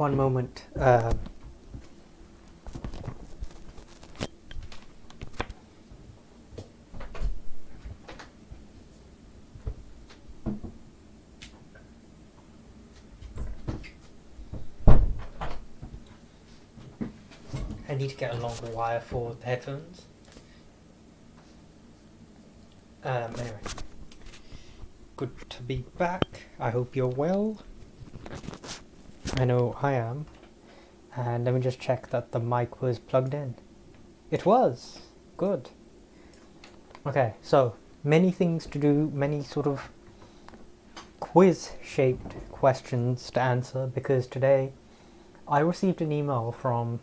one moment. I need to get a longer wire for the headphones. Anyway. Good to be back. I hope you're well. I know I am. And let me just check that the mic was plugged in. It was! Good. Okay, so many things to do, many sort of quiz-shaped questions to answer, because today I received an email from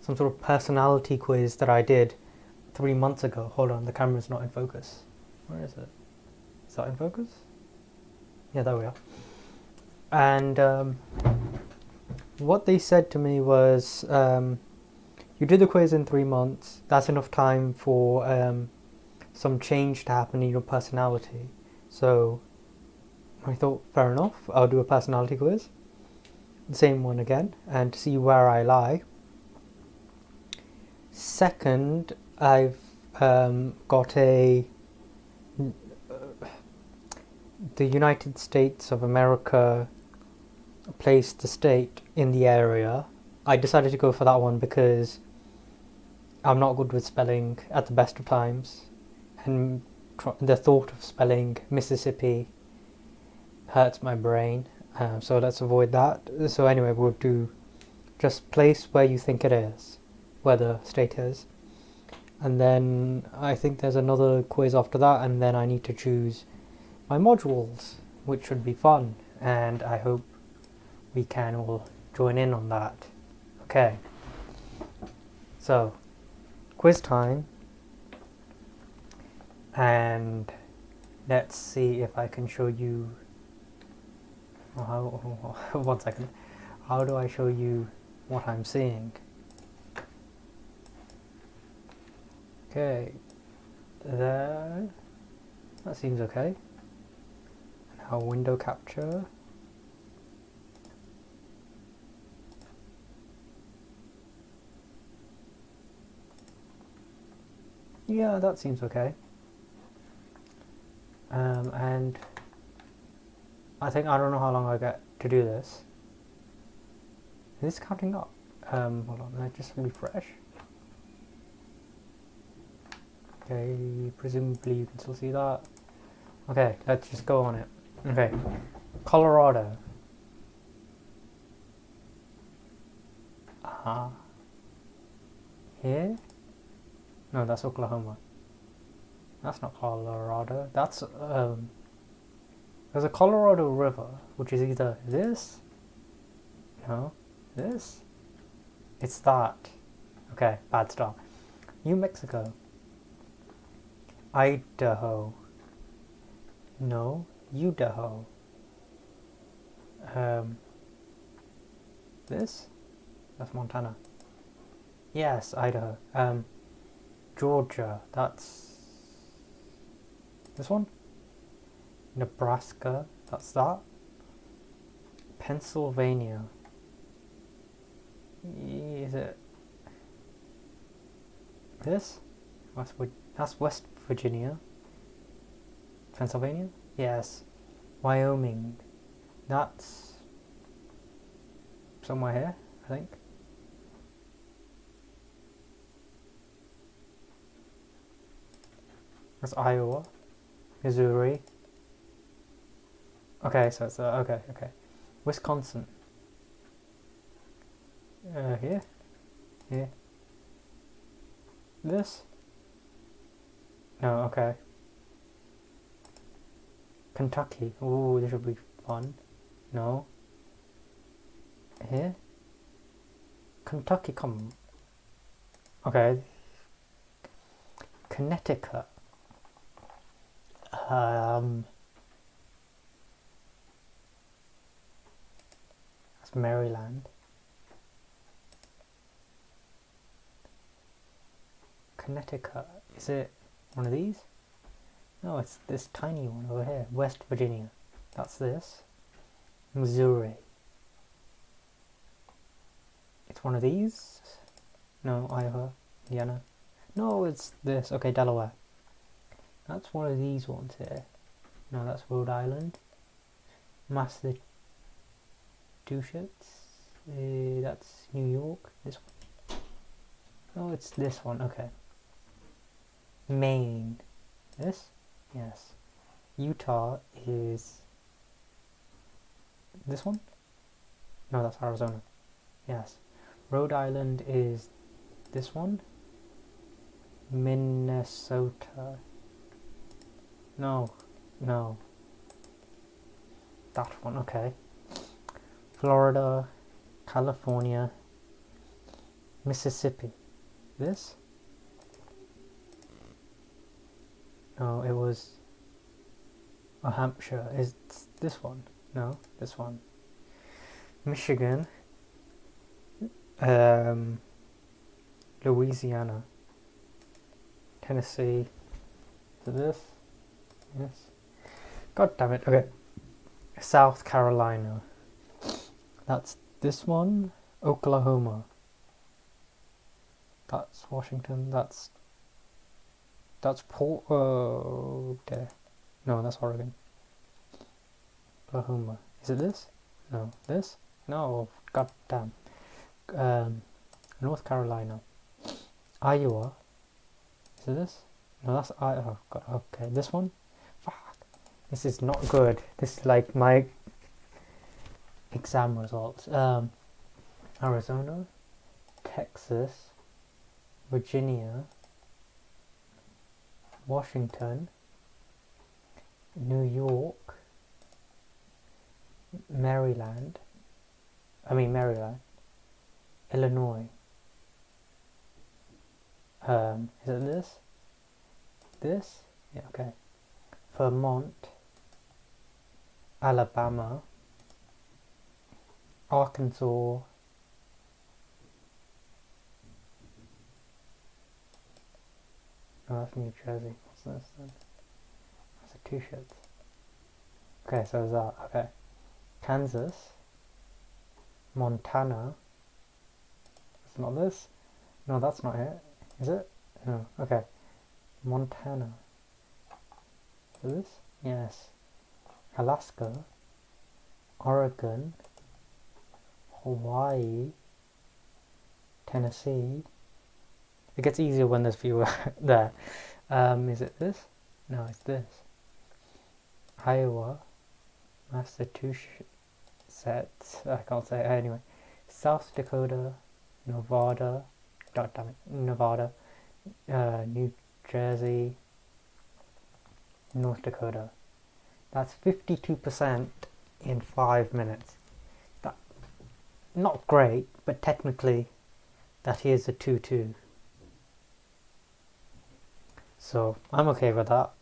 some sort of personality quiz that I did 3 months ago. Hold on, the camera's not in focus. Where is it? Is that in focus? Yeah, there we are. And what they said to me was, you did the quiz in 3 months. That's enough time for some change to happen in your personality. So I thought, fair enough, I'll do a personality quiz. The same one again, and see where I lie. Second, I've got the United States of America place the state in the area. I decided to go for that one because I'm not good with spelling at the best of times, and the thought of spelling Mississippi hurts my brain, so let's avoid that. So anyway, we'll do just place where you think it is, where the state is, and then I think there's another quiz after that, and then I need to choose my modules, which should be fun, and I hope we can all join in on that. Okay, so quiz time, and let's see if I can show you one second. How do I show you what I'm seeing? Okay, there, that seems okay. Now window capture. Yeah, that seems okay. And I think, I don't know how long I get to do this. Is this counting up? Hold on, let's just refresh. Okay, presumably you can still see that. Okay, let's just go on it. Okay, Colorado. Here? No, that's Oklahoma. That's not Colorado. That's there's a Colorado River, which is either this, no, this, it's that. Okay, bad start. New Mexico. Idaho. No, Idaho. This? That's Montana. Yes, Idaho. Georgia. That's this one. Nebraska. That's that. Pennsylvania. Is it this? That's West Virginia. Pennsylvania? Yes. Wyoming. That's somewhere here, I think. That's Iowa. Missouri. Okay, so it's okay. Wisconsin. Here. This? No, okay. Kentucky. Ooh, this should be fun. No. Here? Kentucky, come. Okay. Connecticut. That's Maryland. Connecticut. Is it one of these? No, it's this tiny one over here. West Virginia. That's this. Missouri. It's one of these. No, Iowa, Indiana. No, it's this. Okay, Delaware. That's one of these ones here. No, that's Rhode Island. Massachusetts. That's New York. This one. No, it's this one. Okay. Maine. This? Yes. Utah is this one? No, that's Arizona. Yes. Rhode Island is this one. Minnesota. No. That one, okay. Florida, California, Mississippi. This? No, it was New Hampshire. Is this one? No, this one. Michigan, Louisiana, Tennessee. Is it this? Yes. God damn it. Okay. South Carolina. That's this one. Oklahoma. That's Washington. That's Port. Oh, there. No, that's Oregon. Oklahoma. Is it this? No. This? No. God damn. North Carolina. Iowa. Is it this? No, that's Iowa. Oh, God. Okay. This one? Fuck. This is not good. This is like my exam results. Arizona. Texas. Virginia. Washington. New York. Maryland. Illinois. Is it this? This? Yeah, okay. Vermont. Alabama. Arkansas. No, that's New Jersey. What's this then? That's a two shits. Okay, so is that. Okay. Kansas. Montana. It's not this. No, that's not it. Is it? No. Okay. Montana. Is this? Yes. Alaska. Oregon. Hawaii. Tennessee. It gets easier when there's fewer there. Is it this? No, it's this. Iowa. Massachusetts. I can't say it anyway. South Dakota. Nevada. God damn it. Nevada. New Jersey. North Dakota. That's 52% in 5 minutes. That, not great, but technically that is a 2-2. So I'm okay with that.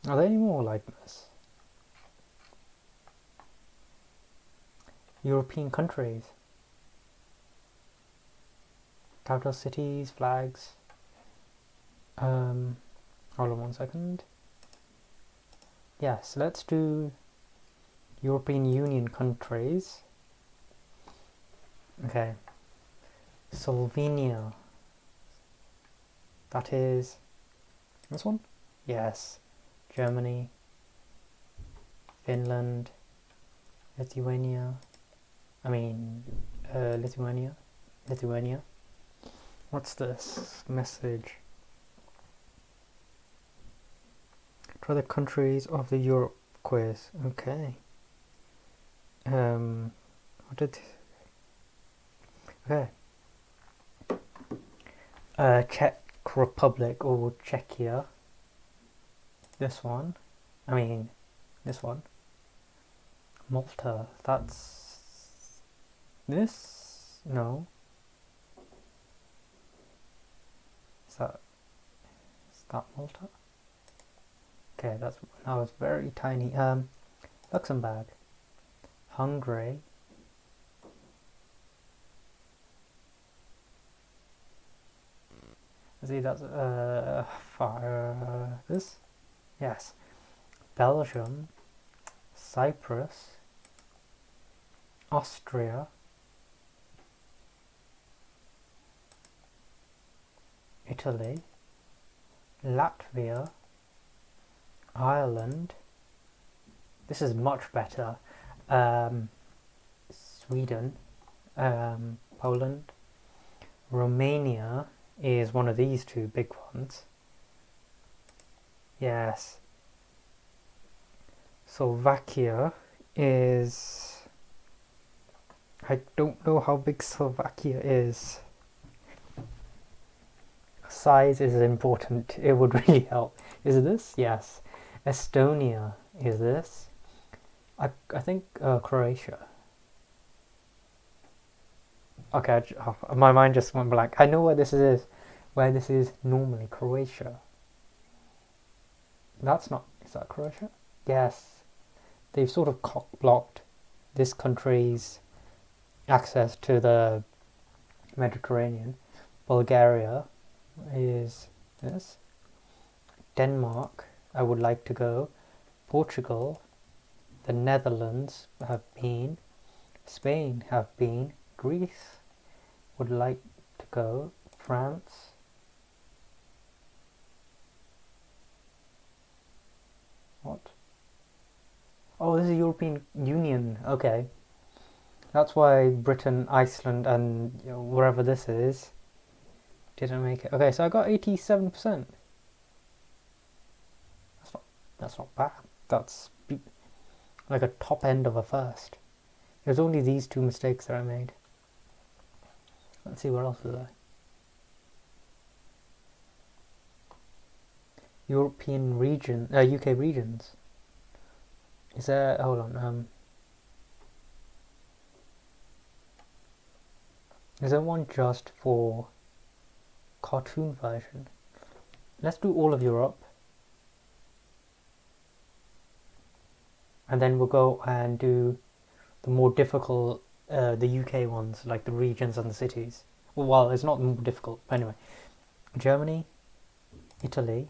Are there any more like this? European countries. Capital cities, flags. Hold on 1 second. Yes, let's do European Union countries. Okay. Slovenia. That is this one? Yes. Germany. Finland. Lithuania. Lithuania. What's this message? Try the countries of the Europe quiz. Okay. Okay. Czech Republic or Czechia. This one. This one. Malta. That's this? No. Is that Malta? Okay, that was very tiny. Luxembourg. Hungary. See, that's this? Yes. Belgium. Cyprus. Austria, Italy, Latvia, Ireland. This is much better. Sweden, Poland, Romania is one of these two big ones. Yes. Slovakia is... I don't know how big Slovakia is. Size is important. It would really help. Is this? Yes. Estonia is this. I think Croatia. Okay, my mind just went blank. I know where this is. Where this is normally Croatia. That's not... Is that Croatia? Yes. They've sort of cock-blocked this country's access to the Mediterranean. Bulgaria is this. Denmark, I would like to go. Portugal, the Netherlands have been. Spain have been. Greece would like to go. France. What? Oh, this is European Union. Okay. That's why Britain, Iceland, and wherever this is didn't make it. Okay, so I got 87%. That's not bad. That's like a top end of a first. There's only these two mistakes that I made. Let's see what else is there. European region, UK regions. Is there? Hold on. Is there one just for cartoon version? Let's do all of Europe. And then we'll go and do the more difficult, the UK ones, like the regions and the cities. Well, it's not more difficult, but anyway. Germany, Italy,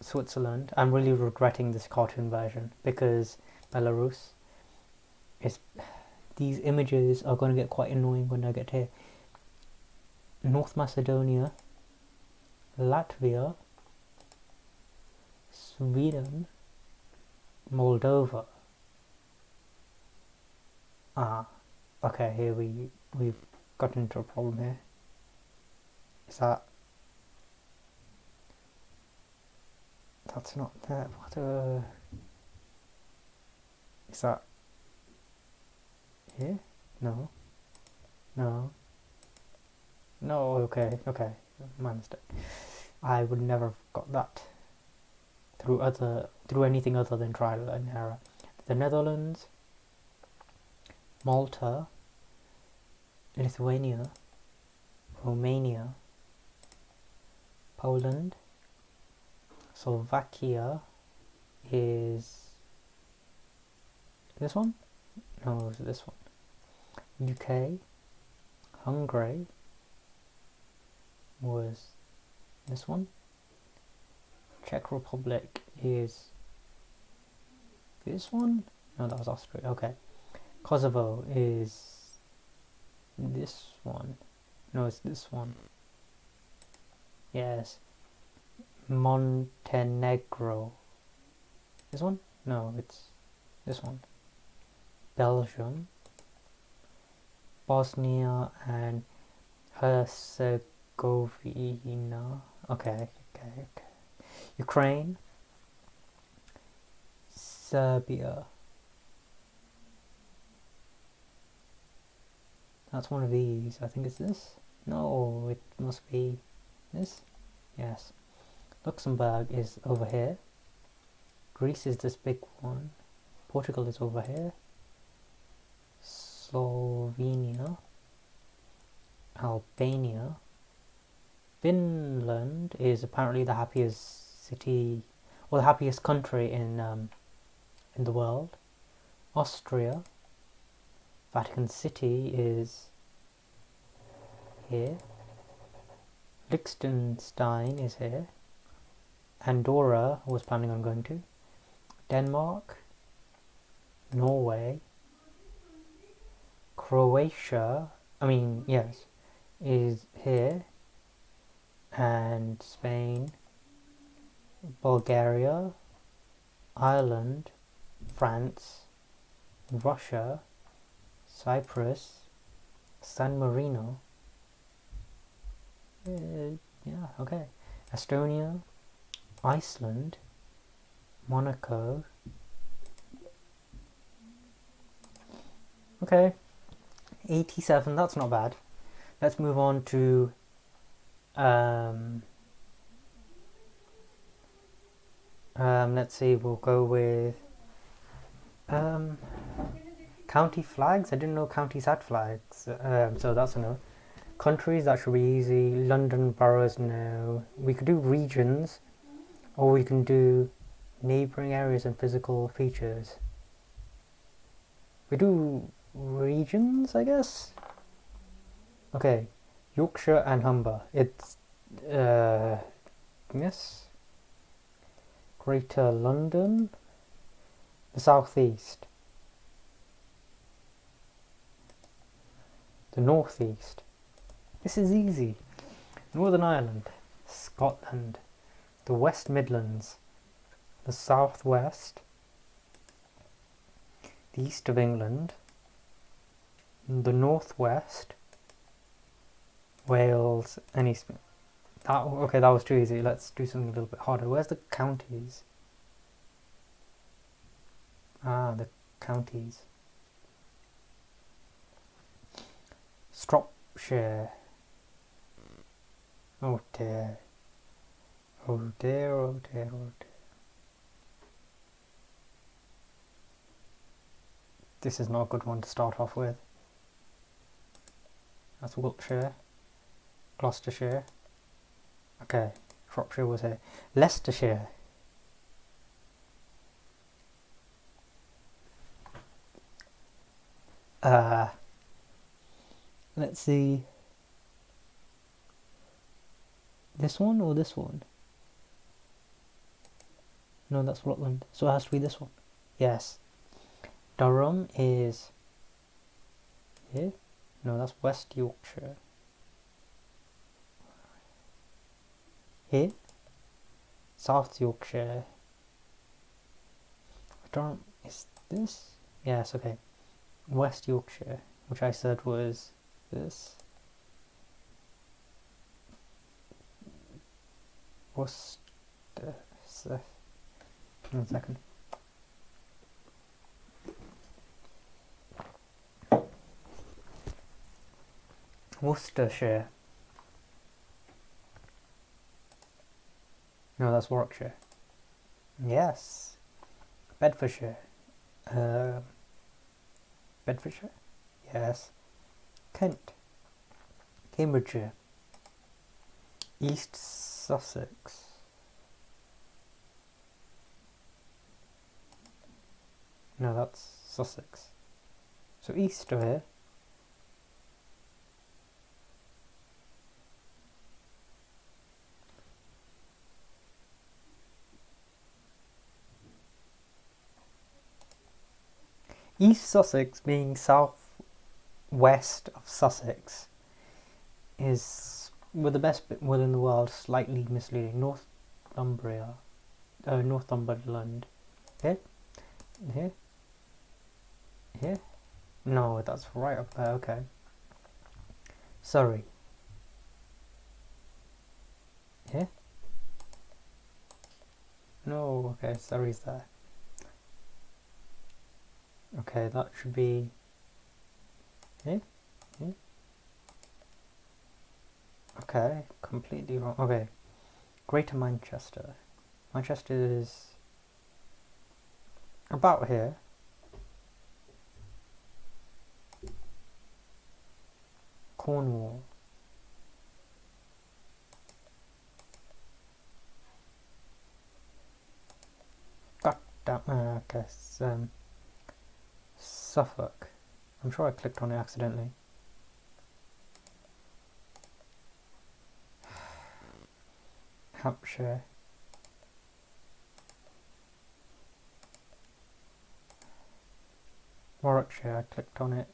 Switzerland. I'm really regretting this cartoon version because Belarus is... These images are going to get quite annoying when I get here. North Macedonia, Latvia, Sweden, Moldova. Okay, here we've got into a problem here. Is that... That's not there. What is that here? No. Okay, my mistake. I would never have got that through anything other than trial and error. The Netherlands, Malta, Lithuania, Romania, Poland, Slovakia is this one? No, it's this one. UK, Hungary was this one. Czech Republic is this one? No, that was Austria. Okay. Kosovo is this one. No, it's this one. Yes. Montenegro. This one? No, it's this one. Belgium, Bosnia and Herzegovina. Okay. Ukraine, Serbia. That's one of these. I think it's this. No, it must be this. Yes. Luxembourg is over here. Greece is this big one. Portugal is over here. Slovenia, Albania, Finland is apparently the happiest city or the happiest country in the world. Austria, Vatican City is here. Liechtenstein is here. Andorra was planning on going to. Denmark, Norway, Croatia, yes, is here, and Spain, Bulgaria, Ireland, France, Russia, Cyprus, San Marino, yeah, okay, Estonia, Iceland, Monaco, okay, 87, that's not bad. Let's move on to let's see, we'll go with county flags. I didn't know counties had flags, so that's a no. Countries, that should be easy. London boroughs, no. We could do regions, or we can do neighbouring areas and physical features. We do regions, I guess. Okay, Yorkshire and Humber. It's yes. Greater London, the southeast, the northeast. This is easy. Northern Ireland, Scotland, the West Midlands, the southwest, the east of England, the northwest, Wales, and East. Okay, that was too easy. Let's do something a little bit harder. Where's the counties? The counties. Shropshire. Oh dear. Oh dear, oh dear, oh dear. This is not a good one to start off with. That's Wiltshire. Gloucestershire. Okay, Shropshire was here. Leicestershire. Let's see. This one or this one? No, that's Rutland. So it has to be this one. Yes. Durham is here? No, that's West Yorkshire. Here? South Yorkshire. Durham is this? Yes, okay. West Yorkshire, which I said was this. Worcester. 1 second. Worcestershire. No, that's Warwickshire. Yes. Bedfordshire. Bedfordshire? Yes. Kent. Cambridgeshire. East Sussex. No, that's Sussex. So east of here. East Sussex, being south west of Sussex, is, with the best bit within the world, slightly misleading. Northumberland. Here? Here? Here? No, that's right up there, okay. Surrey. Here? No, okay, Surrey's there. Okay, that should be here? Here? Okay, completely wrong. Okay, Greater Manchester. Manchester is about here. Cornwall. God damn, okay, Suffolk. I'm sure I clicked on it accidentally. Hampshire. Warwickshire, I clicked on it.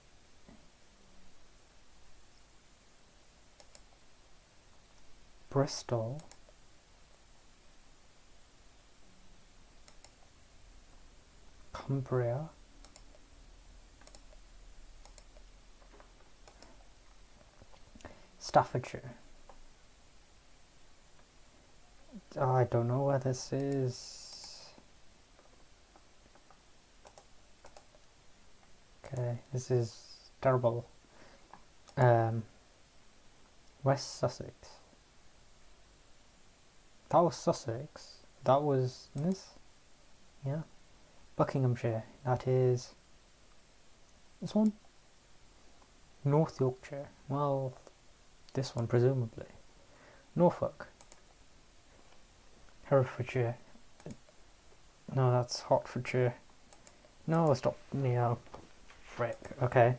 Bristol. Cumbria. Staffordshire. I don't know where this is. Okay, this is terrible. West Sussex. That was Sussex. That was this? Yeah. Buckinghamshire. That is this one? North Yorkshire. Well, this one presumably. Norfolk. Herefordshire. No, that's Hertfordshire. No, stop. Yeah, frick. Okay.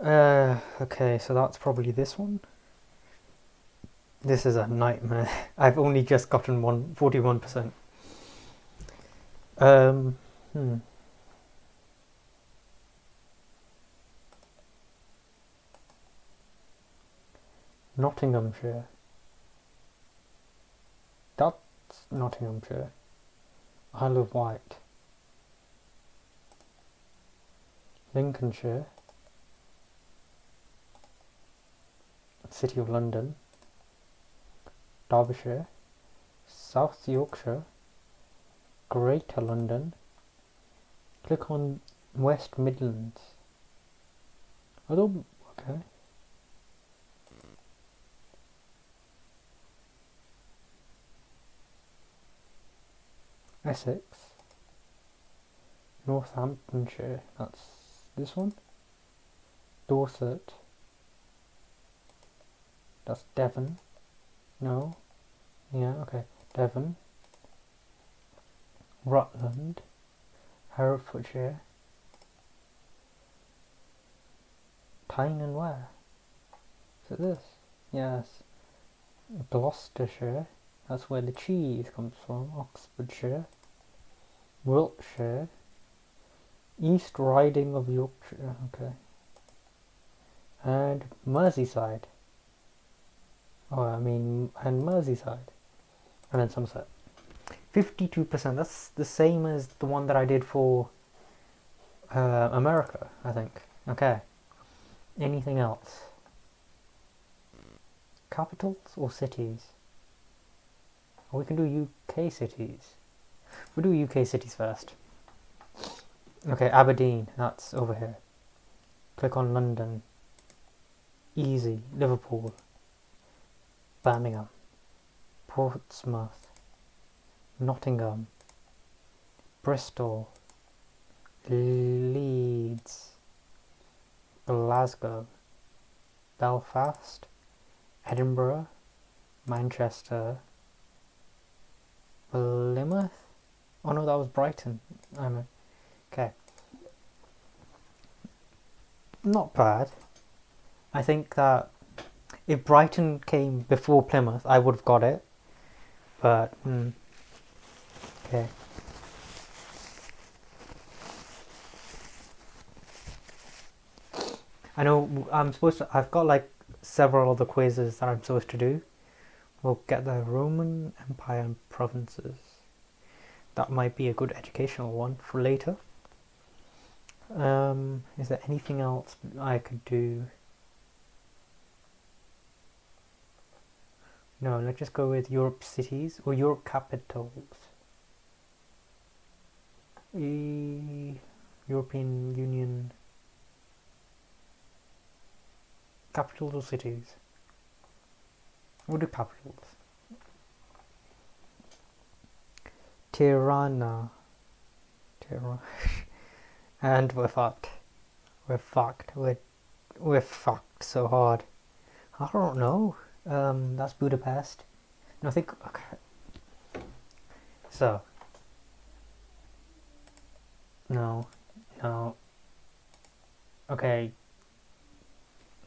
Okay, so that's probably this one. This is a nightmare. I've only just gotten 41%. Nottinghamshire. That's Nottinghamshire. Isle of Wight. Lincolnshire. City of London. Derbyshire. South Yorkshire. Greater London. Click on West Midlands. Although, okay. Essex. Northamptonshire. That's this one. Dorset. That's Devon. No. Yeah, okay. Devon. Rutland. Herefordshire. Tyne and where? Is it this? Yes. Gloucestershire. That's where the cheese comes from. Oxfordshire. Wiltshire. East Riding of Yorkshire. Okay. And Merseyside. Oh, I mean, and Merseyside. And then Somerset. 52%. That's the same as the one that I did for America, I think. Okay. Anything else? Capitals or cities? Or we can do UK cities. We'll do UK cities first. Okay, Aberdeen. That's over here. Click on London. Easy. Liverpool. Birmingham. Portsmouth. Nottingham. Bristol. Leeds. Glasgow. Belfast. Edinburgh. Manchester. Plymouth. Oh no, that was Brighton. Okay. Not bad. I think that if Brighton came before Plymouth, I would have got it. But, okay. I know I've got like several other quizzes that I'm supposed to do. We'll get the Roman Empire and provinces. That might be a good educational one for later. Is there anything else I could do? No, let's just go with Europe cities or Europe capitals. European Union capitals or cities? We'll do capitals. Tirana. And we're fucked. We're fucked so hard. I don't know. That's Budapest. No, I think. Okay. So. No. Okay.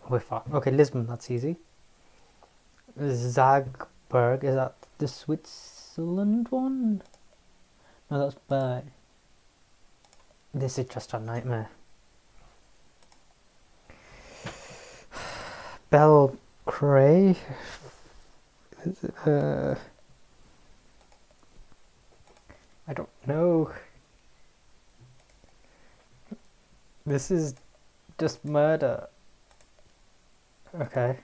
We're fucked. Okay, Lisbon. That's easy. Zagberg. Is that the Switzerland one? No, that's Berg. This is just a nightmare. Belcray. I don't know. This is just murder. Okay.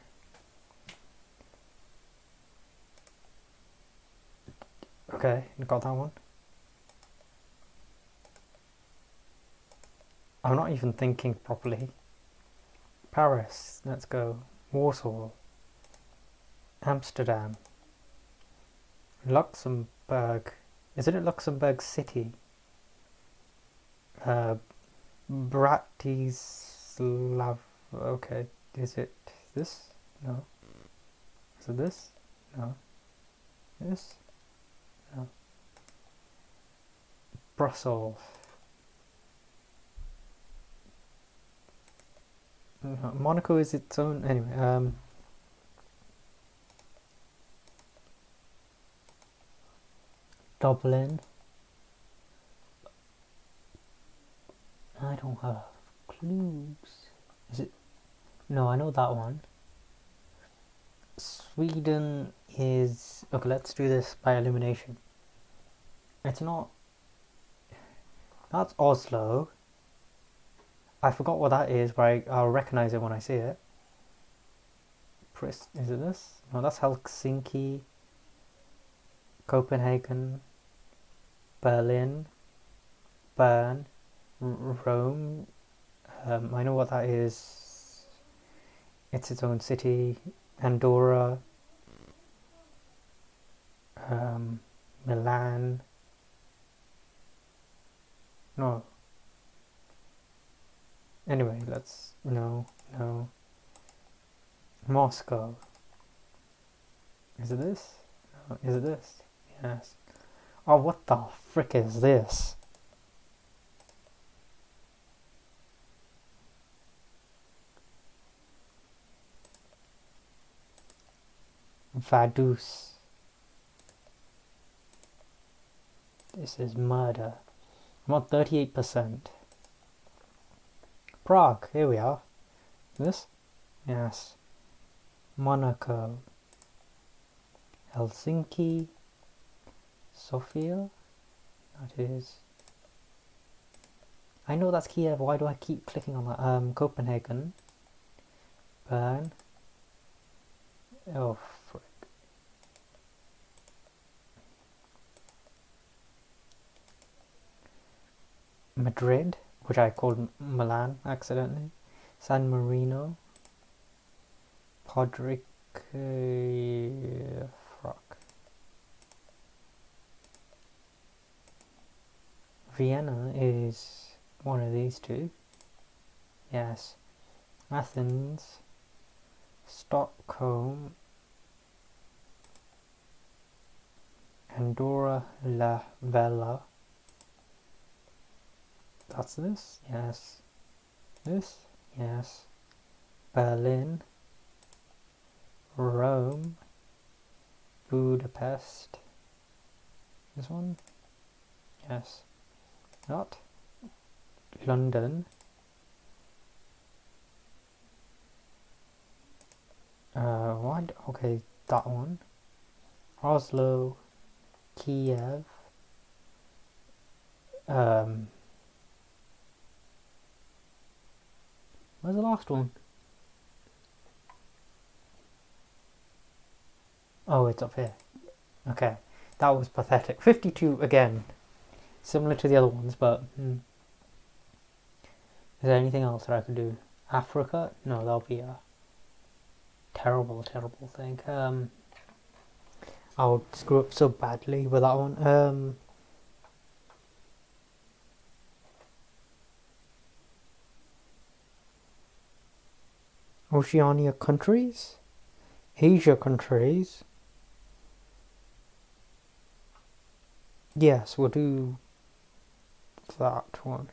Okay, got that one. I'm not even thinking properly. Paris, let's go. Warsaw. Amsterdam. Luxembourg. Isn't it Luxembourg City? Bratislav. Okay, is it this? No. Is it this? No. This? No. Brussels. No. Monaco is its own. Anyway, Dublin. I don't have clues. Is it? No, I know that one. Sweden is... Okay, let's do this by elimination. It's not... That's Oslo. I forgot what that is, but I'll recognize it when I see it. Is it this? No, that's Helsinki. Copenhagen. Berlin. Bern. Rome. I know what that is. It's its own city. Andorra. Milan. No. Anyway, let's... No. Moscow. Is it this? No. Is it this? Yes. Oh, what the frick is this? Vaduz. This is murder. I'm on 38%. Prague, here we are. This? Yes. Monaco. Helsinki. Sofia? That is... I know that's Kiev, why do I keep clicking on that? Copenhagen. Bern. Oh, frick. Madrid, which I called Milan accidentally. San Marino. Podrick. Fuck. Vienna is one of these two. Yes. Athens. Stockholm. Andorra la Vella. That's this? Yes. This? Yes. Berlin. Rome. Budapest. This one? Yes. Not. London. What? Okay, that one. Oslo. Kiev. Where's the last one? Oh, it's up here. Okay, that was pathetic. 52 again. Similar to the other ones, but... Is there anything else that I could do? Africa? No, that'll be a terrible thing. I'll screw up so badly with that one. Oceania countries? Asia countries? Yes, we'll do that one.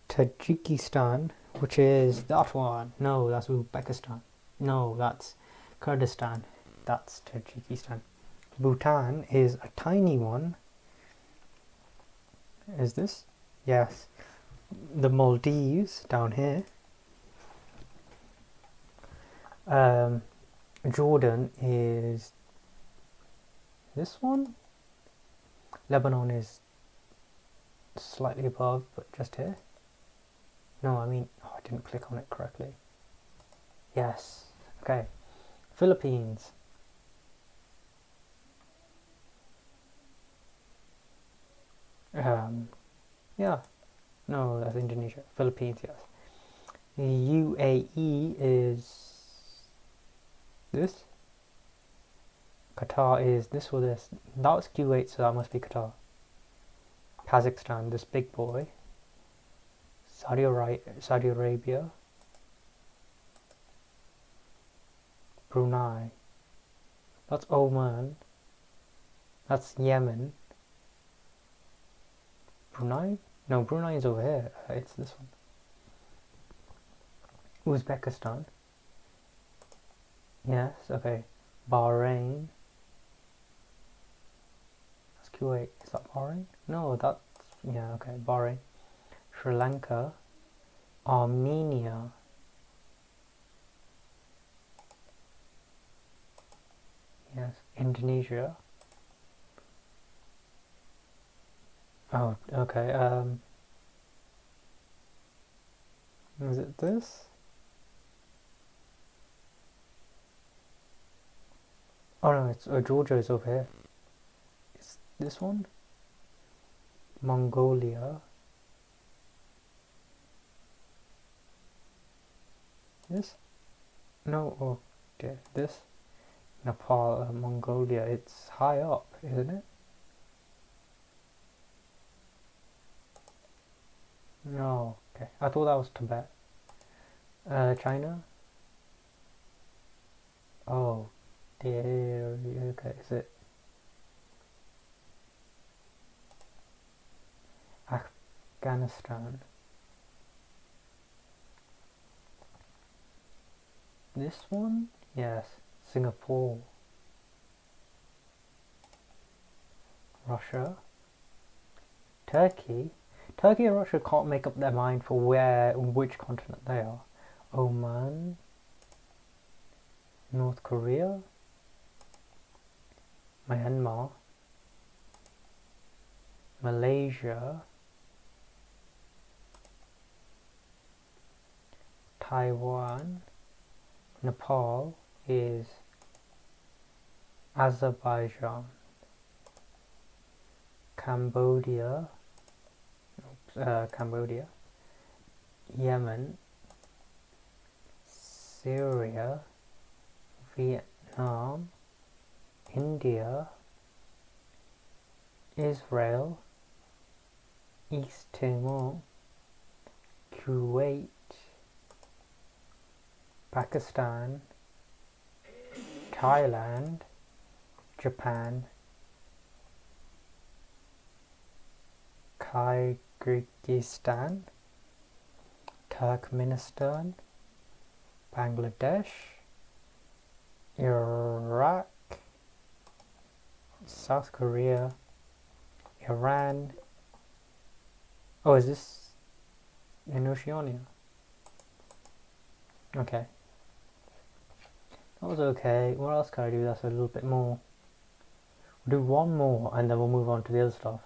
Tajikistan, which is that one. No, that's Uzbekistan. No, that's Kurdistan. That's Tajikistan. Bhutan is a tiny one. Is this? Yes. the Maldives down here. Jordan is this one. Lebanon is slightly above, but just here. No, I mean, oh, I didn't click on it correctly. Yes. Okay. Philippines. Yeah. No, that's Indonesia. Philippines, yes. The UAE is this. Qatar is this or this. That was Kuwait, so that must be Qatar. Kazakhstan, this big boy. Saudi Arabia. Brunei. That's Oman. That's Yemen. Brunei? No, Brunei is over here. It's this one. Uzbekistan. Yes, okay. Bahrain. That's Kuwait. Is that Bahrain? No, that's... Yeah, okay. Bahrain. Sri Lanka. Armenia. Yes. Indonesia. Oh, okay. Is it this? Oh no, it's Georgia is over here. It's this one. Mongolia. This? No, oh dear, this. Nepal, Mongolia. It's high up, isn't it? No, okay. I thought that was Tibet. China? Oh, dear. Okay, is it Afghanistan? This one? Yes. Singapore. Russia. Turkey. Turkey and Russia can't make up their mind for which continent they are. Oman. North Korea. Myanmar. Malaysia. Taiwan. Nepal is Azerbaijan. Cambodia. Yemen. Syria. Vietnam. India. Israel. East Timor. Kuwait. Pakistan. Thailand. Japan. Kyrgyzstan. Turkmenistan. Bangladesh. Iraq. South Korea. Iran. Oh, is this in Oceania? Okay. That was okay. What else can I do that's a little bit more? We'll do one more and then we'll move on to the other stuff.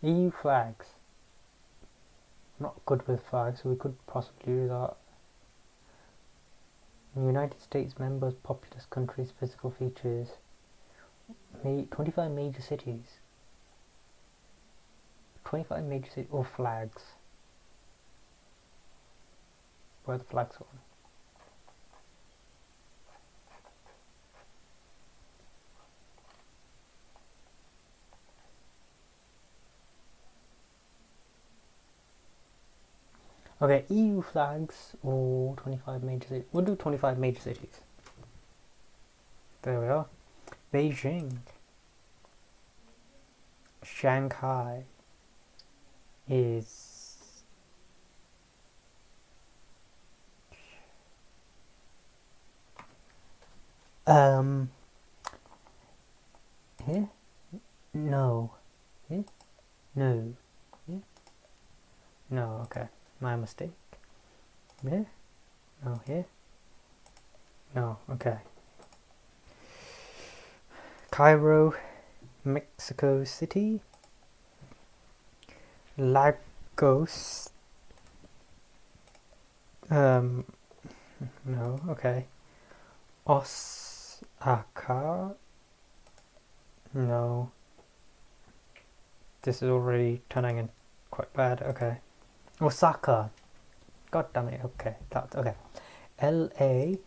EU flags. I'm not good with flags, so we could possibly do that. United States members, populous countries, physical features. 25 major cities. 25 major cities or flags. Where are the flags on? Okay, EU flags or 25 major cities. We'll do 25 major cities. There we are. Beijing. Shanghai is here. No. Yeah? No. Yeah? No, okay. My mistake. Yeah? No, here? No, okay. Cairo, Mexico City. Lagos. No, okay. Osaka. No. This is already turning in quite bad. Okay. Osaka. God damn it. Okay. That's okay. LA.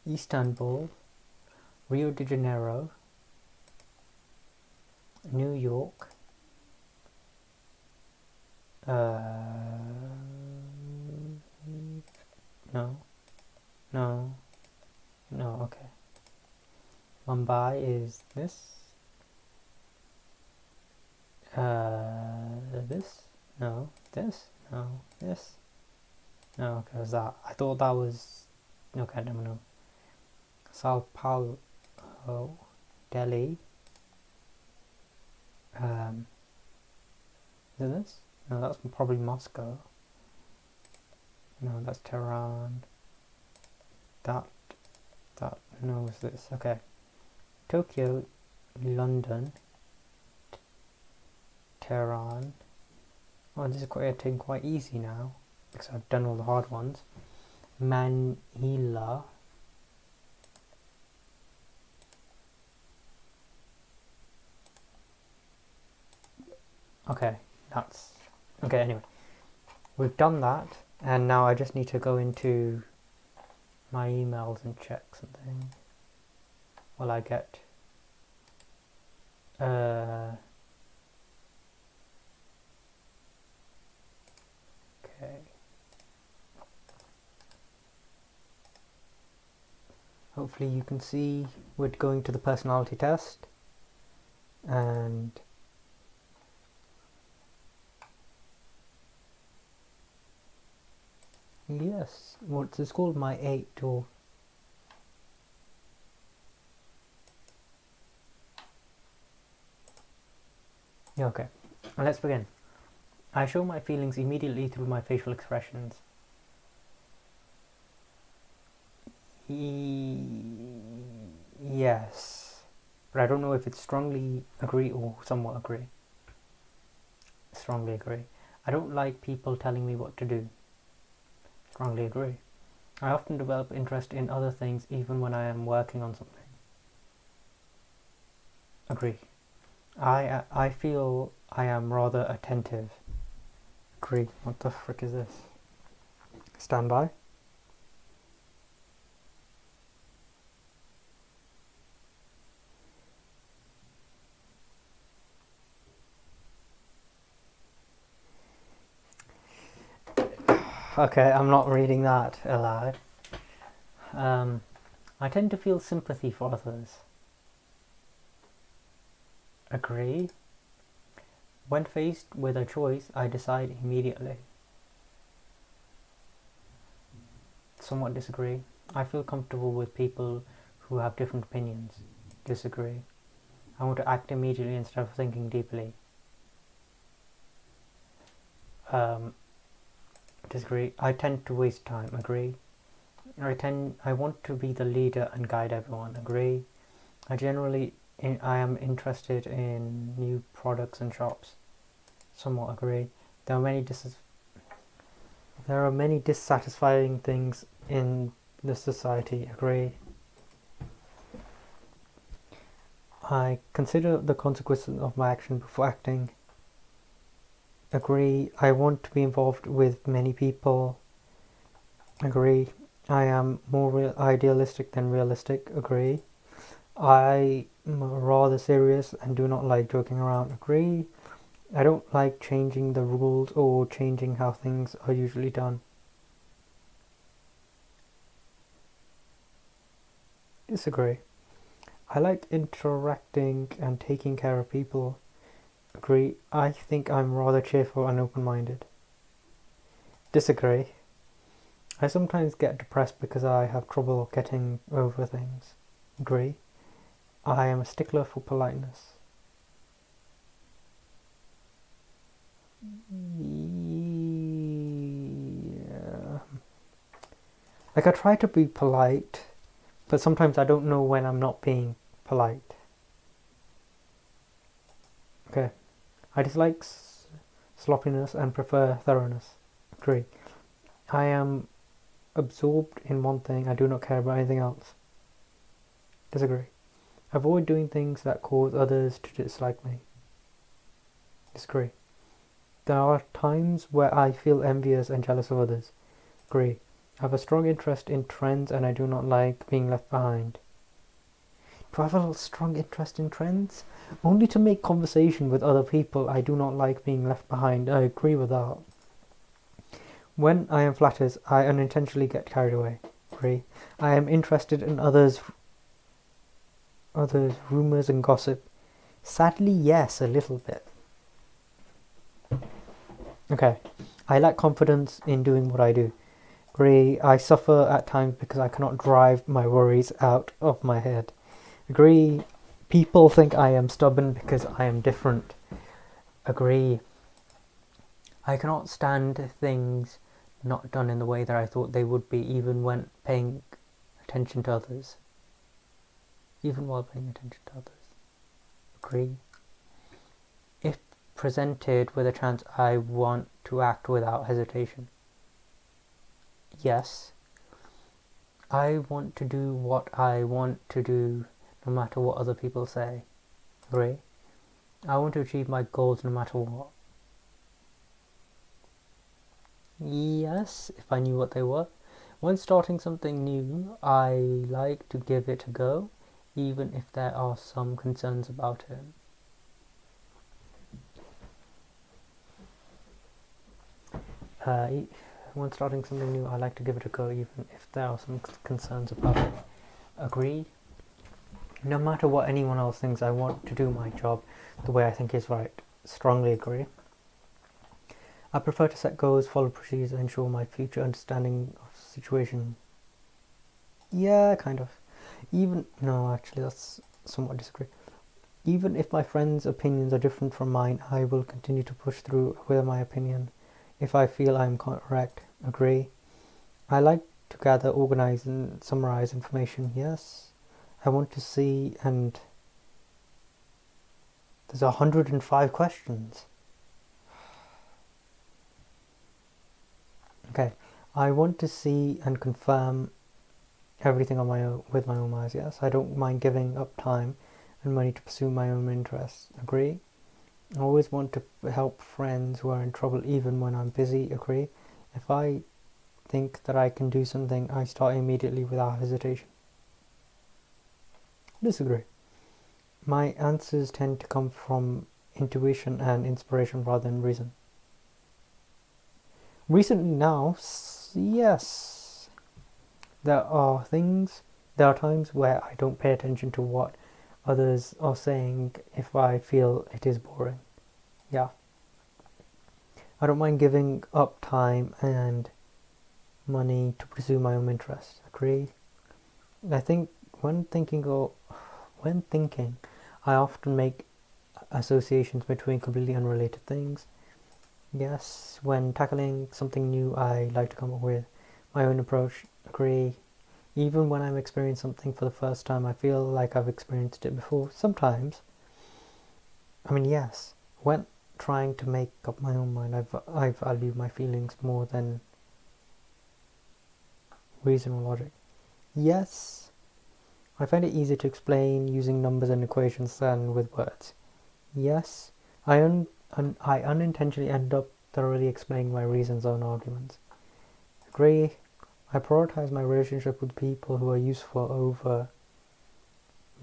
Istanbul. Rio de Janeiro. New York. No. No. No. Okay. Mumbai is this. This? No. This? No. This? No, okay, was that? I thought that was... Okay, never know. Sao Paulo. Delhi. Is this? No, that's probably Moscow. No, that's Tehran. That. No, is this? Okay. Tokyo, London. Tehran. Oh, this is getting quite easy now because I've done all the hard ones. Manila. Okay, that's okay. Anyway, we've done that, and now I just need to go into my emails and check something while I get okay. Hopefully you can see we're going to the personality test, and yes, what's this called? My 8 or yeah, okay. Let's begin. I show my feelings immediately through my facial expressions. Yes, but I don't know if it's strongly agree or somewhat agree. Strongly agree. I don't like people telling me what to do. Strongly agree. I often develop interest in other things even when I am working on something. Agree. I feel I am rather attentive. Agree. What the frick is this? Stand by. Okay, I'm not reading that aloud. I tend to feel sympathy for others. Agree. When faced with a choice, I decide immediately. Somewhat disagree. I feel comfortable with people who have different opinions. Disagree. I want to act immediately instead of thinking deeply. Disagree. I tend to waste time. Agree. I want to be the leader and guide everyone. Agree. I am interested in new products and shops. Somewhat agree. There are many dissatisfying things in the society. Agree. I consider the consequences of my action before acting. Agree. I want to be involved with many people. Agree. I am more idealistic than realistic. Agree. I am rather serious and do not like joking around. Agree. I don't like changing the rules or changing how things are usually done. Disagree. I like interacting and taking care of people. Agree. I think I'm rather cheerful and open-minded. Disagree. I sometimes get depressed because I have trouble getting over things. Agree. I am a stickler for politeness. Yeah. Like, I try to be polite, but sometimes I don't know when I'm not being polite. Okay. I dislike sloppiness and prefer thoroughness. Agree. I am absorbed in one thing. I do not care about anything else. Disagree. Avoid doing things that cause others to dislike me. Disagree. There are times where I feel envious and jealous of others. Agree. I have a strong interest in trends and I do not like being left behind. Do I have a strong interest in trends? Only to make conversation with other people. I do not like being left behind. I agree with that. When I am flattered, I unintentionally get carried away. Agree. I am interested in others' rumours and gossip. Sadly, yes, a little bit. Okay. I lack confidence in doing what I do. Agree. I suffer at times because I cannot drive my worries out of my head. Agree. People think I am stubborn because I am different. Agree. I cannot stand things not done in the way that I thought they would be, even when paying attention to others. Even while paying attention to others. Agree. If presented with a chance, I want to act without hesitation. Yes. I want to do what I want to do, no matter what other people say. Agree. I want to achieve my goals no matter what. Yes, if I knew what they were. When starting something new, I like to give it a go, even if there are some concerns about it. When starting something new, I like to give it a go, even if there are some concerns about it. Agree. No matter what anyone else thinks, I want to do my job the way I think is right. Strongly agree. I prefer to set goals, follow procedures, and ensure my future understanding of the situation. Yeah, kind of. No, actually, that's somewhat disagree. Even if my friends' opinions are different from mine, I will continue to push through with my opinion if I feel I am correct. Agree. I like to gather, organize, and summarize information. Yes. I want to see, and there's 105 questions. Okay. I want to see and confirm everything on my own with my own eyes. Yes. I don't mind giving up time and money to pursue my own interests. Agree. I always want to help friends who are in trouble even when I'm busy. Agree. If I think that I can do something, I start immediately without hesitation. Disagree. My answers tend to come from intuition and inspiration rather than reason. Recently now, yes. There are times where I don't pay attention to what others are saying if I feel it is boring. Yeah. I don't mind giving up time and money to pursue my own interests. Agree. I think when thinking, I often make associations between completely unrelated things. Yes, when tackling something new, I like to come up with my own approach. Agree. Even when I'm experiencing something for the first time, I feel like I've experienced it before. Sometimes. Yes. When trying to make up my own mind, I value my feelings more than reason or logic. Yes. I find it easier to explain using numbers and equations than with words. Yes. I unintentionally end up thoroughly explaining my reasons on arguments. Agree. I prioritize my relationship with people who are useful over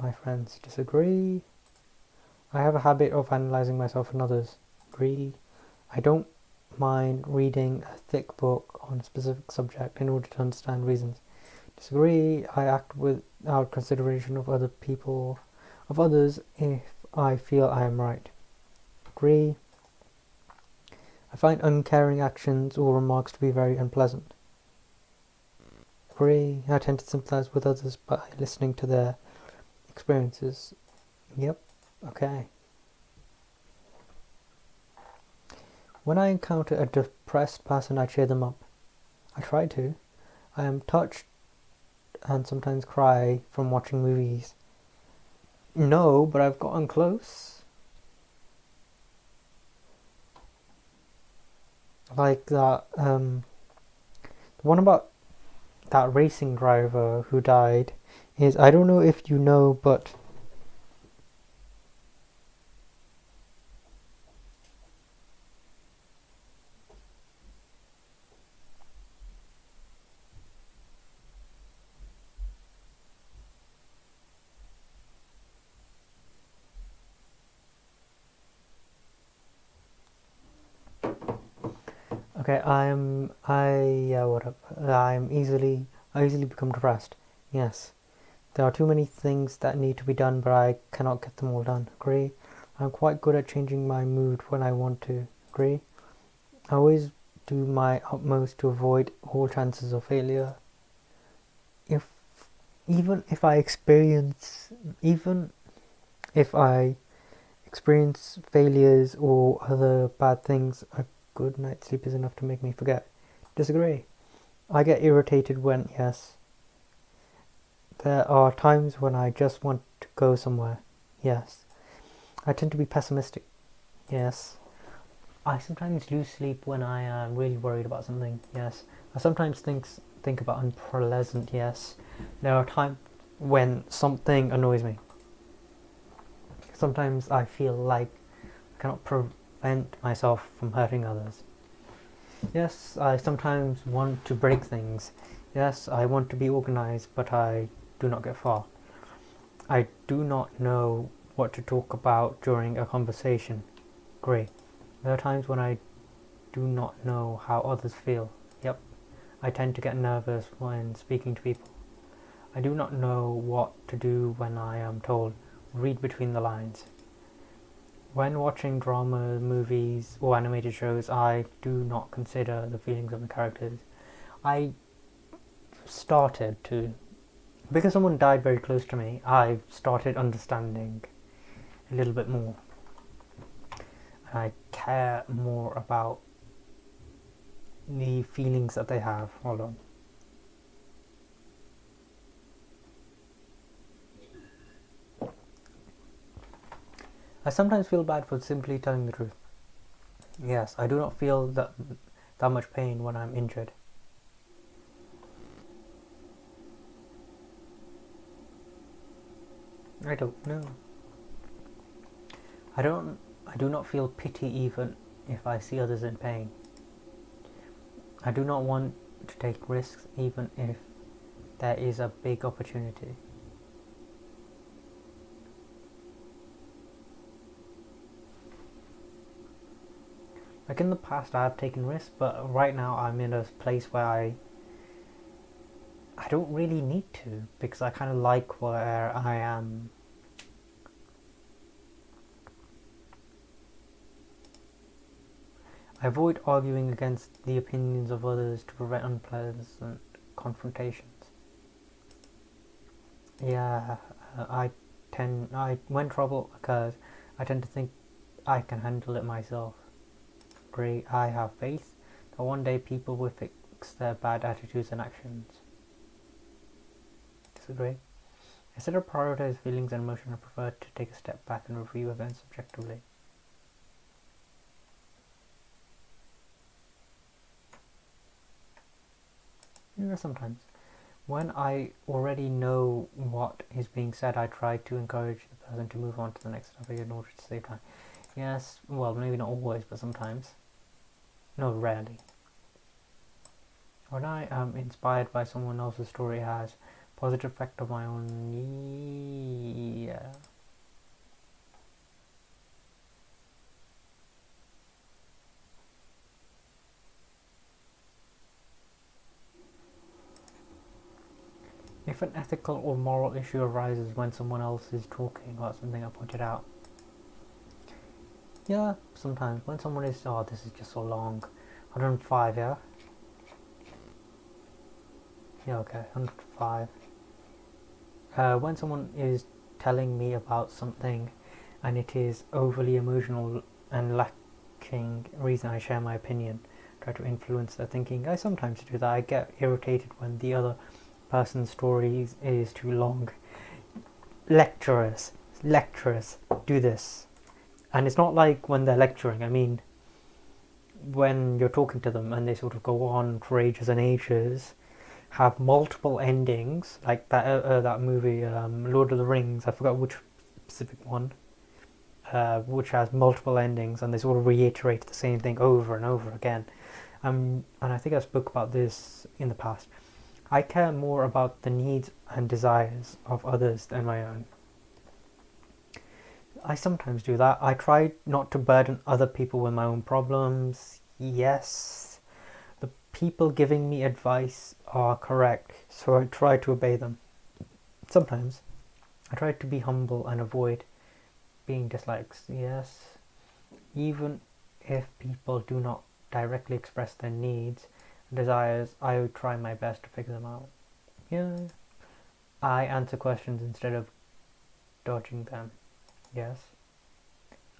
my friends. Disagree. I have a habit of analysing myself and others. Agree. I don't mind reading a thick book on a specific subject in order to understand reasons. Disagree. I act without consideration of others if I feel I am right. Agree. I find uncaring actions or remarks to be very unpleasant. Agree. I tend to sympathize with others by listening to their experiences. Yep. Okay. When I encounter a depressed person, I cheer them up. I try to. I am touched and sometimes cry from watching movies. No, but I've gotten close. Like that, the one about that racing driver who died is, I don't know if you know, but okay, I easily become depressed. Yes. There are too many things that need to be done, but I cannot get them all done. Agree. I'm quite good at changing my mood when I want to. Agree. I always do my utmost to avoid all chances of failure. If even if I experience even if I experience failures or other bad things, a good night's sleep is enough to make me forget. Disagree. I get irritated when, yes, there are times when I just want to go somewhere. Yes. I tend to be pessimistic. Yes. I sometimes lose sleep when I am really worried about something. Yes. I sometimes think about unpleasant. Yes. There are times when something annoys me. Sometimes I feel like I cannot prevent myself from hurting others. Yes, I sometimes want to break things. Yes, I want to be organized, but I do not get far. I do not know what to talk about during a conversation. Great. There are times when I do not know how others feel. Yep. I tend to get nervous when speaking to people. I do not know what to do when I am told, read between the lines. When watching drama, movies, or animated shows, I do not consider the feelings of the characters. I started to, because someone died very close to me, I started understanding a little bit more. And I care more about the feelings that they have. Hold on. I sometimes feel bad for simply telling the truth. Yes, I do not feel that much pain when I'm injured. I don't know. I do not feel pity even if I see others in pain. I do not want to take risks even if there is a big opportunity. Like in the past I have taken risks, but right now I'm in a place where I don't really need to, because I kind of like where I am. I avoid arguing against the opinions of others to prevent unpleasant confrontations. Yeah, when trouble occurs, I tend to think I can handle it myself. Agree. I have faith that one day people will fix their bad attitudes and actions. Disagree. Instead of prioritize feelings and emotions, I prefer to take a step back and review events objectively. Yeah, sometimes. When I already know what is being said, I try to encourage the person to move on to the next topic in order to save time. Yes, well, maybe not always, but sometimes. No, rarely. When I am inspired by someone else's story, it has a positive effect on my own. Yeah. If an ethical or moral issue arises when someone else is talking about something I pointed out. Yeah, sometimes. When someone is, oh, this is just so long. 105, yeah? Yeah, okay, 105. When someone is telling me about something and it is overly emotional and thinking reason I share my opinion, try to influence their thinking. I sometimes do that. I get irritated when the other person's story is too long. Lecturers, do this. And it's not like when they're lecturing, I mean, when you're talking to them and they sort of go on for ages and ages, have multiple endings, like that movie, Lord of the Rings, I forgot which specific one, which has multiple endings, and they sort of reiterate the same thing over and over again. And I think I spoke about this in the past. I care more about the needs and desires of others than my own. I sometimes do that. I try not to burden other people with my own problems. Yes, the people giving me advice are correct, so I try to obey them. Sometimes I try to be humble and avoid being dislikes. Yes, even if people do not directly express their needs and desires, I would try my best to figure them out. Yeah, I answer questions instead of dodging them. Yes.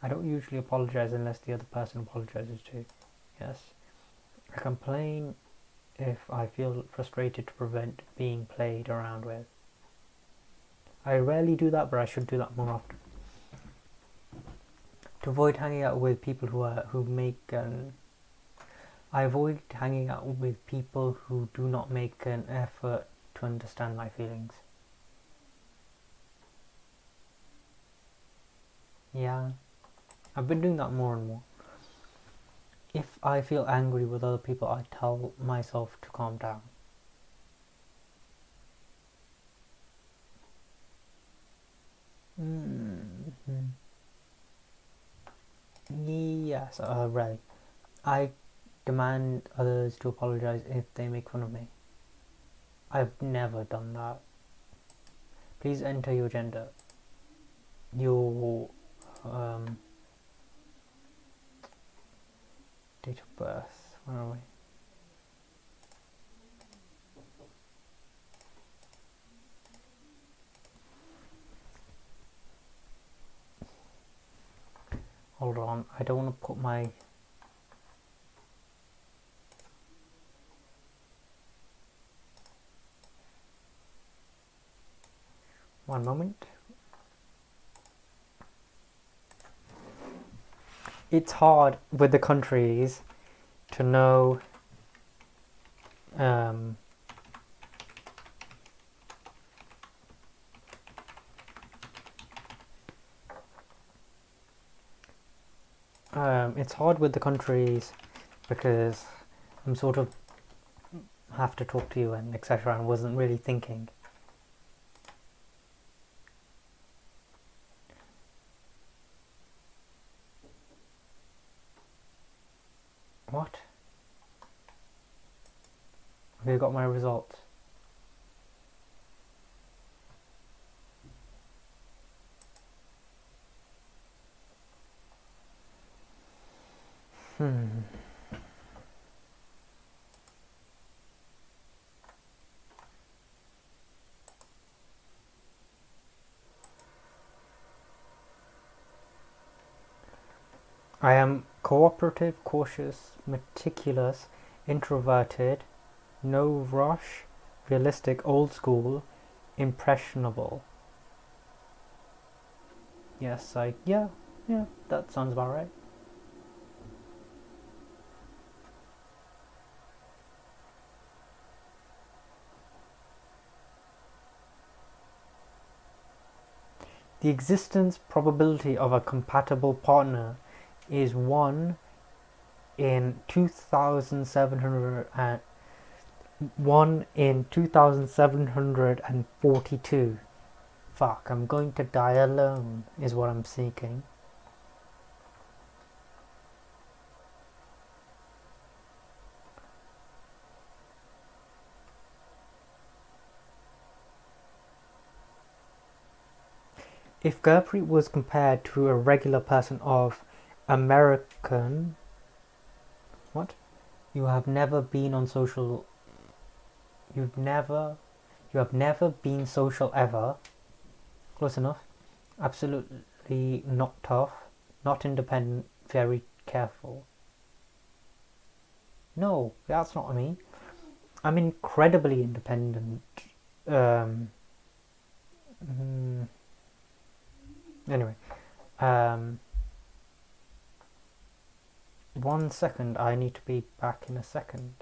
I don't usually apologize unless the other person apologizes too. Yes. I complain if I feel frustrated to prevent being played around with. I rarely do that, but I should do that more often. To avoid hanging out with people I avoid hanging out with people who do not make an effort to understand my feelings. Yeah, I've been doing that more and more. If I feel angry with other people, I tell myself to calm down. Yes, right. I demand others to apologize if they make fun of me. I've never done that. Please enter your gender. Your date of birth. Where are we? Hold on, I don't want to put my... One moment. It's hard with the countries to know it's hard with the countries because I'm sort of have to talk to you and etc. and wasn't really thinking. What? Okay, got my results. I am cooperative, cautious, meticulous, introverted, no rush, realistic, old school, impressionable. Yes, yeah, that sounds about right. The existence probability of a compatible partner is 1 in 2,742. Fuck, I'm going to die alone is what I'm seeking. If Gurpreet was compared to a regular person of American... What? You have never been on social... You have never been social ever. Close enough. Absolutely not tough. Not independent. Very careful. No, that's not me. I'm incredibly independent. Um, anyway, 1 second. I need to be back in a second.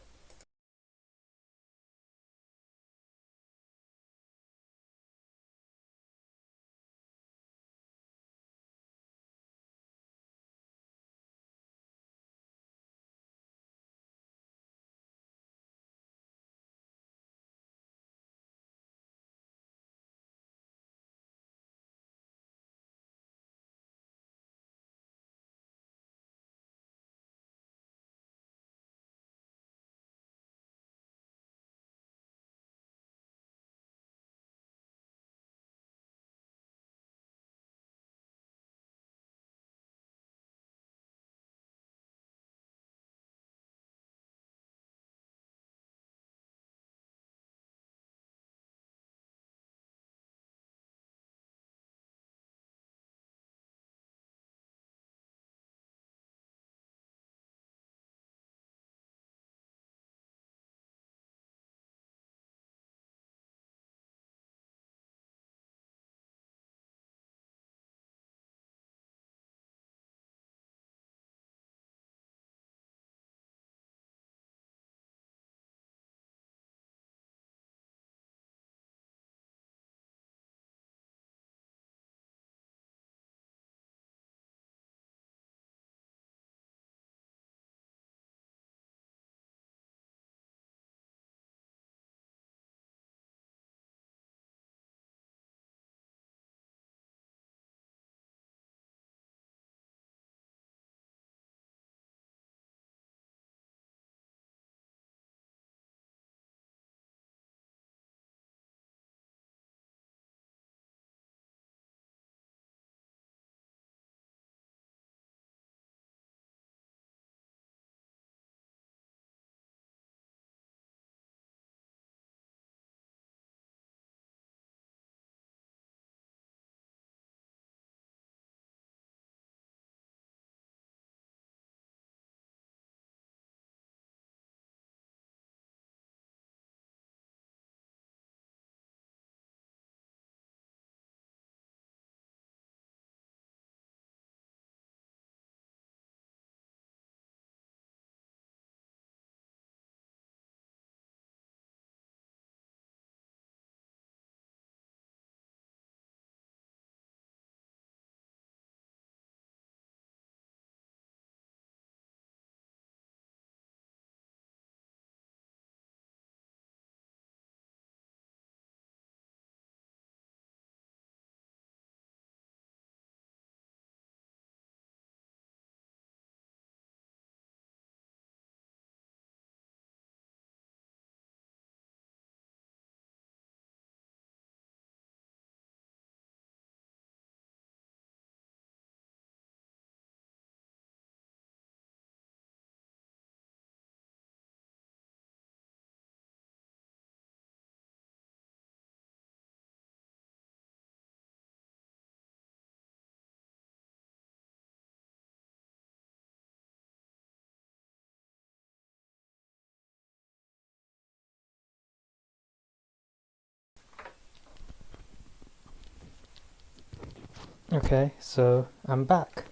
Okay, so I'm back.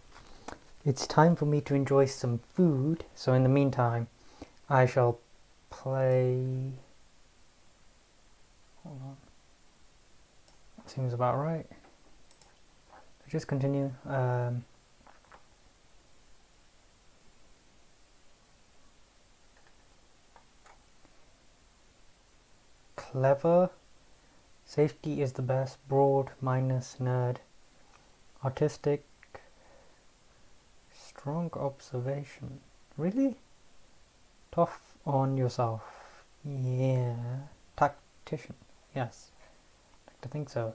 It's time for me to enjoy some food. So in the meantime, I shall play. Hold on. That seems about right. Just continue. Clever. Safety is the best. Broad minus nerd. Artistic. Strong observation. Really? Tough on yourself. Yeah. Tactician. Yes. I'd like to think so.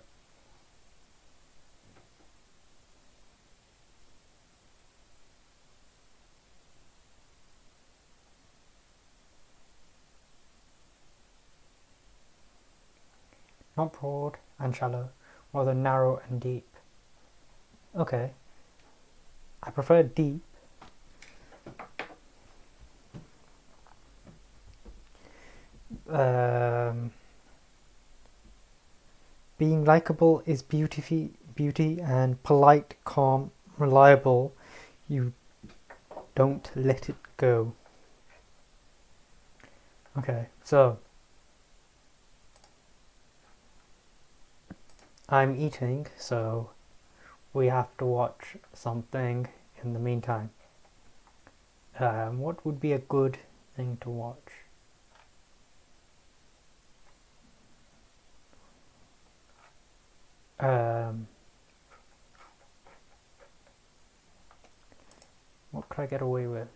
Not broad and shallow, rather narrow and deep. Okay. I prefer deep. Um, being likable is beauty, and polite, calm, reliable. You don't let it go. Okay, so I'm eating, so we have to watch something in the meantime. What would be a good thing to watch? What could I get away with?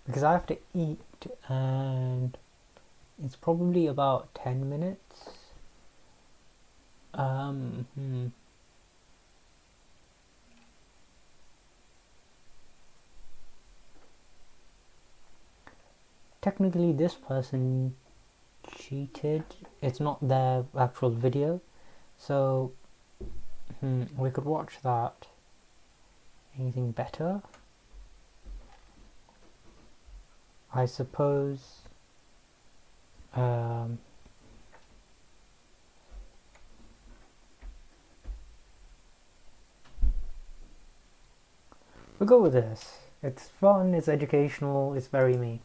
Because I have to eat, and it's probably about 10 minutes. Technically, this person cheated. It's not their actual video, so we could watch that. Anything better? I suppose. We'll go with this. It's fun, it's educational, it's very me.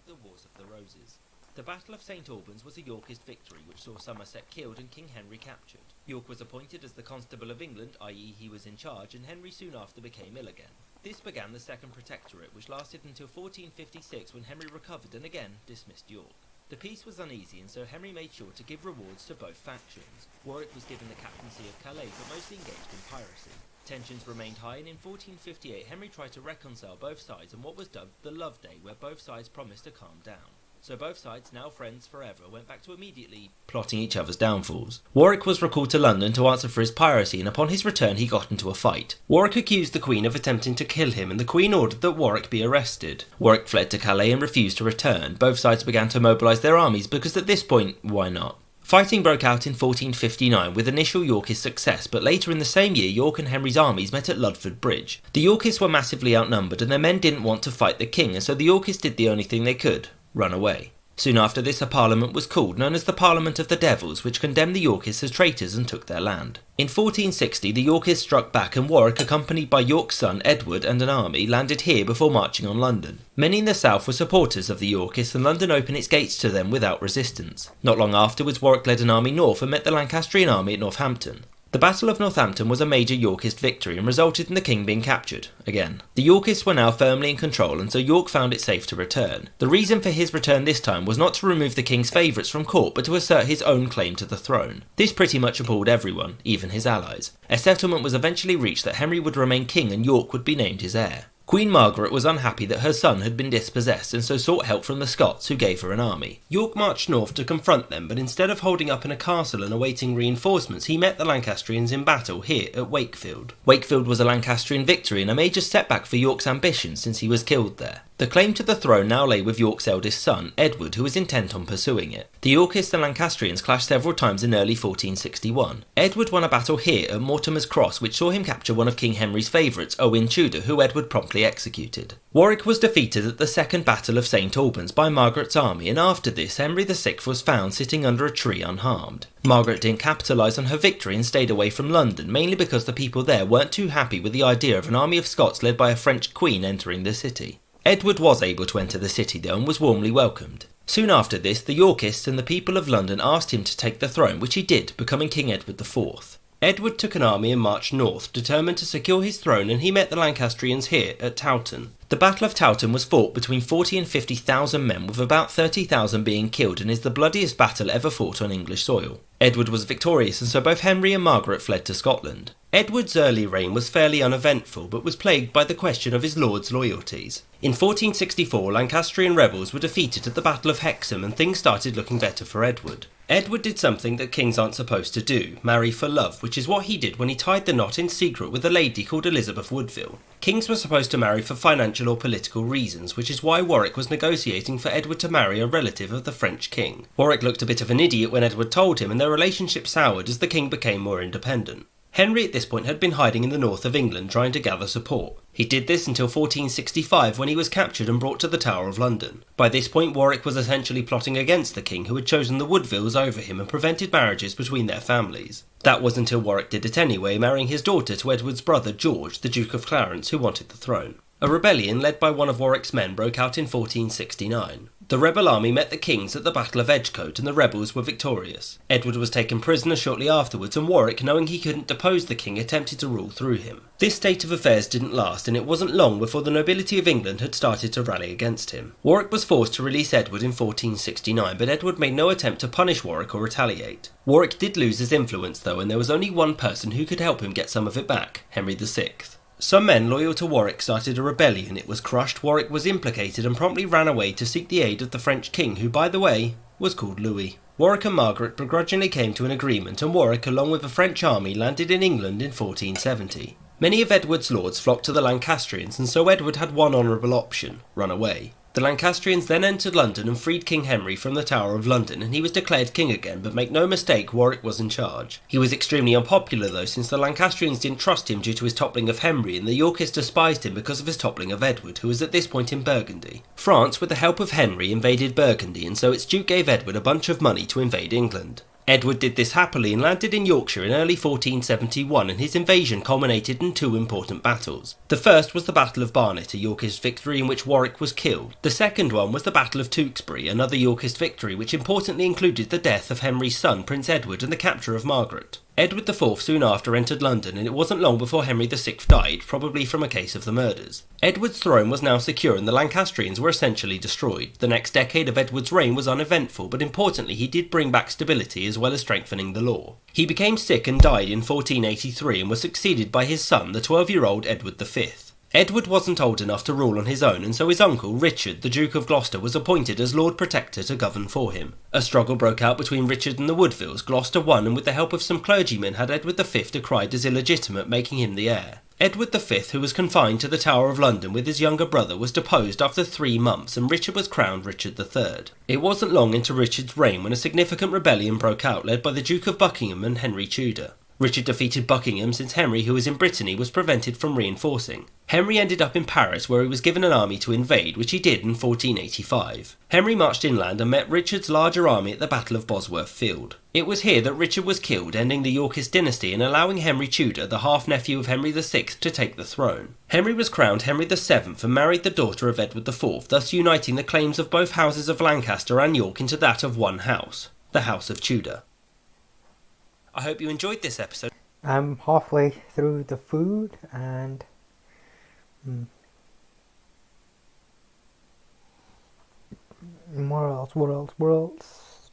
the Wars of the Roses. The Battle of St Albans was a Yorkist victory which saw Somerset killed and King Henry captured. York was appointed as the Constable of England, i.e. he was in charge, and Henry soon after became ill again. This began the Second Protectorate, which lasted until 1456 when Henry recovered and again dismissed York. The peace was uneasy, and so Henry made sure to give rewards to both factions. Warwick was given the captaincy of Calais, but mostly engaged in piracy. Tensions remained high, and in 1458 Henry tried to reconcile both sides on what was dubbed the Love Day, where both sides promised to calm down. So both sides, now friends forever, went back to immediately plotting each other's downfalls. Warwick was recalled to London to answer for his piracy, and upon his return he got into a fight. Warwick accused the Queen of attempting to kill him, and the Queen ordered that Warwick be arrested. Warwick fled to Calais and refused to return. Both sides began to mobilise their armies because at this point, why not? Fighting broke out in 1459 with initial Yorkist success, but later in the same year York and Henry's armies met at Ludford Bridge. The Yorkists were massively outnumbered and their men didn't want to fight the king, and so the Yorkists did the only thing they could: run away. Soon after this a parliament was called, known as the Parliament of the Devils, which condemned the Yorkists as traitors and took their land. In 1460 the Yorkists struck back, and Warwick, accompanied by York's son Edward and an army, landed here before marching on London. Many in the south were supporters of the Yorkists, and London opened its gates to them without resistance. Not long afterwards Warwick led an army north and met the Lancastrian army at Northampton. The Battle of Northampton was a major Yorkist victory and resulted in the king being captured, again. The Yorkists were now firmly in control, and so York found it safe to return. The reason for his return this time was not to remove the king's favourites from court, but to assert his own claim to the throne. This pretty much appalled everyone, even his allies. A settlement was eventually reached that Henry would remain king and York would be named his heir. Queen Margaret was unhappy that her son had been dispossessed, and so sought help from the Scots, who gave her an army. York marched north to confront them, but instead of holding up in a castle and awaiting reinforcements, he met the Lancastrians in battle here at Wakefield. Wakefield was a Lancastrian victory and a major setback for York's ambitions since he was killed there. The claim to the throne now lay with York's eldest son, Edward, who was intent on pursuing it. The Yorkists and Lancastrians clashed several times in early 1461. Edward won a battle here at Mortimer's Cross, which saw him capture one of King Henry's favourites, Owen Tudor, who Edward promptly executed. Warwick was defeated at the Second Battle of St Albans by Margaret's army, and after this Henry VI was found sitting under a tree unharmed. Margaret didn't capitalise on her victory and stayed away from London, mainly because the people there weren't too happy with the idea of an army of Scots led by a French queen entering the city. Edward was able to enter the city though and was warmly welcomed. Soon after this, the Yorkists and the people of London asked him to take the throne, which he did, becoming King Edward IV. Edward took an army and marched north, determined to secure his throne, and he met the Lancastrians here at Towton. The Battle of Towton was fought between 40 and 50,000 men, with about 30,000 being killed, and is the bloodiest battle ever fought on English soil. Edward was victorious, and so both Henry and Margaret fled to Scotland. Edward's early reign was fairly uneventful, but was plagued by the question of his lord's loyalties. In 1464, Lancastrian rebels were defeated at the Battle of Hexham, and things started looking better for Edward. Edward did something that kings aren't supposed to do, marry for love, which is what he did when he tied the knot in secret with a lady called Elizabeth Woodville. Kings were supposed to marry for financial or political reasons, which is why Warwick was negotiating for Edward to marry a relative of the French king. Warwick looked a bit of an idiot when Edward told him, and their relationship soured as the king became more independent. Henry at this point had been hiding in the north of England trying to gather support. He did this until 1465 when he was captured and brought to the Tower of London. By this point Warwick was essentially plotting against the king, who had chosen the Woodvilles over him and prevented marriages between their families. That was until Warwick did it anyway, marrying his daughter to Edward's brother George, the Duke of Clarence, who wanted the throne. A rebellion led by one of Warwick's men broke out in 1469. The rebel army met the kings at the Battle of Edgecote, and the rebels were victorious. Edward was taken prisoner shortly afterwards, and Warwick, knowing he couldn't depose the king, attempted to rule through him. This state of affairs didn't last, and it wasn't long before the nobility of England had started to rally against him. Warwick was forced to release Edward in 1469, but Edward made no attempt to punish Warwick or retaliate. Warwick did lose his influence though, and there was only one person who could help him get some of it back: Henry VI. Some men loyal to Warwick started a rebellion. It was crushed, Warwick was implicated and promptly ran away to seek the aid of the French king, who, by the way, was called Louis. Warwick and Margaret begrudgingly came to an agreement, and Warwick, along with a French army, landed in England in 1470. Many of Edward's lords flocked to the Lancastrians, and so Edward had one honourable option: run away. The Lancastrians then entered London and freed King Henry from the Tower of London, and he was declared king again, but make no mistake, Warwick was in charge. He was extremely unpopular though, since the Lancastrians didn't trust him due to his toppling of Henry, and the Yorkists despised him because of his toppling of Edward, who was at this point in Burgundy. France, with the help of Henry, invaded Burgundy, and so its duke gave Edward a bunch of money to invade England. Edward did this happily and landed in Yorkshire in early 1471, and his invasion culminated in two important battles. The first was the Battle of Barnet, a Yorkist victory in which Warwick was killed. The second one was the Battle of Tewkesbury, another Yorkist victory which importantly included the death of Henry's son, Prince Edward, and the capture of Margaret. Edward IV soon after entered London, and it wasn't long before Henry VI died, probably from a case of the murders. Edward's throne was now secure and the Lancastrians were essentially destroyed. The next decade of Edward's reign was uneventful, but importantly he did bring back stability as well as strengthening the law. He became sick and died in 1483 and was succeeded by his son, the 12-year-old Edward V. Edward wasn't old enough to rule on his own, and so his uncle, Richard, the Duke of Gloucester, was appointed as Lord Protector to govern for him. A struggle broke out between Richard and the Woodvilles. Gloucester won, and with the help of some clergymen had Edward V decried as illegitimate, making him the heir. Edward V, who was confined to the Tower of London with his younger brother, was deposed after 3 months, and Richard was crowned Richard III. It wasn't long into Richard's reign when a significant rebellion broke out, led by the Duke of Buckingham and Henry Tudor. Richard defeated Buckingham since Henry, who was in Brittany, was prevented from reinforcing. Henry ended up in Paris, where he was given an army to invade, which he did in 1485. Henry marched inland and met Richard's larger army at the Battle of Bosworth Field. It was here that Richard was killed, ending the Yorkist dynasty and allowing Henry Tudor, the half-nephew of Henry VI, to take the throne. Henry was crowned Henry VII and married the daughter of Edward IV, thus uniting the claims of both houses of Lancaster and York into that of one house, the House of Tudor. I hope you enjoyed this episode. I'm halfway through the food and what else?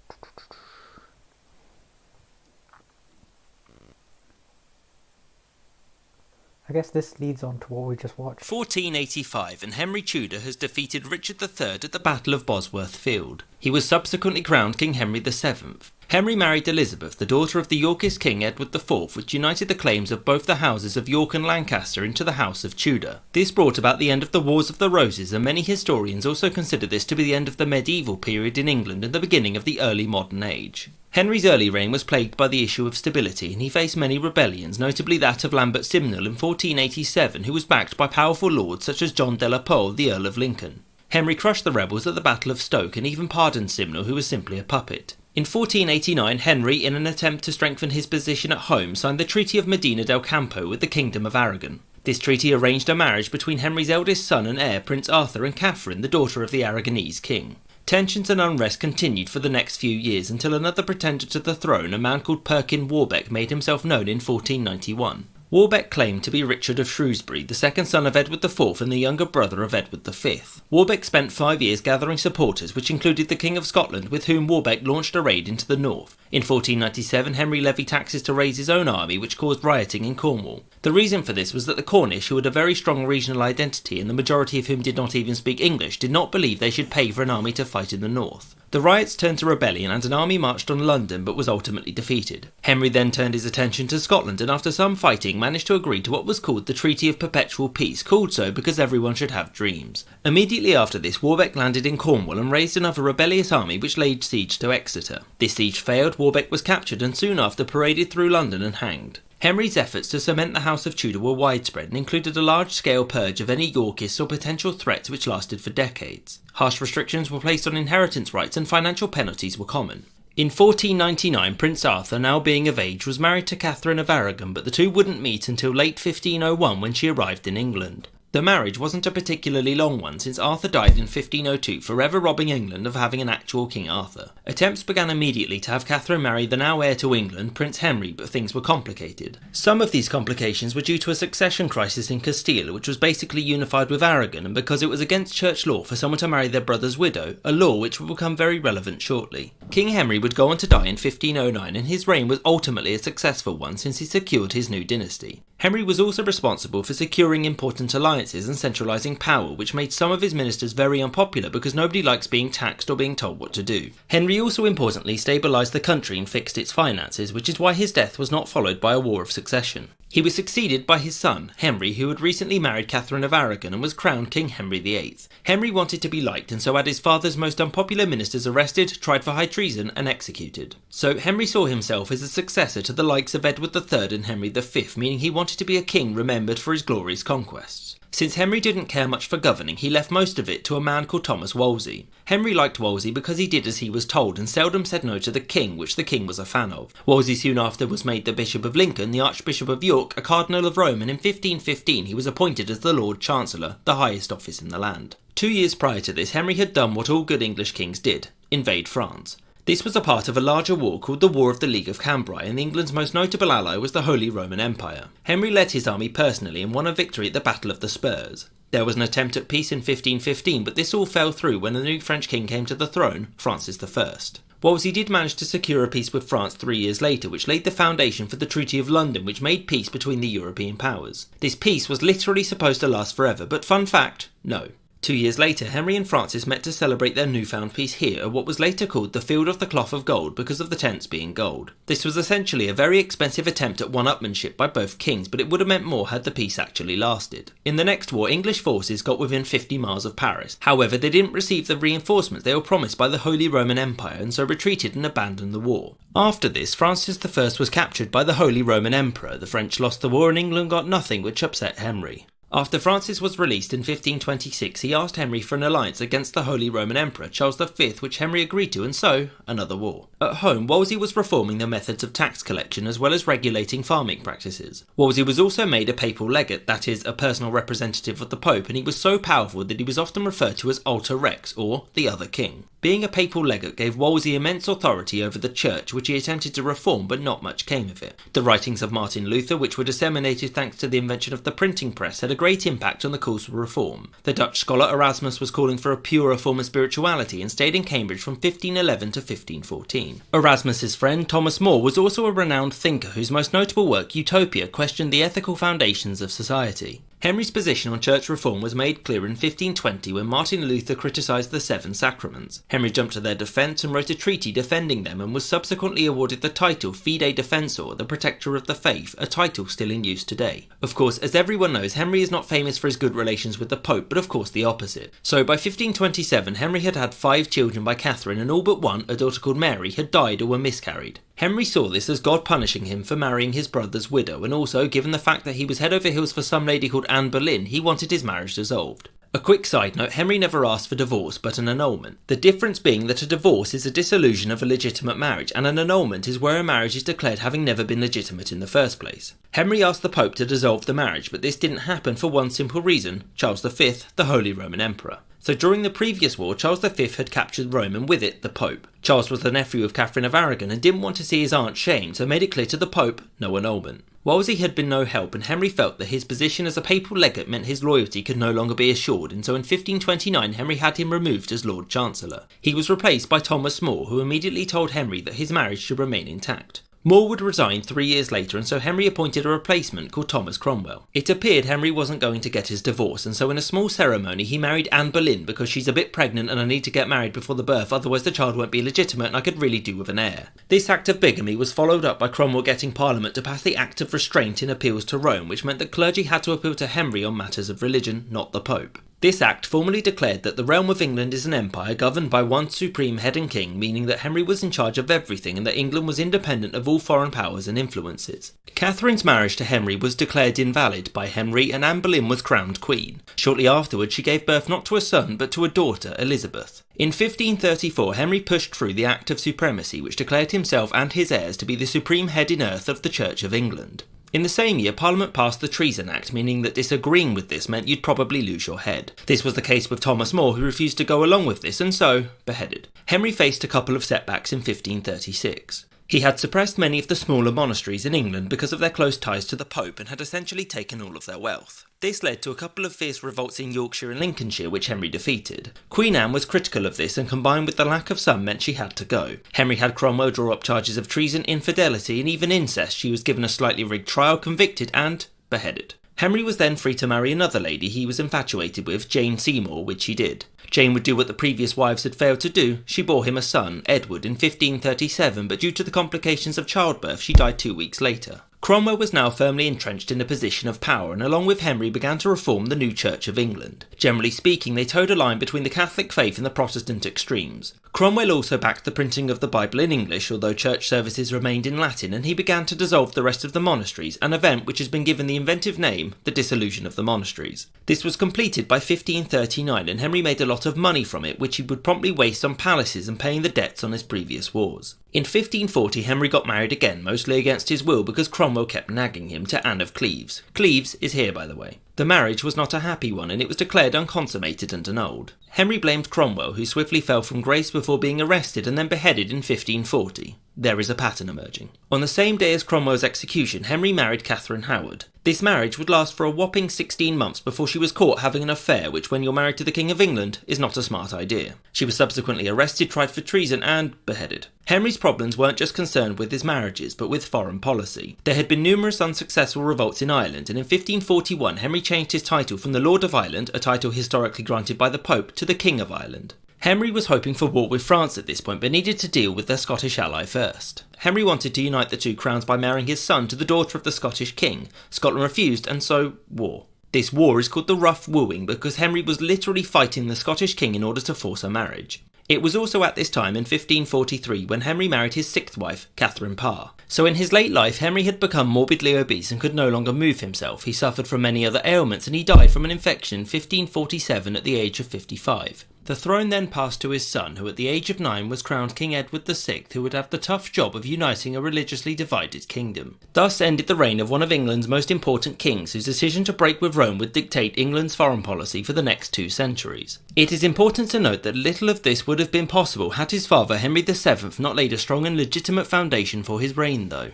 I guess this leads on to what we just watched. 1485, and Henry Tudor has defeated Richard III at the Battle of Bosworth Field. He was subsequently crowned King Henry VII. Henry married Elizabeth, the daughter of the Yorkist King Edward IV, which united the claims of both the houses of York and Lancaster into the House of Tudor. This brought about the end of the Wars of the Roses, and many historians also consider this to be the end of the medieval period in England and the beginning of the early modern age. Henry's early reign was plagued by the issue of stability, and he faced many rebellions, notably that of Lambert Simnel in 1487, who was backed by powerful lords such as John de la Pole, the Earl of Lincoln. Henry crushed the rebels at the Battle of Stoke and even pardoned Simnel, who was simply a puppet. In 1489, Henry, in an attempt to strengthen his position at home, signed the Treaty of Medina del Campo with the Kingdom of Aragon. This treaty arranged a marriage between Henry's eldest son and heir, Prince Arthur, and Catherine, the daughter of the Aragonese king. Tensions and unrest continued for the next few years until another pretender to the throne, a man called Perkin Warbeck, made himself known in 1491. Warbeck claimed to be Richard of Shrewsbury, the second son of Edward IV and the younger brother of Edward V. Warbeck spent 5 years gathering supporters, which included the King of Scotland, with whom Warbeck launched a raid into the north. In 1497, Henry levied taxes to raise his own army, which caused rioting in Cornwall. The reason for this was that the Cornish, who had a very strong regional identity and the majority of whom did not even speak English, did not believe they should pay for an army to fight in the north. The riots turned to rebellion and an army marched on London but was ultimately defeated. Henry then turned his attention to Scotland and after some fighting managed to agree to what was called the Treaty of Perpetual Peace, called so because everyone should have dreams. Immediately after this, Warbeck landed in Cornwall and raised another rebellious army which laid siege to Exeter. This siege failed, Warbeck was captured and soon after paraded through London and hanged. Henry's efforts to cement the House of Tudor were widespread and included a large-scale purge of any Yorkists or potential threats which lasted for decades. Harsh restrictions were placed on inheritance rights and financial penalties were common. In 1499, Prince Arthur, now being of age, was married to Catherine of Aragon, but the two wouldn't meet until late 1501 when she arrived in England. The marriage wasn't a particularly long one, since Arthur died in 1502, forever robbing England of having an actual King Arthur. Attempts began immediately to have Catherine marry the now heir to England, Prince Henry, but things were complicated. Some of these complications were due to a succession crisis in Castile, which was basically unified with Aragon, and because it was against church law for someone to marry their brother's widow, a law which would become very relevant shortly. King Henry would go on to die in 1509, and his reign was ultimately a successful one since he secured his new dynasty. Henry was also responsible for securing important alliances and centralising power, which made some of his ministers very unpopular because nobody likes being taxed or being told what to do. Henry also importantly stabilised the country and fixed its finances, which is why his death was not followed by a war of succession. He was succeeded by his son, Henry, who had recently married Catherine of Aragon and was crowned King Henry VIII. Henry wanted to be liked and so had his father's most unpopular ministers arrested, tried for high treason and executed. So Henry saw himself as a successor to the likes of Edward III and Henry V, meaning he wanted to be a king remembered for his glorious conquests. Since Henry didn't care much for governing, he left most of it to a man called Thomas Wolsey. Henry liked Wolsey because he did as he was told and seldom said no to the king, which the king was a fan of. Wolsey soon after was made the Bishop of Lincoln, the Archbishop of York, a Cardinal of Rome, and in 1515 he was appointed as the Lord Chancellor, the highest office in the land. 2 years prior to this, Henry had done what all good English kings did: invade France. This was a part of a larger war called the War of the League of Cambrai, and England's most notable ally was the Holy Roman Empire. Henry led his army personally and won a victory at the Battle of the Spurs. There was an attempt at peace in 1515, but this all fell through when the new French king came to the throne, Francis I. Wolsey did manage to secure a peace with France 3 years later, which laid the foundation for the Treaty of London, which made peace between the European powers. This peace was literally supposed to last forever, but fun fact, no. 2 years later, Henry and Francis met to celebrate their newfound peace here at what was later called the Field of the Cloth of Gold because of the tents being gold. This was essentially a very expensive attempt at one-upmanship by both kings, but it would have meant more had the peace actually lasted. In the next war, English forces got within 50 miles of Paris. However, they didn't receive the reinforcements they were promised by the Holy Roman Empire and so retreated and abandoned the war. After this, Francis I was captured by the Holy Roman Emperor. The French lost the war and England got nothing, which upset Henry. After Francis was released in 1526, he asked Henry for an alliance against the Holy Roman Emperor Charles V, which Henry agreed to, and so, another war. At home, Wolsey was reforming the methods of tax collection as well as regulating farming practices. Wolsey was also made a papal legate, that is, a personal representative of the Pope, and he was so powerful that he was often referred to as Alter Rex, or the other king. Being a papal legate gave Wolsey immense authority over the church, which he attempted to reform, but not much came of it. The writings of Martin Luther, which were disseminated thanks to the invention of the printing press, had a great impact on the calls for reform. The Dutch scholar Erasmus was calling for a purer form of spirituality and stayed in Cambridge from 1511 to 1514. Erasmus's friend Thomas More was also a renowned thinker whose most notable work, Utopia, questioned the ethical foundations of society. Henry's position on church reform was made clear in 1520 when Martin Luther criticised the Seven Sacraments. Henry jumped to their defence and wrote a treaty defending them and was subsequently awarded the title Fide Defensor, the Protector of the Faith, a title still in use today. Of course, as everyone knows, Henry is not famous for his good relations with the Pope, but of course the opposite. So by 1527, Henry had had 5 children by Catherine, and all but one, a daughter called Mary, had died or were miscarried. Henry saw this as God punishing him for marrying his brother's widow, and also, given the fact that he was head over heels for some lady called Anne Boleyn, he wanted his marriage dissolved. A quick side note, Henry never asked for divorce, but an annulment. The difference being that a divorce is a dissolution of a legitimate marriage, and an annulment is where a marriage is declared having never been legitimate in the first place. Henry asked the Pope to dissolve the marriage, but this didn't happen for one simple reason: Charles V, the Holy Roman Emperor. So during the previous war, Charles V had captured Rome and with it, the Pope. Charles was the nephew of Catherine of Aragon and didn't want to see his aunt shamed, so made it clear to the Pope, no annulment. Wolsey had been no help, and Henry felt that his position as a papal legate meant his loyalty could no longer be assured, and so in 1529 Henry had him removed as Lord Chancellor. He was replaced by Thomas More, who immediately told Henry that his marriage should remain intact. More would resign 3 years later, and so Henry appointed a replacement called Thomas Cromwell. It appeared Henry wasn't going to get his divorce, and so in a small ceremony he married Anne Boleyn because she's a bit pregnant and I need to get married before the birth, otherwise the child won't be legitimate and I could really do with an heir. This act of bigamy was followed up by Cromwell getting Parliament to pass the Act of Restraint in appeals to Rome, which meant that clergy had to appeal to Henry on matters of religion, not the Pope. This act formally declared that the realm of England is an empire governed by one supreme head and king, meaning that Henry was in charge of everything and that England was independent of all foreign powers and influences. Catherine's marriage to Henry was declared invalid by Henry, and Anne Boleyn was crowned queen. Shortly afterwards she gave birth not to a son but to a daughter, Elizabeth. In 1534 Henry pushed through the Act of Supremacy, which declared himself and his heirs to be the supreme head in earth of the Church of England. In the same year, Parliament passed the Treason Act, meaning that disagreeing with this meant you'd probably lose your head. This was the case with Thomas More, who refused to go along with this and so beheaded. Henry faced a couple of setbacks in 1536. He had suppressed many of the smaller monasteries in England because of their close ties to the Pope and had essentially taken all of their wealth. This led to a couple of fierce revolts in Yorkshire and Lincolnshire, which Henry defeated. Queen Anne was critical of this, and combined with the lack of son meant she had to go. Henry had Cromwell draw up charges of treason, infidelity and even incest. She was given a slightly rigged trial, convicted and beheaded. Henry was then free to marry another lady he was infatuated with, Jane Seymour, which he did. Jane would do what the previous wives had failed to do. She bore him a son, Edward, in 1537, but due to the complications of childbirth she died 2 weeks later. Cromwell was now firmly entrenched in a position of power, and along with Henry began to reform the new Church of England. Generally speaking, they towed a line between the Catholic faith and the Protestant extremes. Cromwell also backed the printing of the Bible in English, although church services remained in Latin, and he began to dissolve the rest of the monasteries, an event which has been given the inventive name, the dissolution of the monasteries. This was completed by 1539, and Henry made a lot of money from it, which he would promptly waste on palaces and paying the debts on his previous wars. In 1540, Henry got married again, mostly against his will because Cromwell kept nagging him, to Anne of Cleves. Cleves is here, by the way. The marriage was not a happy one, and it was declared unconsummated and annulled. Henry blamed Cromwell, who swiftly fell from grace before being arrested and then beheaded in 1540. There is a pattern emerging. On the same day as Cromwell's execution, Henry married Catherine Howard. This marriage would last for a whopping 16 months before she was caught having an affair, which when you're married to the King of England is not a smart idea. She was subsequently arrested, tried for treason and beheaded. Henry's problems weren't just concerned with his marriages, but with foreign policy. There had been numerous unsuccessful revolts in Ireland, and in 1541 Henry changed his title from the Lord of Ireland, a title historically granted by the Pope, to the King of Ireland. Henry was hoping for war with France at this point, but needed to deal with their Scottish ally first. Henry wanted to unite the two crowns by marrying his son to the daughter of the Scottish king. Scotland refused, and so, war. This war is called the Rough Wooing because Henry was literally fighting the Scottish king in order to force a marriage. It was also at this time in 1543 when Henry married his sixth wife, Catherine Parr. So in his late life, Henry had become morbidly obese and could no longer move himself. He suffered from many other ailments and he died from an infection in 1547 at the age of 55. The throne then passed to his son, who at the age of 9 was crowned King Edward VI, who would have the tough job of uniting a religiously divided kingdom. Thus ended the reign of one of England's most important kings, whose decision to break with Rome would dictate England's foreign policy for the next 2 centuries. It is important to note that little of this would have been possible had his father Henry VII not laid a strong and legitimate foundation for his reign though.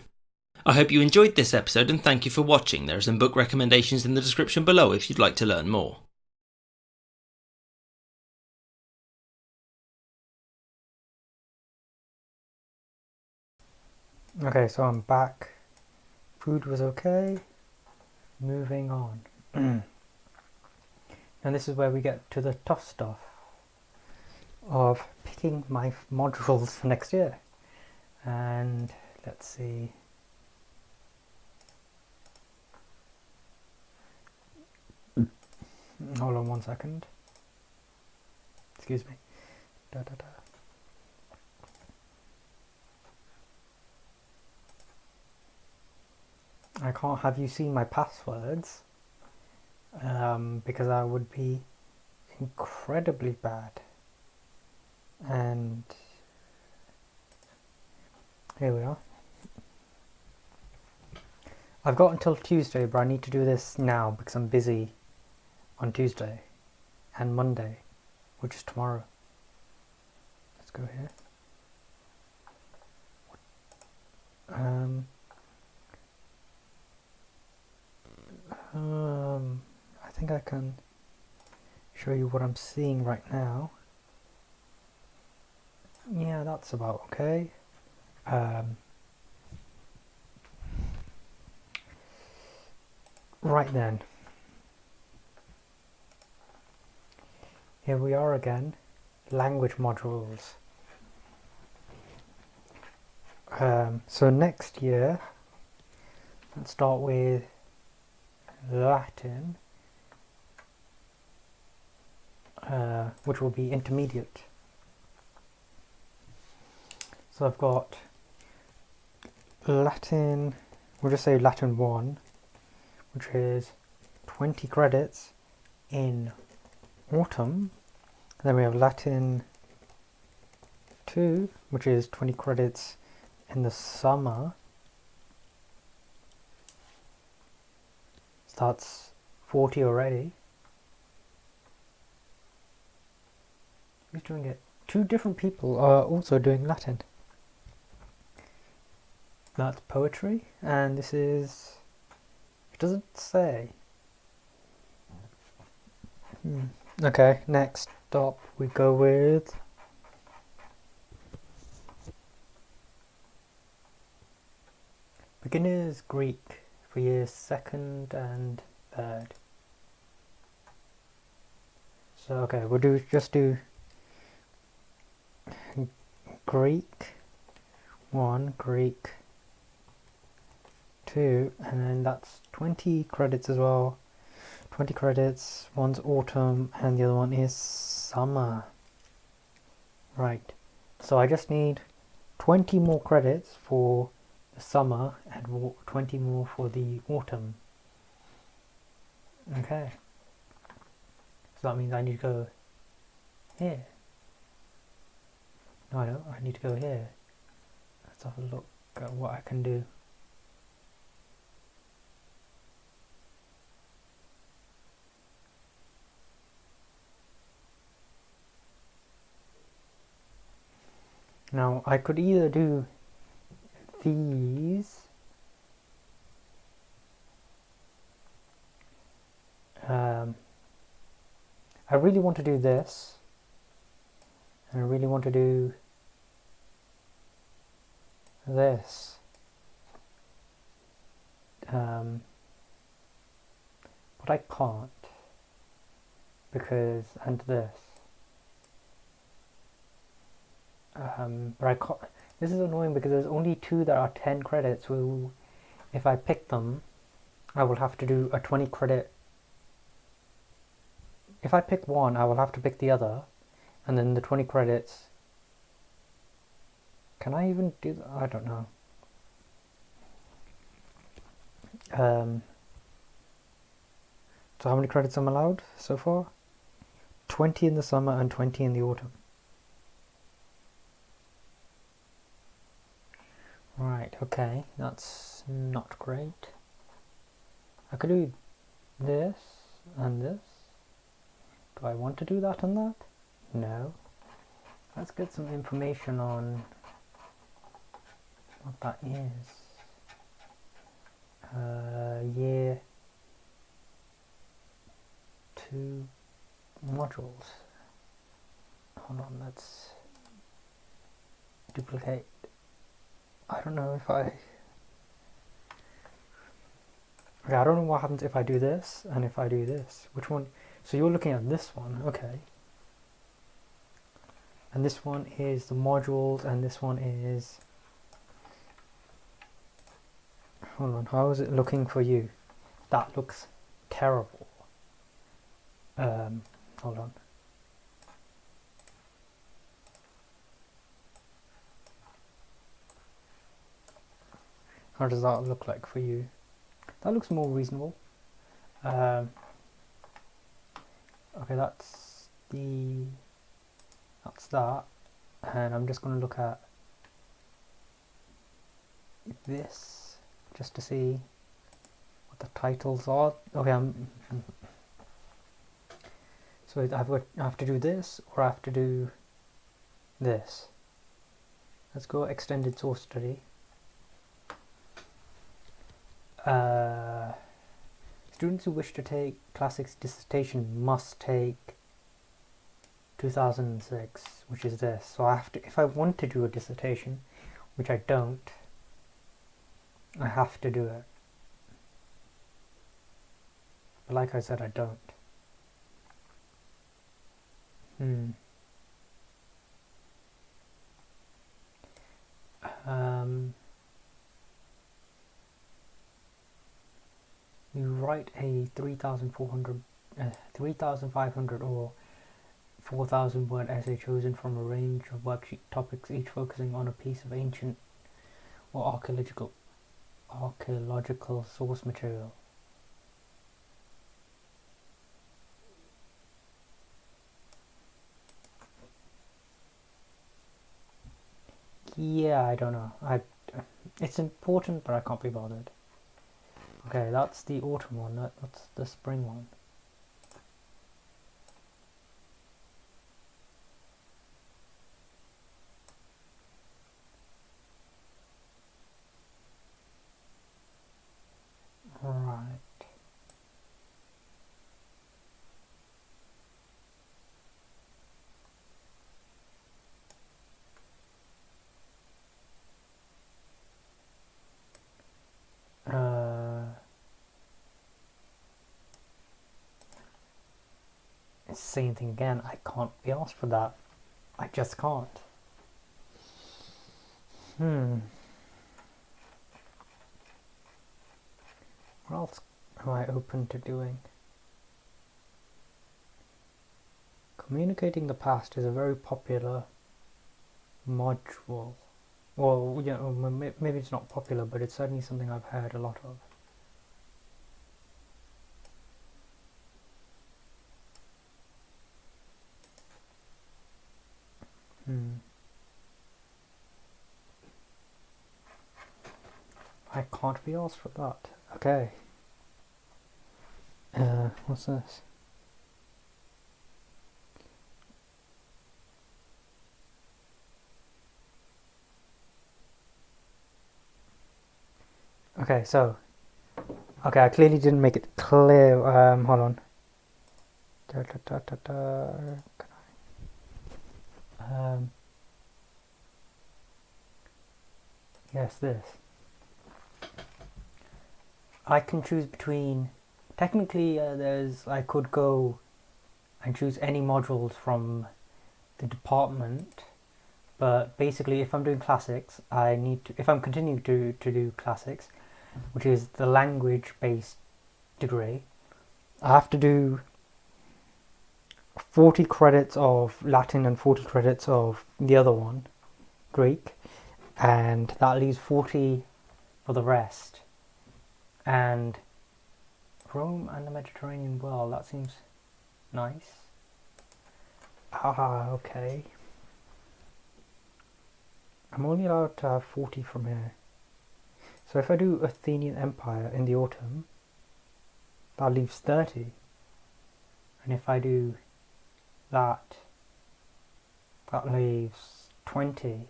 I hope you enjoyed this episode and thank you for watching. There are some book recommendations in the description below if you'd like to learn more. Okay, so I'm back. Food was okay. Moving on. And this is where we get to the tough stuff of picking my modules for next year. And let's see. Hold on 1 second. Excuse me. Da, da, da. I can't have you seen my passwords because that would be incredibly bad. And here we are. I've got until Tuesday, but I need to do this now because I'm busy on Tuesday and Monday, which is tomorrow. Let's go here. I think I can show you what I'm seeing right now. Yeah, that's about okay. Right then. Here we are again. Language modules. So next year, let's start with Latin, which will be intermediate. So I've got Latin, we'll just say Latin 1, which is 20 credits in autumn. Then we have Latin 2, which is 20 credits in the summer. So that's 40 already. Who's doing it? 2 different people are also doing Latin. That's poetry, and this is, it doesn't say. Okay, next up we go with beginner's Greek for years 2nd and 3rd. So okay, we'll just do Greek 1, Greek 2, and then that's 20 credits as well. 20 credits, one's autumn and the other one is summer. Right, so I just need 20 more credits for the summer and 20 more for the autumn. Okay, so that means I need to go here. No, I don't, I need to go here. Let's have a look at what I can do. Now, I could either do these, I really want to do this, and I really want to do this, but I can't, because, and this. But I can't. This is annoying because there's only 2 that are 10 credits, so if I pick them, I will have to do a 20 credit. If I pick one, I will have to pick the other, and then the 20 credits. Can I even do that? I don't know. So how many credits am I allowed so far? 20 in the summer and 20 in the autumn. Right, okay, that's not great. I could do this and this. Do I want to do that and that? No. Let's get some information on what that is. Year 2 modules. Hold on, let's duplicate. I don't know if I... Okay, I don't know what happens if I do this and if I do this. Which one? So you're looking at this one, okay. And this one is the modules, and this one is... Hold on, how is it looking for you? That looks terrible. Hold on. How does that look like for you? That looks more reasonable. Okay, that's that, and I'm just going to look at this just to see what the titles are. Okay, so I have to do this, or I have to do this. Let's go extended source study. Students who wish to take classics dissertation must take 2006, which is this. So I have to, if I want to do a dissertation, which I don't, I have to do it. But like I said, I don't. You write a 3,500 or 4,000 word essay chosen from a range of worksheet topics, each focusing on a piece of ancient or archaeological source material. Yeah, I don't know. It's important, but I can't be bothered. Okay, that's the autumn one. That's the spring one. Right. It's the same thing again. I can't be asked for that. I just can't. What else am I open to doing? Communicating the past is a very popular module. Well, you know, maybe it's not popular, but it's certainly something I've heard a lot of. I can't be asked for that. Okay. What's this? Okay, so. Okay, I clearly didn't make it clear. Hold on. Yes, this. I can choose between. Technically, I could go and choose any modules from the department, but basically, if I'm doing classics, I need to. If I'm continuing to do classics, which is the language-based degree, I have to do 40 credits of Latin and 40 credits of the other one, Greek, and that leaves 40 for the rest. And Rome and the Mediterranean, well, that seems nice. Okay. I'm only allowed to have 40 from here. So if I do Athenian Empire in the autumn, that leaves 30. And if I do that leaves 20.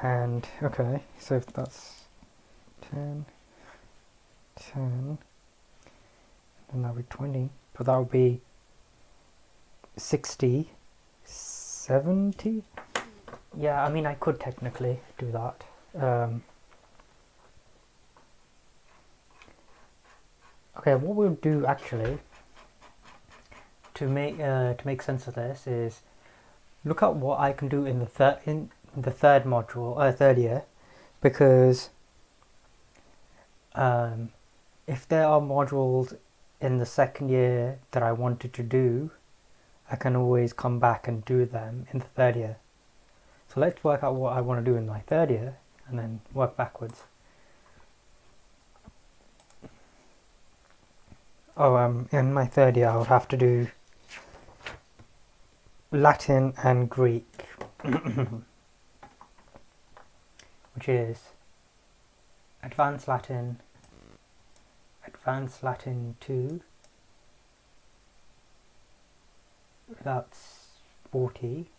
And, okay, so if that's 10, then that would be 20. But that would be 60, 70? Yeah, I mean, I could technically do that. Okay, what we'll do actually to make sense of this is look at what I can do in the third module, third year, because if there are modules in the second year that I wanted to do, I can always come back and do them in the third year. So let's work out what I want to do in my third year and then work backwards. In my third year I would have to do Latin and Greek, which is Advanced Latin 2, that's 40.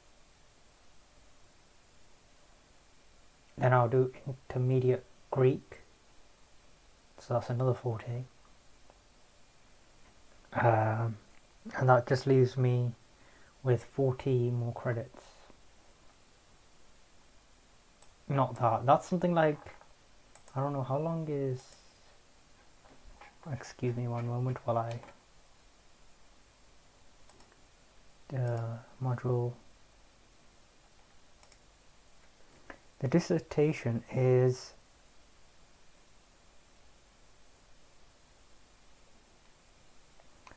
Then I'll do Intermediate Greek, so that's another 40. And that just leaves me with 40 more credits. Not that. That's something like, I don't know, how long is... Excuse me one moment while I... module... The dissertation is...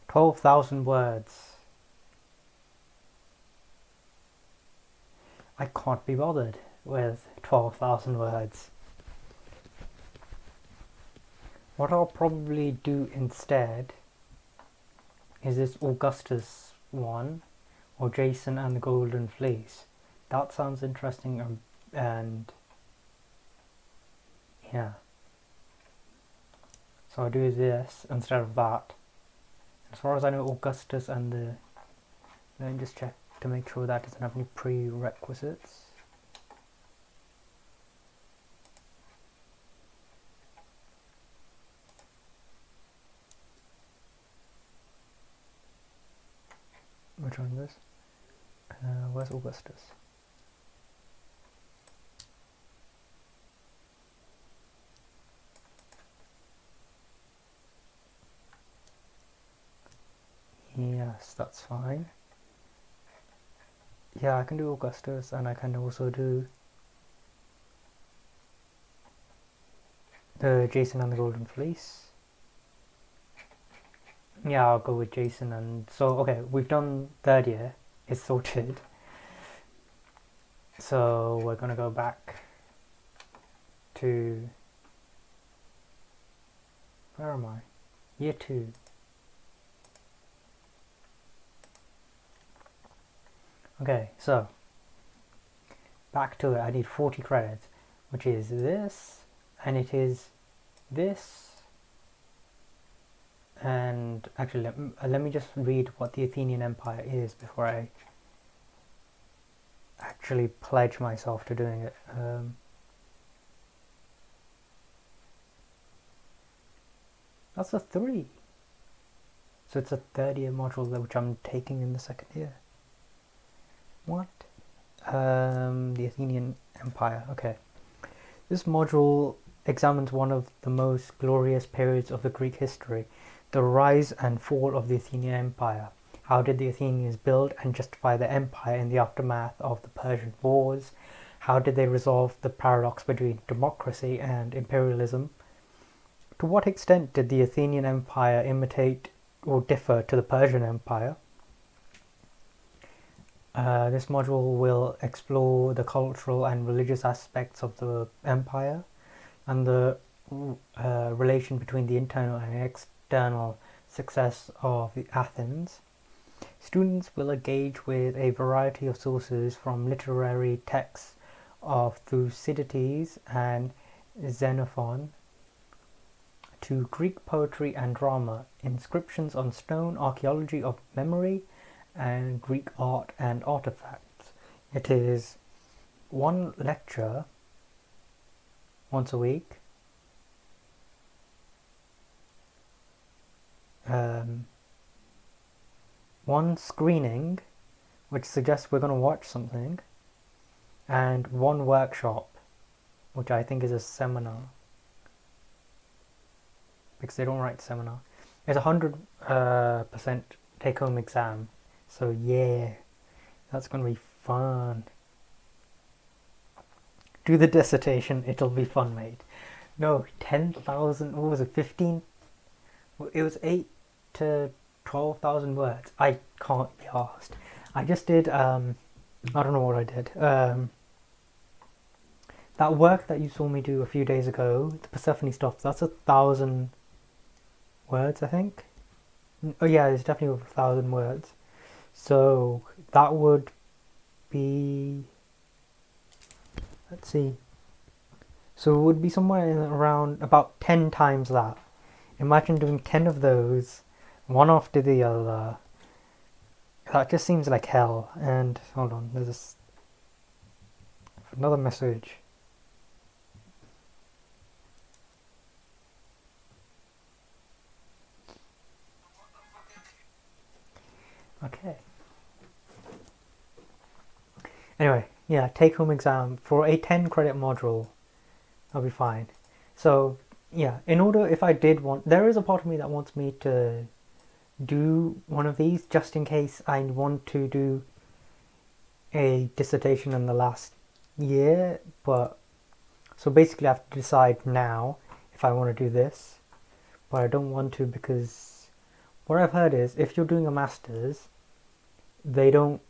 12,000 words. I can't be bothered with 12,000 words. What I'll probably do instead is this Augustus one, or Jason and the Golden Fleece. That sounds interesting, and yeah. So I'll do this instead of that. As far as I know, Augustus and the... Let me just check to make sure that doesn't have any prerequisites. Which one is this? Where's Augustus? Yes, that's fine. Yeah, I can do Augustus, and I can also do Jason and the Golden Fleece. Yeah, I'll go with Jason. And so, okay, we've done third year. It's sorted. So we're gonna go back to, where am I? Year 2. Okay, so back to it. I need 40 credits, which is this, and it is this. And actually, let me just read what the Athenian Empire is before I actually pledge myself to doing it. That's a 3. So it's a third year module which I'm taking in the second year. What? The Athenian Empire. Okay. This module examines one of the most glorious periods of the Greek history, the rise and fall of the Athenian Empire. How did the Athenians build and justify their empire in the aftermath of the Persian Wars? How did they resolve the paradox between democracy and imperialism? To what extent did the Athenian Empire imitate or differ to the Persian Empire? This module will explore the cultural and religious aspects of the empire and the relation between the internal and external success of Athens. Students will engage with a variety of sources from literary texts of Thucydides and Xenophon to Greek poetry and drama, inscriptions on stone, archaeology of memory, and Greek art and artifacts. It is one lecture once a week, one screening, which suggests we're going to watch something, and one workshop, which I think is a seminar, because they don't write seminar. It's 100% take-home exam, so yeah, that's going to be fun. Do the dissertation, it'll be fun, mate. No, 10,000, what was it, 15? It was 8 to 12,000 words. I can't be asked. I just did, I don't know what I did. That work that you saw me do a few days ago, the Persephone stuff, that's 1,000 words, I think. Oh yeah, it's definitely over 1,000 words. So that would be, let's see. So it would be somewhere around about 10 times that. Imagine doing 10 of those, one after the other. That just seems like hell. And hold on, there's another message. Okay. Anyway, yeah, take home exam for a 10 credit module. I'll be fine. So yeah, in order, if I did want, there is a part of me that wants me to do one of these just in case I want to do a dissertation in the last year, but so basically I have to decide now if I want to do this, but I don't want to because what I've heard is if you're doing a master's, they don't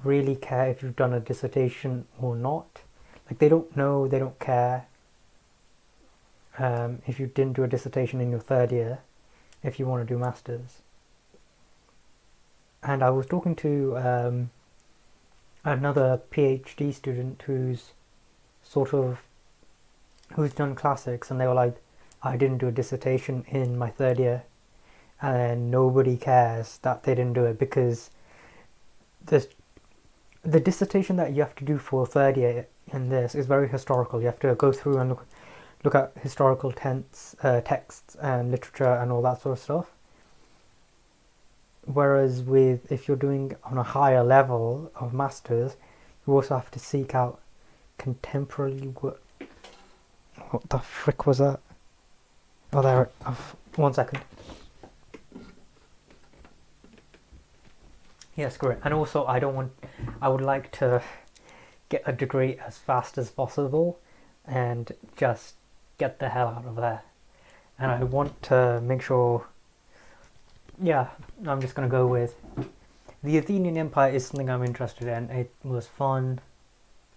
really care if you've done a dissertation or not. Like they don't know, they don't care if you didn't do a dissertation in your third year, if you want to do masters. And I was talking to another PhD student who's done classics, and they were like, I didn't do a dissertation in my third year, and nobody cares that they didn't do it because the dissertation that you have to do for third year in this is very historical. You have to go through and look at historical texts and literature and all that sort of stuff. Whereas if you're doing on a higher level of masters, you also have to seek out contemporary work. What the frick was that? Oh, there. 1 second. Yeah, screw it. And also, I would like to get a degree as fast as possible and just get the hell out of there. And I want to make sure, yeah, I'm just going to go with the Athenian Empire is something I'm interested in. It was fun,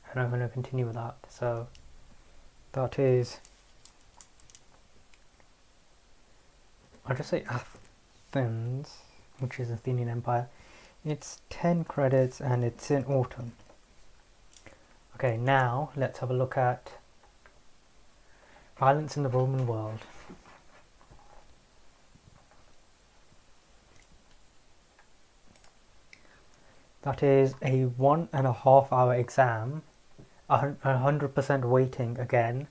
and I'm going to continue with that. So that is, I'll just say Athens, which is Athenian Empire. It's 10 credits and it's in autumn. Okay, now let's have a look at violence in the Roman world. That is a 1.5 hour exam, 100% weighting again.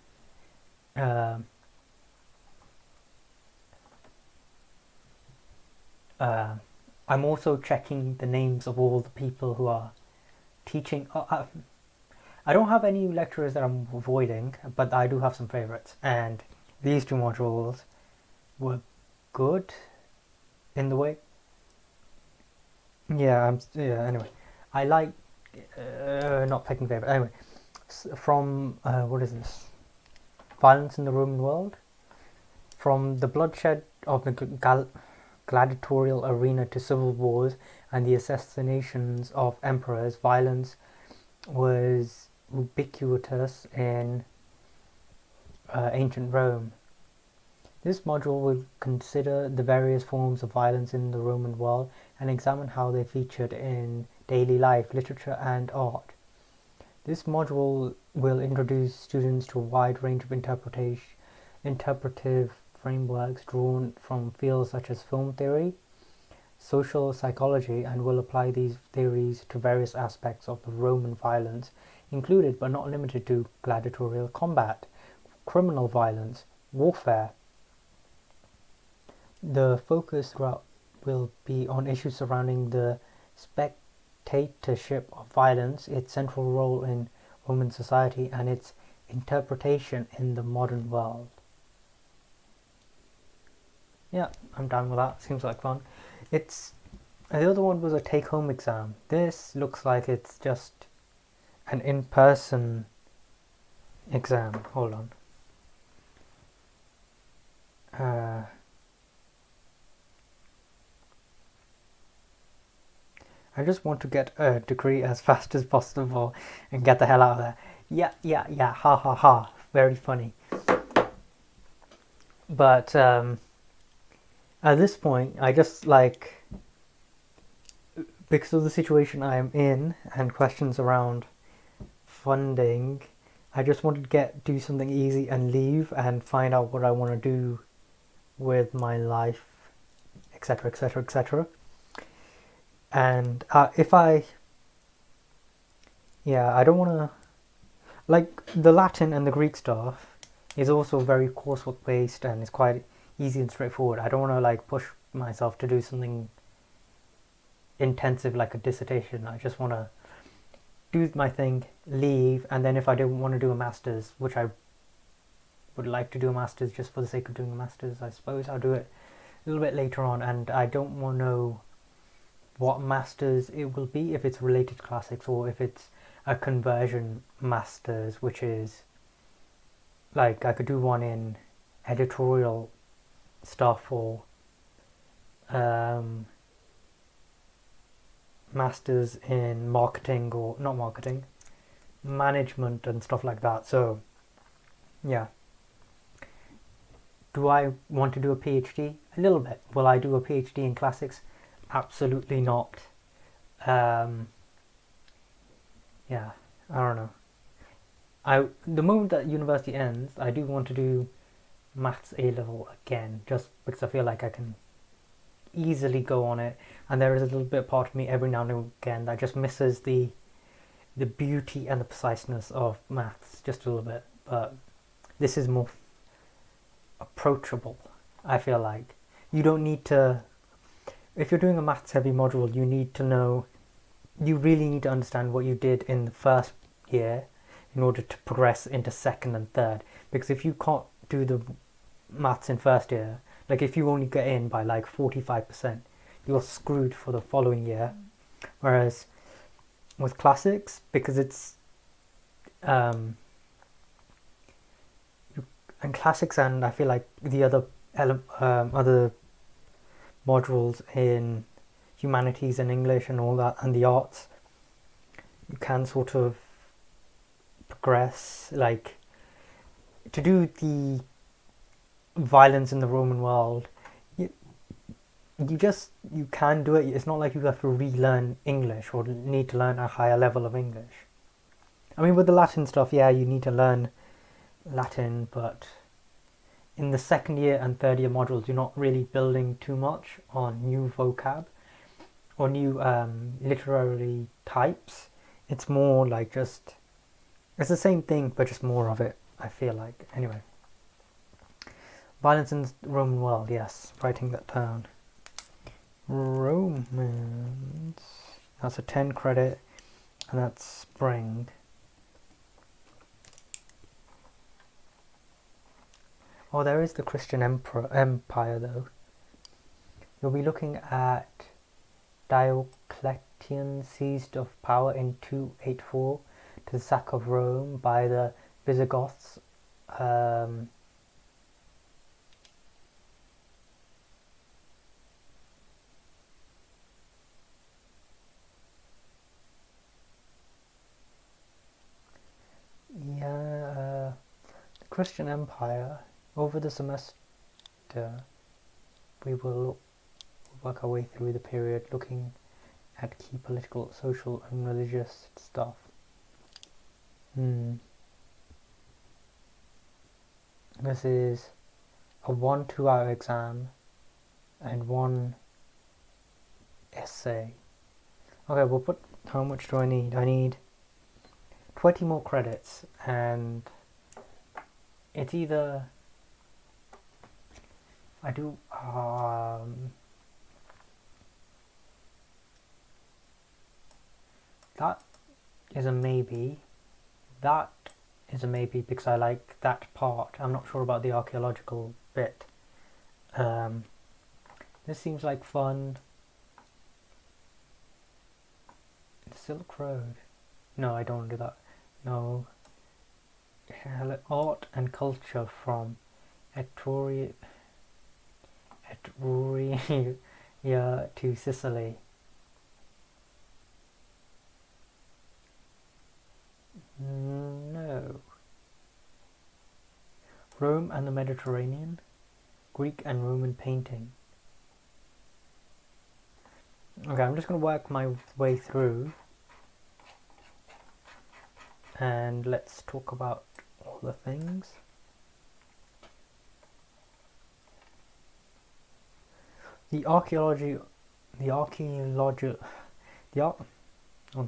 I'm also checking the names of all the people who are teaching. I don't have any lecturers that I'm avoiding, but I do have some favorites. And these two modules were good in the way. Yeah, anyway, I like not picking favorite. Anyway, from what is this? Violence in the Roman world. From the bloodshed of the gladiatorial arena to civil wars and the assassinations of emperors, violence was ubiquitous in ancient Rome. This module will consider the various forms of violence in the Roman world and examine how they featured in daily life, literature, and art. This module will introduce students to a wide range of interpretive frameworks drawn from fields such as film theory, social psychology, and will apply these theories to various aspects of the Roman violence, included but not limited to gladiatorial combat, criminal violence, warfare. The focus throughout will be on issues surrounding the spectatorship of violence, its central role in Roman society, and its interpretation in the modern world. Yeah, I'm done with that. Seems like fun. The other one was a take-home exam. This looks like it's just an in-person exam. Hold on. I just want to get a degree as fast as possible and get the hell out of there. Yeah, ha ha ha. Very funny. But at this point, I just because of the situation I am in and questions around funding, I just wanted to do something easy and leave and find out what I want to do with my life, etc, etc, etc. And I don't want to, the Latin and the Greek stuff is also very coursework based and it's quite easy and straightforward. I don't want to push myself to do something intensive like a dissertation. I just want to do my thing, leave, and then if I don't want to do a master's, which I would like to do a master's just for the sake of doing a master's, I suppose I'll do it a little bit later on. And I don't want to know what masters it will be, if it's related to classics or if it's a conversion masters, which is I could do one in editorial stuff or masters in marketing, or not marketing, management and stuff like that. So yeah, do I want to do a PhD? A little bit. Will I do a PhD in classics? Absolutely not. Yeah, I don't know. The moment that university ends, I do want to do maths A level again, just because I feel like I can easily go on it, and there is a little bit part of me every now and again that just misses the beauty and the preciseness of maths just a little bit. But this is more approachable. I feel like you don't need to. If you're doing a maths heavy module, you really need to understand what you did in the first year in order to progress into second and third. Because if you can't do the maths in first year, if you only get in by 45%, you're screwed for the following year. Whereas with classics, because it's And classics, and I feel like the other modules in humanities and English and all that, and the arts, you can sort of progress, like to do the violence in the Roman world. You can do it. It's not like you have to relearn English or need to learn a higher level of English. I mean, with the Latin stuff, yeah, you need to learn Latin, but in the second year and third year modules, you're not really building too much on new vocab or new literary types. It's more like just, it's the same thing, but just more of it, I feel like. Anyway. Violence in the Roman world, yes. Writing that down. Romans. That's a 10 credit, and that's spring. Oh, there is the Christian Empire, though. You'll be looking at Diocletian seized of power in 284 to the sack of Rome by the Visigoths. The Christian Empire. Over the semester, we will work our way through the period looking at key political, social and religious stuff. This is a 1 2-hour exam and 1 essay. Okay, we'll put, how much do I need? I need 20 more credits, and it's either I do that is a maybe. That is a maybe because I like that part. I'm not sure about the archaeological bit. This seems like fun. Silk Road. No, I don't want to do that. No. Art and culture from Etruria to Sicily. No. Rome and the Mediterranean. Greek and Roman painting. Okay, I'm just going to work my way through. And let's talk about all the things. One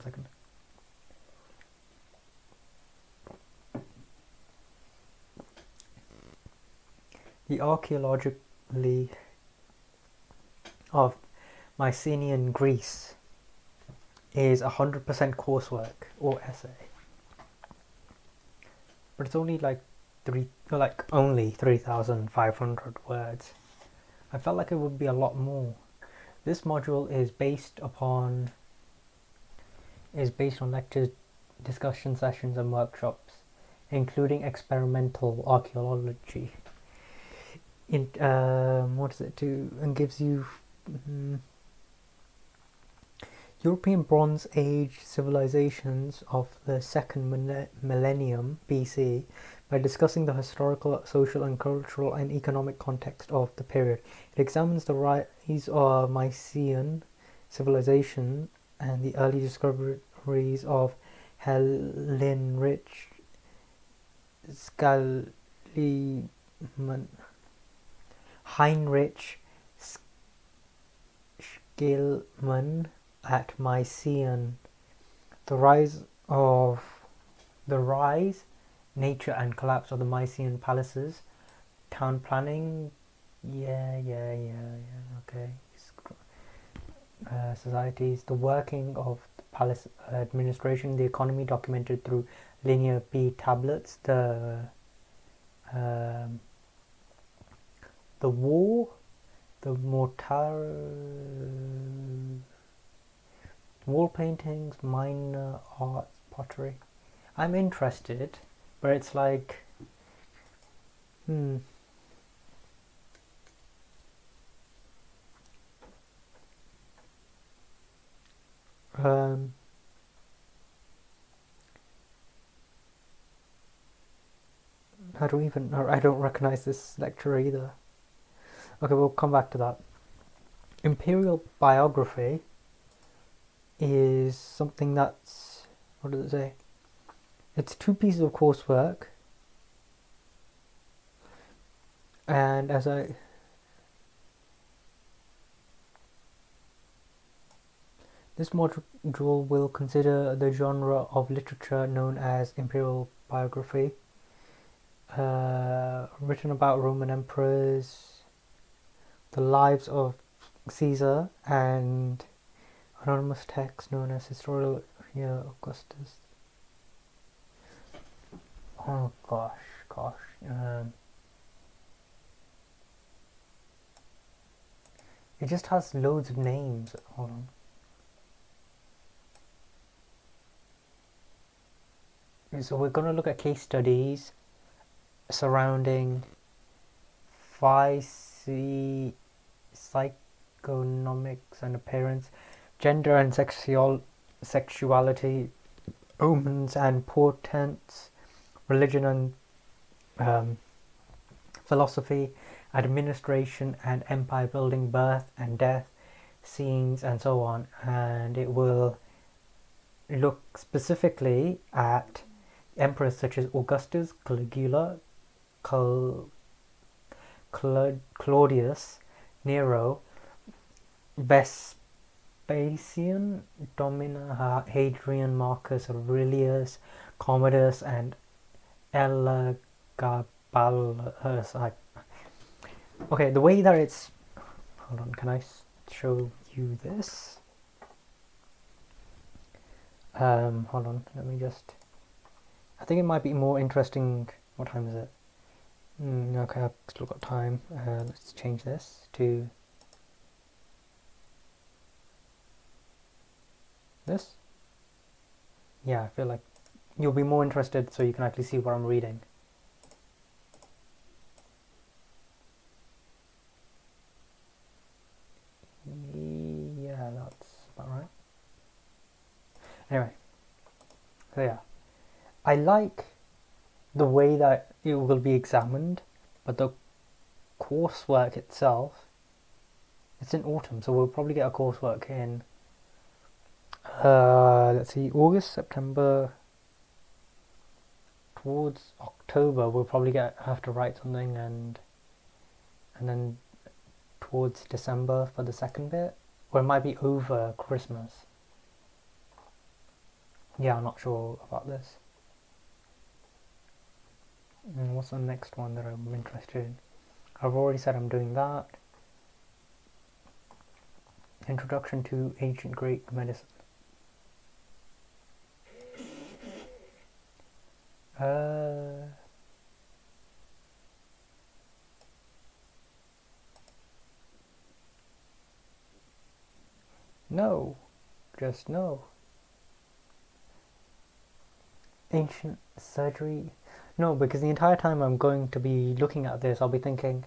second. The archaeologically of Mycenaean Greece is 100% coursework or essay, but it's only only 3,500 words. I felt like it would be a lot more. This module is based on lectures, discussion sessions and workshops, including experimental archaeology. What does it do? And gives you European Bronze Age civilizations of the second millennium BC by discussing the historical, social and cultural and economic context of the period. It examines the rise of Mycenaean civilization and the early discoveries of Heinrich Schliemann at Mycenae. The rise, nature and collapse of the Mycenaean palaces, town planning, okay. Societies, the working of the palace administration, the economy documented through linear B tablets, the war, the wall paintings, minor arts, pottery. I'm interested, but it's like Hmm. Um. I don't even. I don't recognize this lecture either. Okay, we'll come back to that. Imperial biography is something that's, what does it say? It's 2 pieces of coursework, and this module will consider the genre of literature known as imperial biography, written about Roman emperors, the lives of Caesar, and anonymous texts known as historical Augustus. Oh gosh. It just has loads of names. Hold on. So we're going to look at case studies surrounding psychonomics and appearance, gender and sexuality, omens and portents, religion and philosophy, administration and empire building, birth and death, scenes, and so on. And it will look specifically at emperors such as Augustus, Caligula, Claudius, Nero, Vespasian, Domina, Hadrian, Marcus Aurelius, Commodus, and Elagabalus. Okay, the way that it's... Hold on, can I show you this? Hold on, let me just... I think it might be more interesting... What time is it? Okay, I've still got time. Let's change this to... this? Yeah, I feel like you'll be more interested so you can actually see what I'm reading. Yeah, that's about right. Anyway, so yeah, I like the way that it will be examined, but the coursework itself, it's in autumn, so we'll probably get a coursework in let's see, August, September, towards October we'll probably have to write something, and then towards December for the second bit, or it might be over Christmas. Yeah, I'm not sure about this. And what's the next one that I'm interested in? I've already said I'm doing that. Introduction to Ancient Greek Medicine. No. Just no. Ancient surgery? No, because the entire time I'm going to be looking at this, I'll be thinking,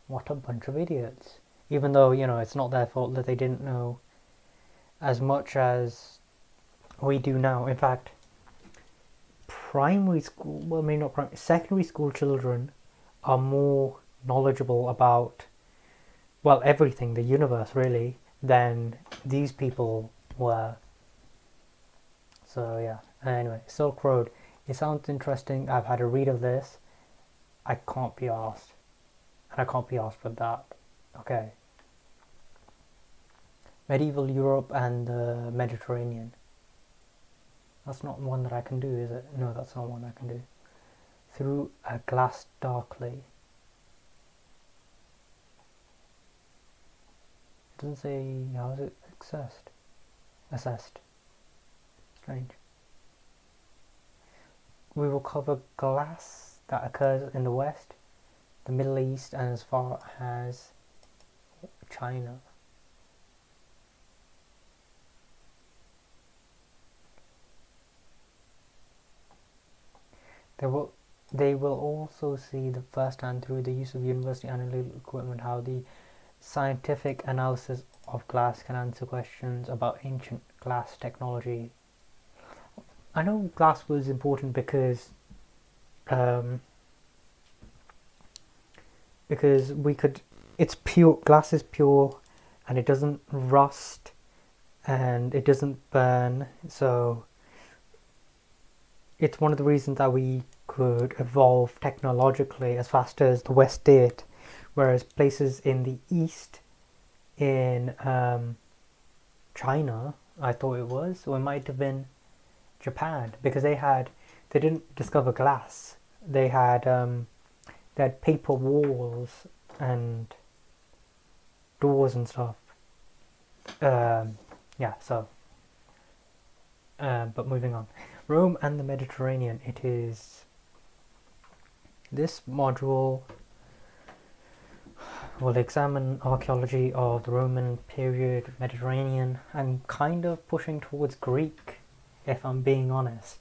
what a bunch of idiots. Even though, it's not their fault that they didn't know as much as we do now. In fact, primary school, well, maybe not primary, secondary school children are more knowledgeable about, well, everything, the universe really, than these people were. So yeah, anyway, Silk Road. It sounds interesting. I've had a read of this. I can't be asked. And I can't be asked for that. Okay. Medieval Europe and the Mediterranean. That's not one that I can do, is it? No, that's not one I can do. Through a Glass Darkly. It doesn't say how is it assessed. Strange. We will cover glass that occurs in the West, the Middle East, and as far as China. There will They will also see the first hand through the use of university analytical equipment how the scientific analysis of glass can answer questions about ancient glass technology. I know glass was important um, because we could. It's pure. Glass is pure, and it doesn't rust, and it doesn't burn. So it's one of the reasons that we could evolve technologically as fast as the West did, whereas places in the East, in China, I thought it was, or it might have been Japan, because they didn't discover glass. They had paper walls and doors and stuff. Yeah, so but moving on. Rome and the Mediterranean. It is this module will examine archaeology of the Roman period, Mediterranean. I'm kind of pushing towards Greek, if I'm being honest.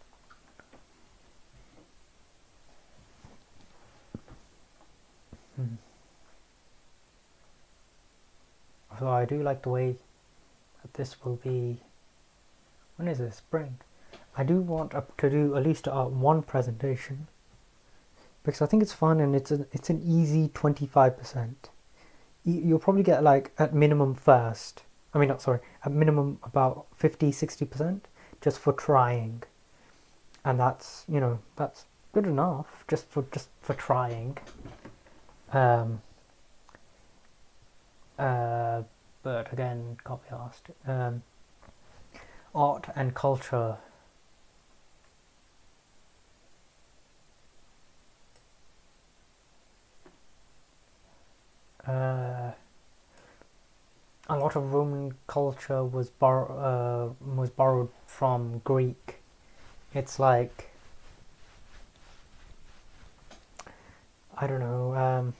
So I do like the way that this will be. When is this? Spring. I do want to do at least one presentation because I think it's fun and it's an easy 25%. You'll probably get like at minimum first. I mean, not sorry, at minimum about 50-60% just for trying, and that's that's good enough just for trying. But again, can't be asked. Art and culture. A lot of Roman culture was borrowed from Greek. It's like, I don't know.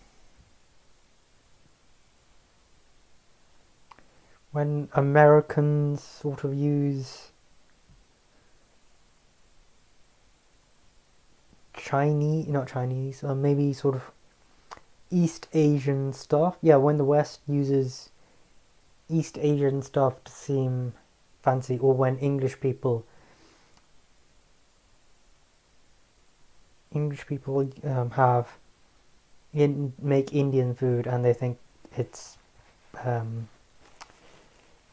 When Americans sort of use not Chinese, maybe sort of East Asian stuff. Yeah, when the West uses East Asian stuff to seem fancy, or when English people make Indian food and they think it's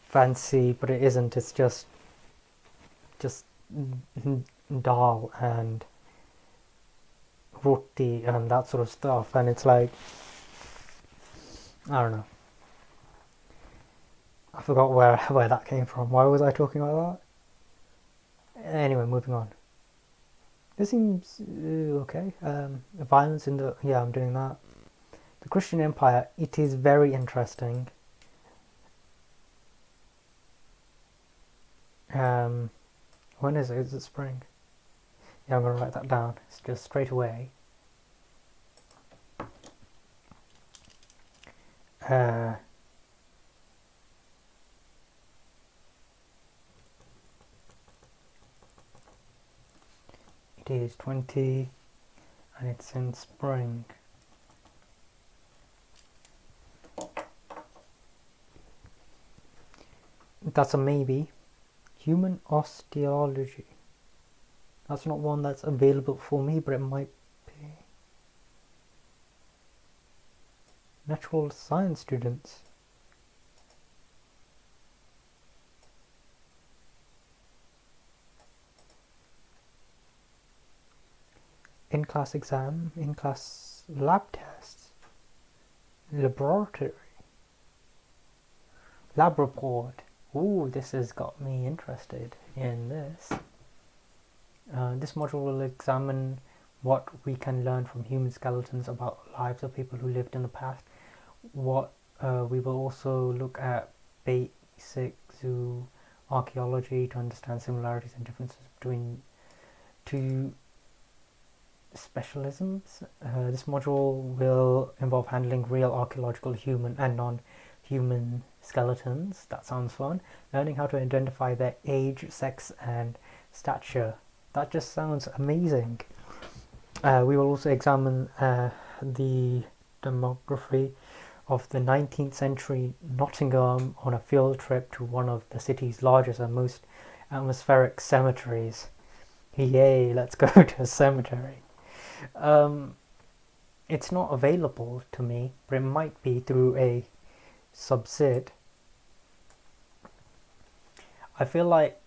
fancy, but it isn't. It's just dal and roti and that sort of stuff, and it's like, I don't know. I forgot where that came from. Why was I talking about that? Anyway, moving on. This seems okay. Violence in the I'm doing that. The Christian Empire. It is very interesting. When is it? Is it spring? Yeah, I'm gonna write that down. It's just straight away. It is 20 and it's in spring. That's a maybe. Human osteology. That's not one that's available for me, but it might be. Natural science students. In-class exam, in-class lab tests, laboratory, lab report. Ooh, this has got me interested in this. This module will examine what we can learn from human skeletons about lives of people who lived in the past. We will also look at basic zoo archaeology to understand similarities and differences between two specialisms. This module will involve handling real archaeological human and non-human skeletons. That sounds fun. Learning how to identify their age, sex, and stature. That just sounds amazing. We will also examine the demography of the 19th century Nottingham on a field trip to one of the city's largest and most atmospheric cemeteries. Yay, let's go to a cemetery. It's not available to me, but it might be through a subsid. I feel like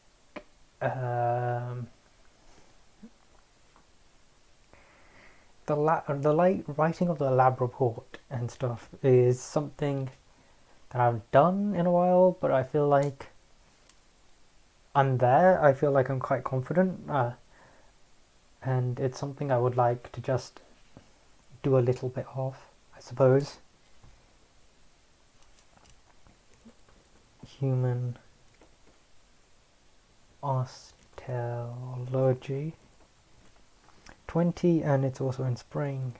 the writing of the lab report and stuff is something that I've done in a while, but I feel like I'm there. I feel like I'm quite confident, and it's something I would like to just do a little bit of, I suppose. Human osteology 20, and it's also in spring.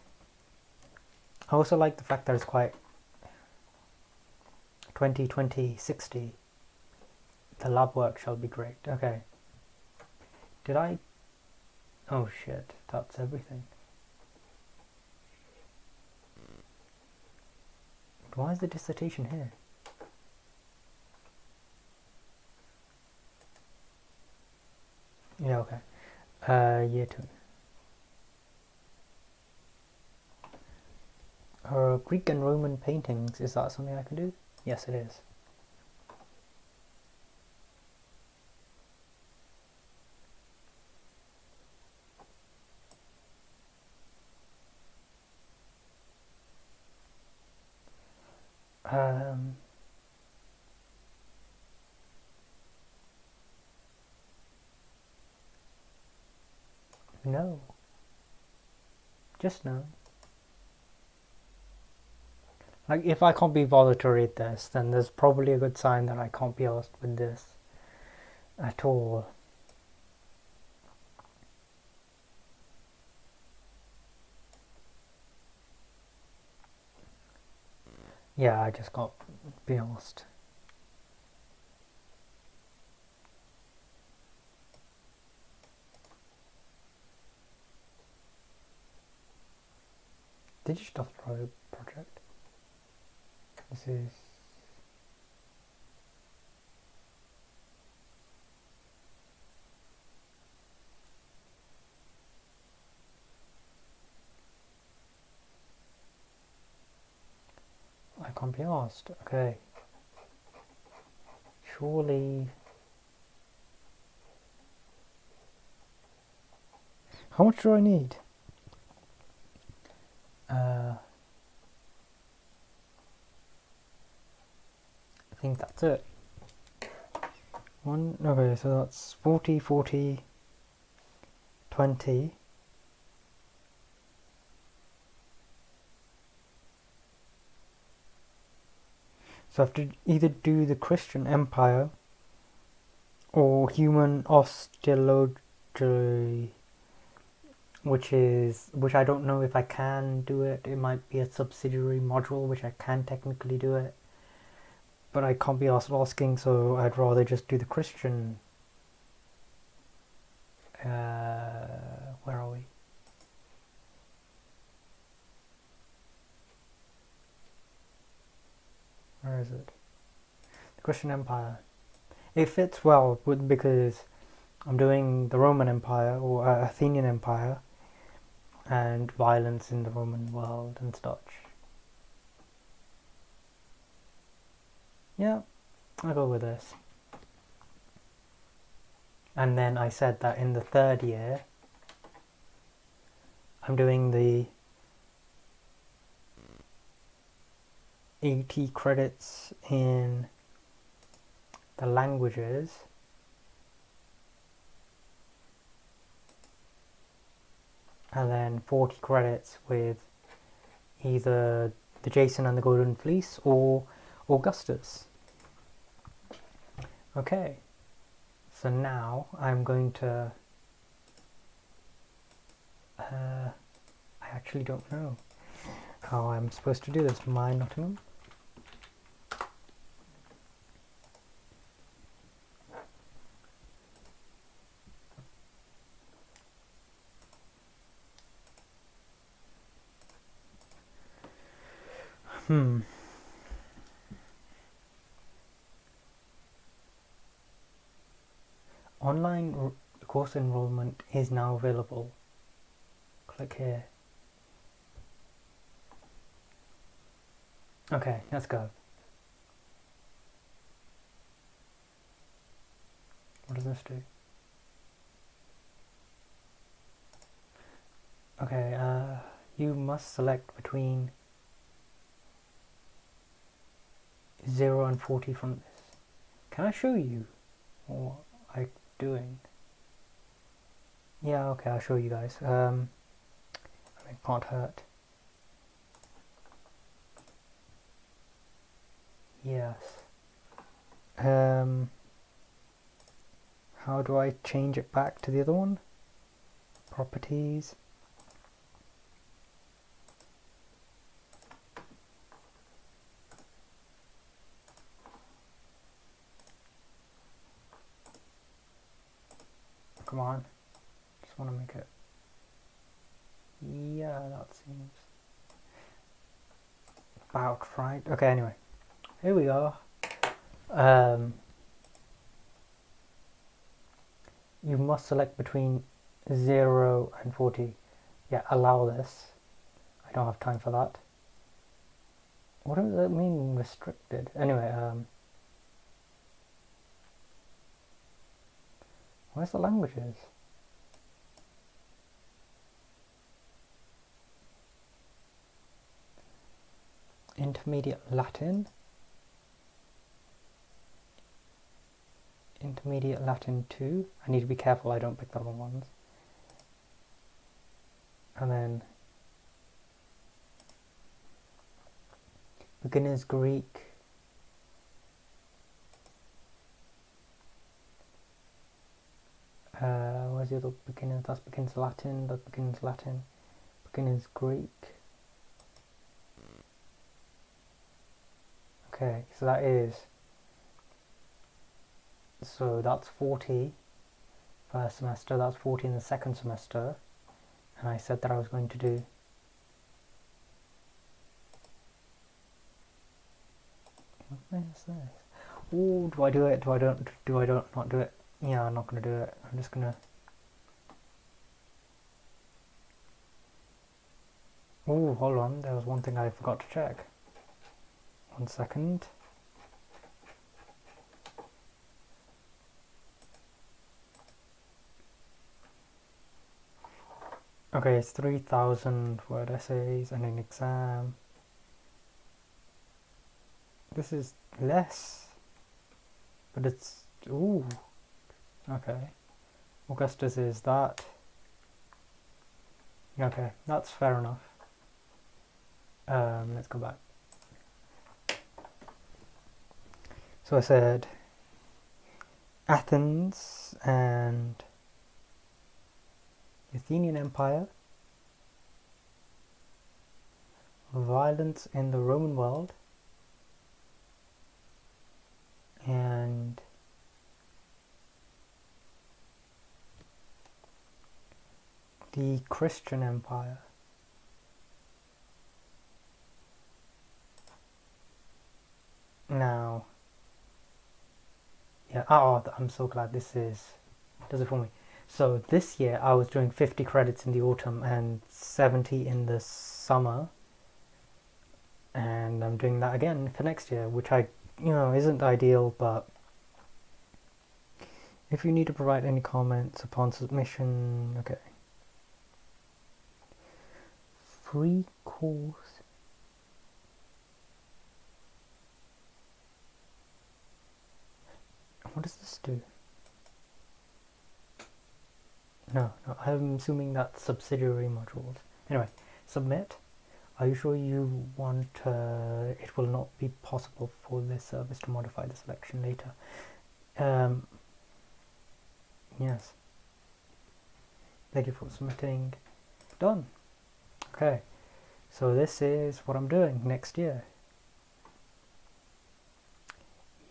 I also like the fact that it's quite 20, 20, 60. The lab work shall be great. Okay. Did I? Oh shit, that's everything. Why is the dissertation here? Yeah, okay. Year 2. Greek and Roman paintings, is that something I can do? Yes, it is. No. Just no. Like, if I can't be bothered to read this, then there's probably a good sign that I can't be asked with this at all. Yeah, I just can't be asked. Did you stop the project? This is... I can't be asked. Okay. Surely... How much do I need? I think that's it. Okay, so that's 40, 40, 20. So I have to either do the Christian Empire or human osteology, which I don't know if I can do it. It might be a subsidiary module, which I can technically do it. But I can't be asking, so I'd rather just do the Christian. Where are we? Where is it? The Christian Empire. It fits well because I'm doing the Roman Empire or Athenian Empire and violence in the Roman world and such. Yeah, I'll go with this. And then I said that in the third year, I'm doing the 80 credits in the languages, and then 40 credits with either the Jason and the Golden Fleece or Augustus. Okay, so now I'm going to I actually don't know how I'm supposed to do this. My Nottingham. Online course enrollment is now available. Click here. Okay, let's go. What does this do? Okay, you must select between 0 and 40 from this. Can I show you what I'm doing? Yeah, okay, I'll show you guys. It can't hurt. Yes. How do I change it back to the other one? Properties. Come on. Just want to make it. Yeah, that seems about right. Okay, anyway. Here we are. You must select between 0 and 40. Yeah, allow this. I don't have time for that. What does that mean, restricted? Anyway, where's the languages? Intermediate Latin. Intermediate Latin 2. I need to be careful I don't pick the wrong ones. And then Beginner's Greek. Where's the other beginner? That's Beginner's Latin, that's Beginner's Latin. Beginner's Greek. Okay, so that is, so that's 40 first semester, that's 40 in the second semester, and I said that I was going to do what is this? Oh, do I do it? Do I don't not do it? Yeah, I'm not gonna do it. I'm just gonna. Oh, hold on. There was one thing I forgot to check. 1 second. Okay, it's 3,000 word essays and an exam. This is less, but it's, ooh, okay. Augustus is that. Okay, that's fair enough. Let's go back. So I said Athens and the Athenian Empire, violence in the Roman world, and the Christian Empire. Now, yeah, oh, I'm so glad this does it for me. So this year I was doing 50 credits in the autumn and 70 in the summer, and I'm doing that again for next year, which isn't ideal, but if you need to provide any comments upon submission, okay. Free course. What does this do? No, I'm assuming that's subsidiary modules. Anyway, submit. Are you sure you want, it will not be possible for this service to modify the selection later? Yes. Thank you for submitting. Done. Okay, so this is what I'm doing next year.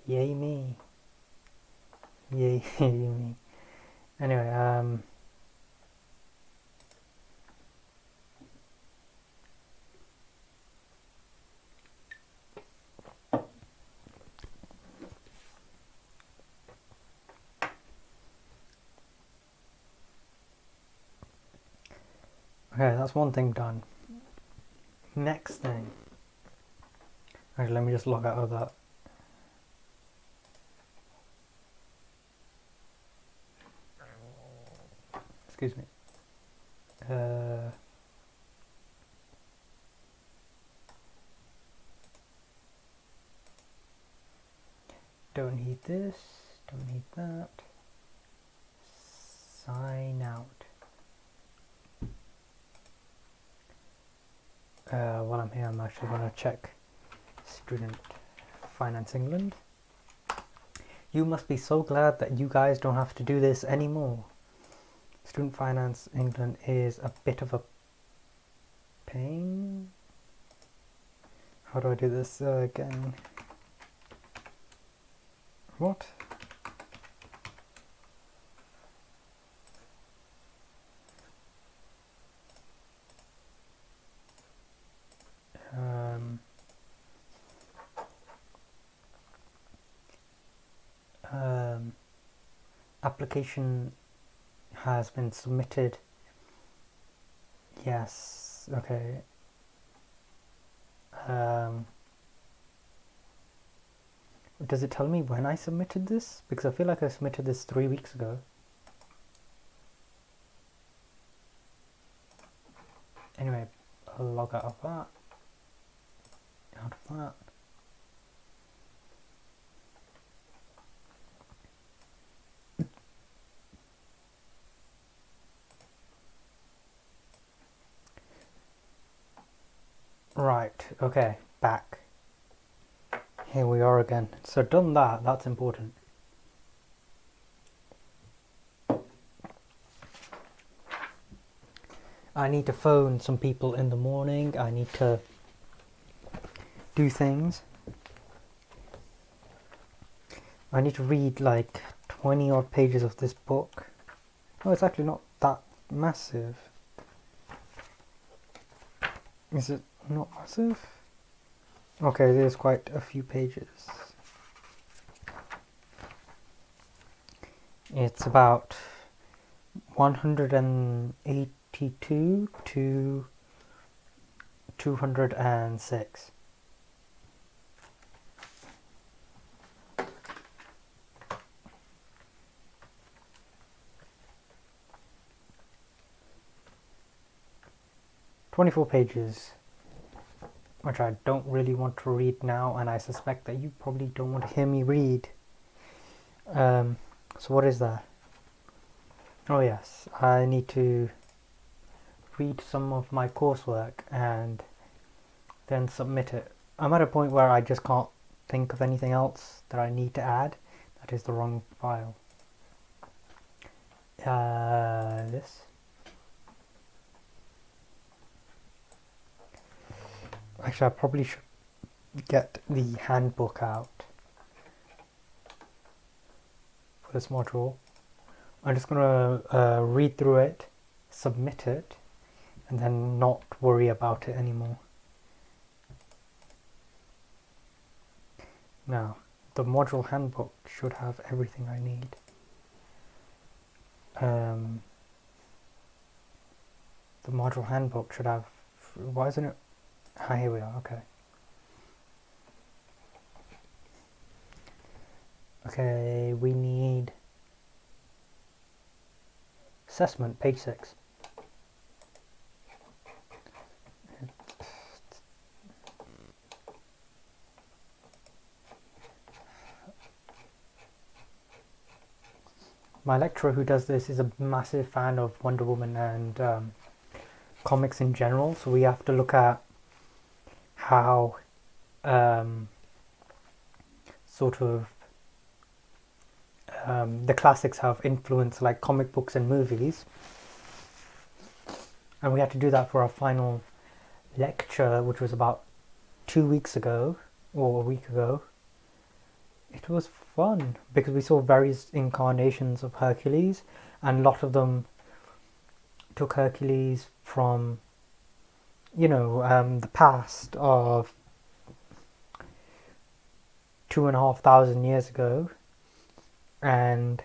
Yay me. Yay me. Anyway, Okay, that's one thing done. Next thing. Actually, let me just log out of that. Excuse me. Don't need this. Don't need that. Sign out. While I'm here, I'm actually going to check Student Finance England. You must be so glad that you guys don't have to do this anymore. Student Finance England is a bit of a pain. How do I do this again? What? Application has been submitted. Yes, okay. Does it tell me when I submitted this? Because I feel like I submitted this 3 weeks ago. Anyway, I'll log out of that. Out of that. Right, okay, back. Here we are again. So done that, that's important. I need to phone some people in the morning. I need to do things. I need to read like 20 odd pages of this book. Oh, it's actually not that massive. Is it not massive? Okay, there's quite a few pages. It's about 182 to 206. "24 pages, which I don't really want to read now, and I suspect that you probably don't want to hear me read. So what is that? Oh yes, I need to read some of my coursework and then submit it. I'm at a point where I just can't think of anything else that I need to add. That is the wrong file. This. Actually, I probably should get the handbook out for this module. I'm just going to read through it, submit it, and then not worry about it anymore. Now, the module handbook should have everything I need. The module handbook should have... Why isn't it... Ah, here we are, okay. Okay, we need assessment, page 6. My lecturer who does this is a massive fan of Wonder Woman and comics in general, so we have to look at how the classics have influenced like comic books and movies, and we had to do that for our final lecture, which was about 2 weeks ago or a week ago. It was fun because we saw various incarnations of Hercules, and a lot of them took Hercules from the past of 2,500 years ago, and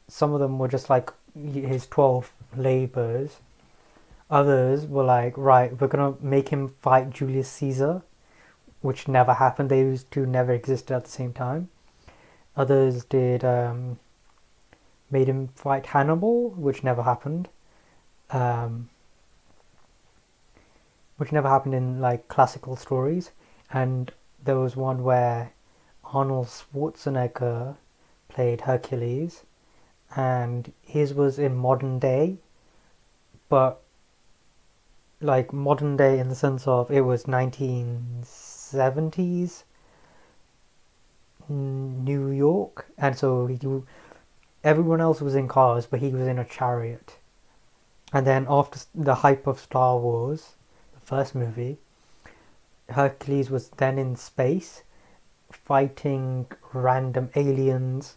some of them were just like his 12 labors. Others were like, right, we're gonna make him fight Julius Caesar, which never happened. Those two never existed at the same time. Others did made him fight Hannibal, which never happened. Um, which never happened in like classical stories. And there was one where Arnold Schwarzenegger played Hercules, and his was in modern day, but like modern day in the sense of it was 1970s New York, and so everyone else was in cars, but he was in a chariot. And then after the hype of Star Wars, the first movie, Hercules was then in space, fighting random aliens,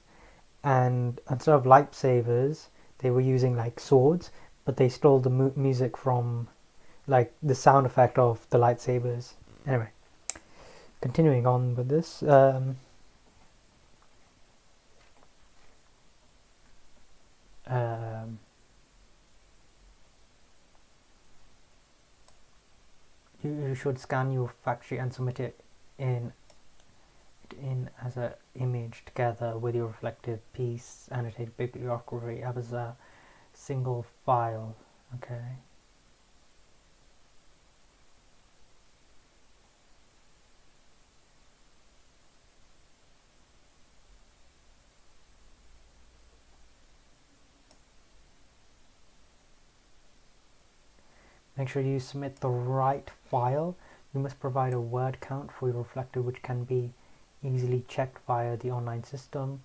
and instead of lightsabers, they were using like swords, but they stole the music from like the sound effect of the lightsabers. Anyway, continuing on with this. You should scan your fact sheet and submit it in as an image together with your reflective piece, annotated bibliography as a single file. Okay. Make sure you submit the right file. You must provide a word count for your reflective, which can be easily checked via the online system.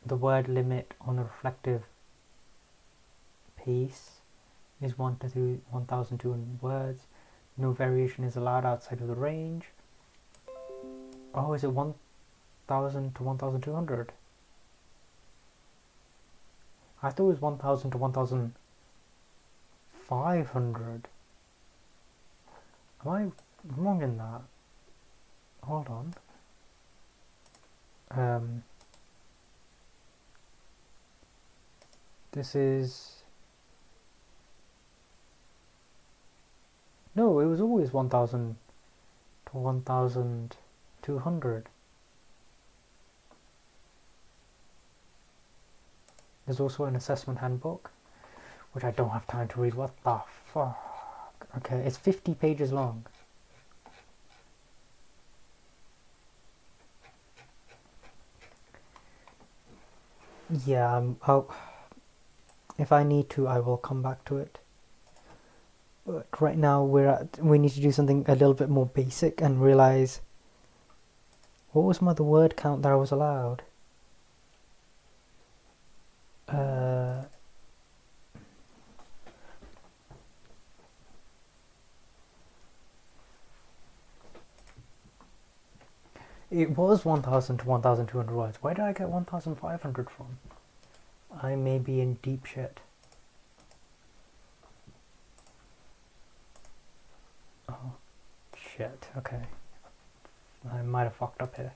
The word limit on a reflective piece is 1,200 words. No variation is allowed outside of the range. Oh, is it 1,000 to 1,200? I thought it was 1,000 to 1,500. Am I wrong in that? Hold on. This is... No, it was always 1,000 to 1,200. There's also an assessment handbook, which I don't have time to read. What the fuck? Okay, it's 50 pages long. Yeah, if I need to, I will come back to it. But right now we need to do something a little bit more basic and realize what was the word count that I was allowed. It was 1,000 to 1,200 words. Where did I get 1,500 from? I may be in deep shit. Oh, shit. Okay. I might have fucked up here.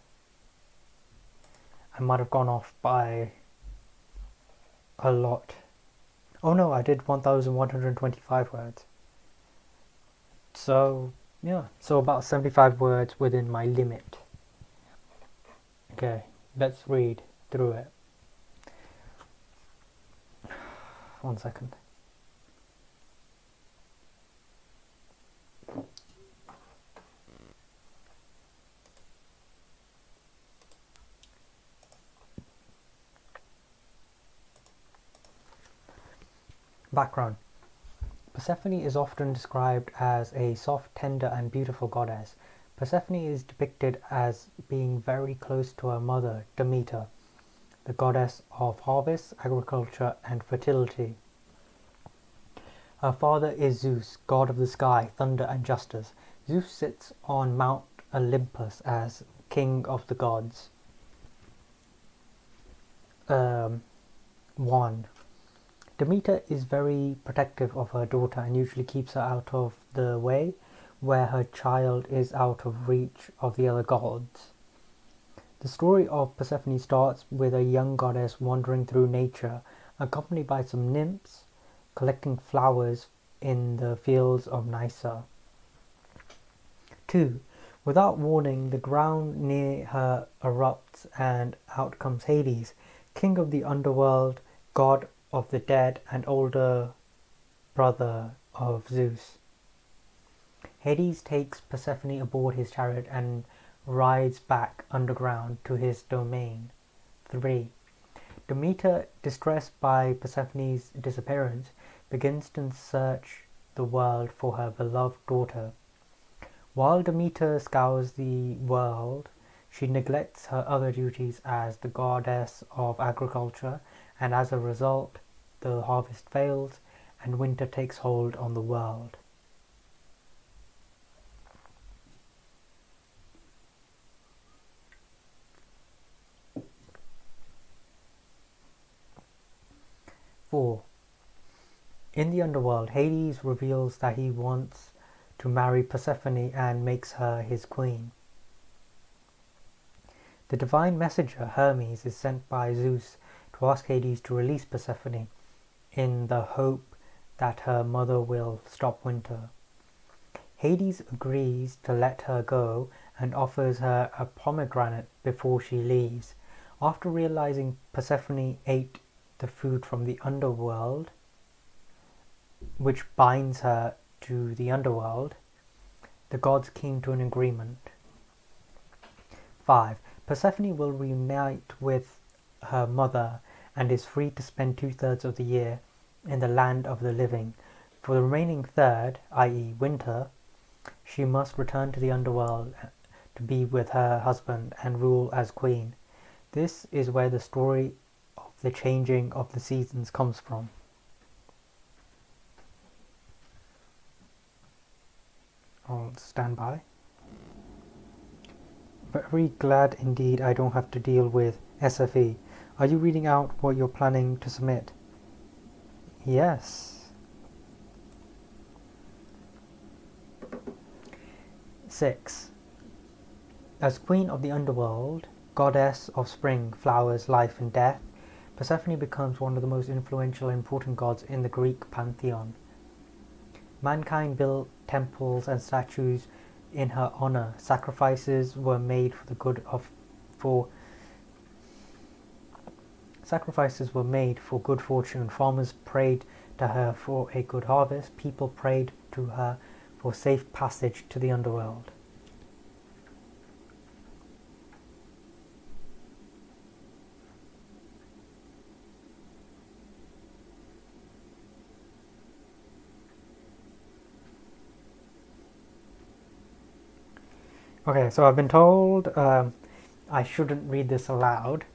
I might have gone off by a lot. Oh no, I did 1,125 words. So, yeah. So about 75 words within my limit. Okay, let's read through it. 1 second. Background. Persephone is often described as a soft, tender, and beautiful goddess. Persephone is depicted as being very close to her mother, Demeter, the goddess of harvest, agriculture, and fertility. Her father is Zeus, god of the sky, thunder, and justice. Zeus sits on Mount Olympus as king of the gods. 1. Demeter is very protective of her daughter and usually keeps her out of the way, where her child is out of reach of the other gods. The story of Persephone starts with a young goddess wandering through nature, accompanied by some nymphs, collecting flowers in the fields of Nysa. 2. Without warning, the ground near her erupts and out comes Hades, king of the underworld, god of the dead and older brother of Zeus. Hades takes Persephone aboard his chariot and rides back underground to his domain. 3. Demeter, distressed by Persephone's disappearance, begins to search the world for her beloved daughter. While Demeter scours the world, she neglects her other duties as the goddess of agriculture, and as a result, the harvest fails and winter takes hold on the world. In the underworld, Hades reveals that he wants to marry Persephone and makes her his queen. The divine messenger Hermes is sent by Zeus to ask Hades to release Persephone in the hope that her mother will stop winter. Hades agrees to let her go and offers her a pomegranate before she leaves. After realizing Persephone ate the food from the underworld, which binds her to the underworld, the gods came to an agreement. 5. Persephone will reunite with her mother and is free to spend 2/3 of the year in the land of the living. For the remaining third, i.e. winter, she must return to the underworld to be with her husband and rule as queen. This is where the story of the changing of the seasons comes from. I'll stand by. Very glad indeed I don't have to deal with SFE. Are you reading out what you're planning to submit? Yes. 6. As queen of the underworld, goddess of spring, flowers, life and death, Persephone becomes one of the most influential and important gods in the Greek pantheon. Mankind built temples and statues in her honor. Sacrifices were made for good fortune. Farmers prayed to her for a good harvest. People prayed to her for safe passage to the underworld. Okay, so I've been told I shouldn't read this aloud.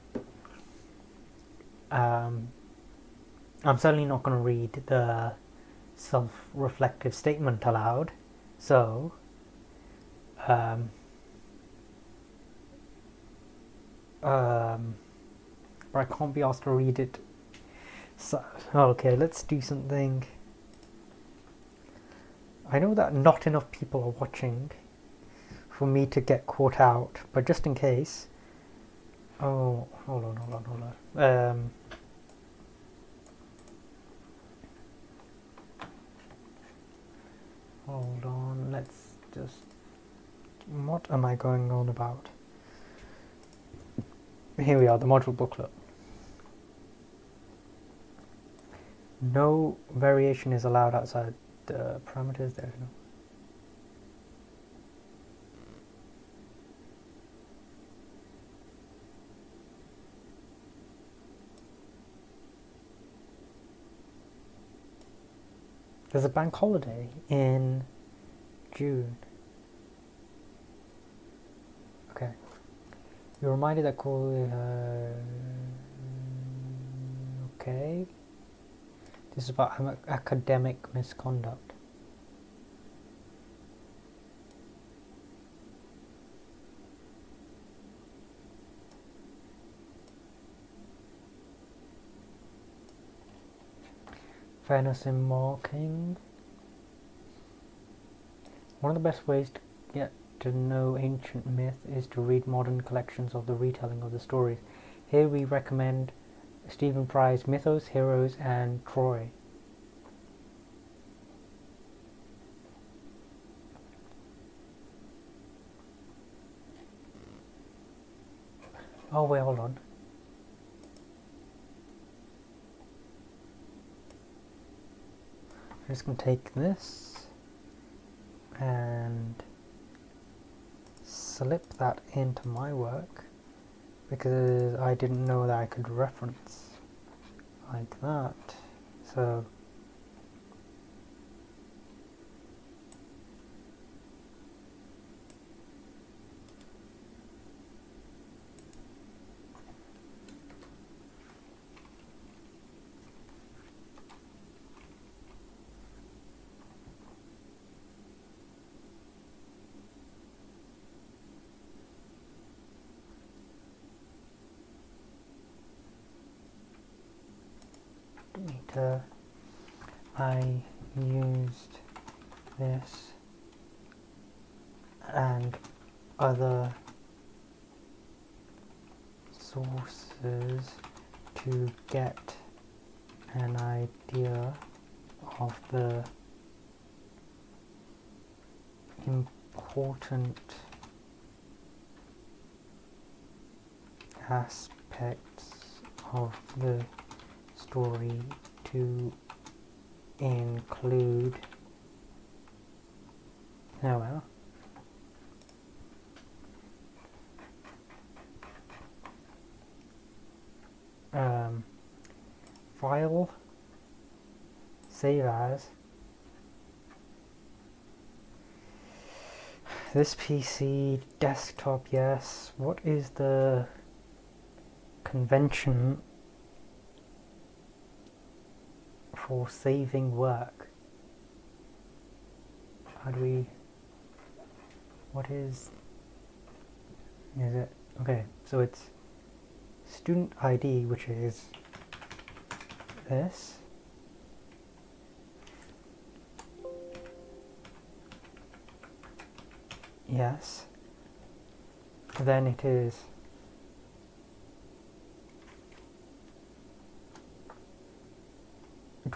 I'm certainly not going to read the self-reflective statement aloud. So, but I can't be asked to read it. So, okay, let's do something. I know that not enough people are watching for me to get caught out, but just in case. Oh, hold on. Hold on, let's just... What am I going on about? Here we are, the module booklet. No variation is allowed outside the parameters. There's no... There's a bank holiday in June. Okay. You're reminded that okay. This is about academic misconduct. Fairness in marking. One of the best ways to get to know ancient myth is to read modern collections of the retelling of the stories. Here we recommend Stephen Fry's Mythos, Heroes and Troy. Oh wait, hold on. I'm just going to take this and slip that into my work because I didn't know that I could reference like that. So meter, I used this and other sources to get an idea of the important aspects of the story to include. Oh well. File, save as. This PC, desktop, yes. What is the convention for saving work? How do we... What is it? Okay, so it's student ID, which is this. Yes. Then it is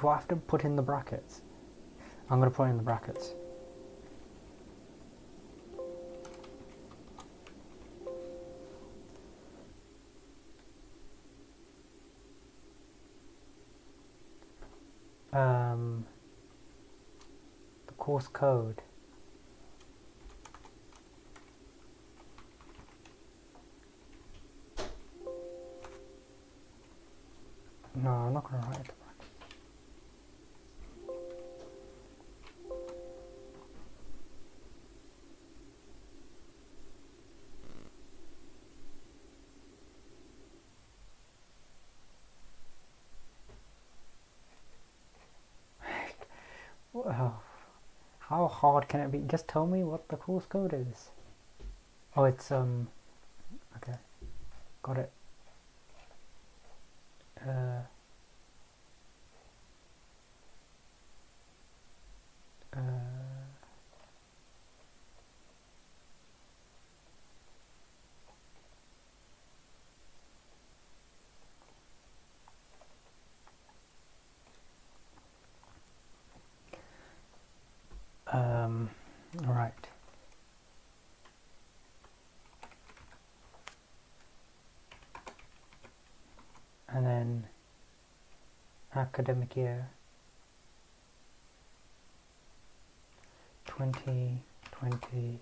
do I have to put in the brackets? I'm going to put in the brackets. The course code. No, I'm not going to write it. Well, how hard can it be? Just tell me what the course code is. Oh, it's okay, got it. All right. And then academic year 2020.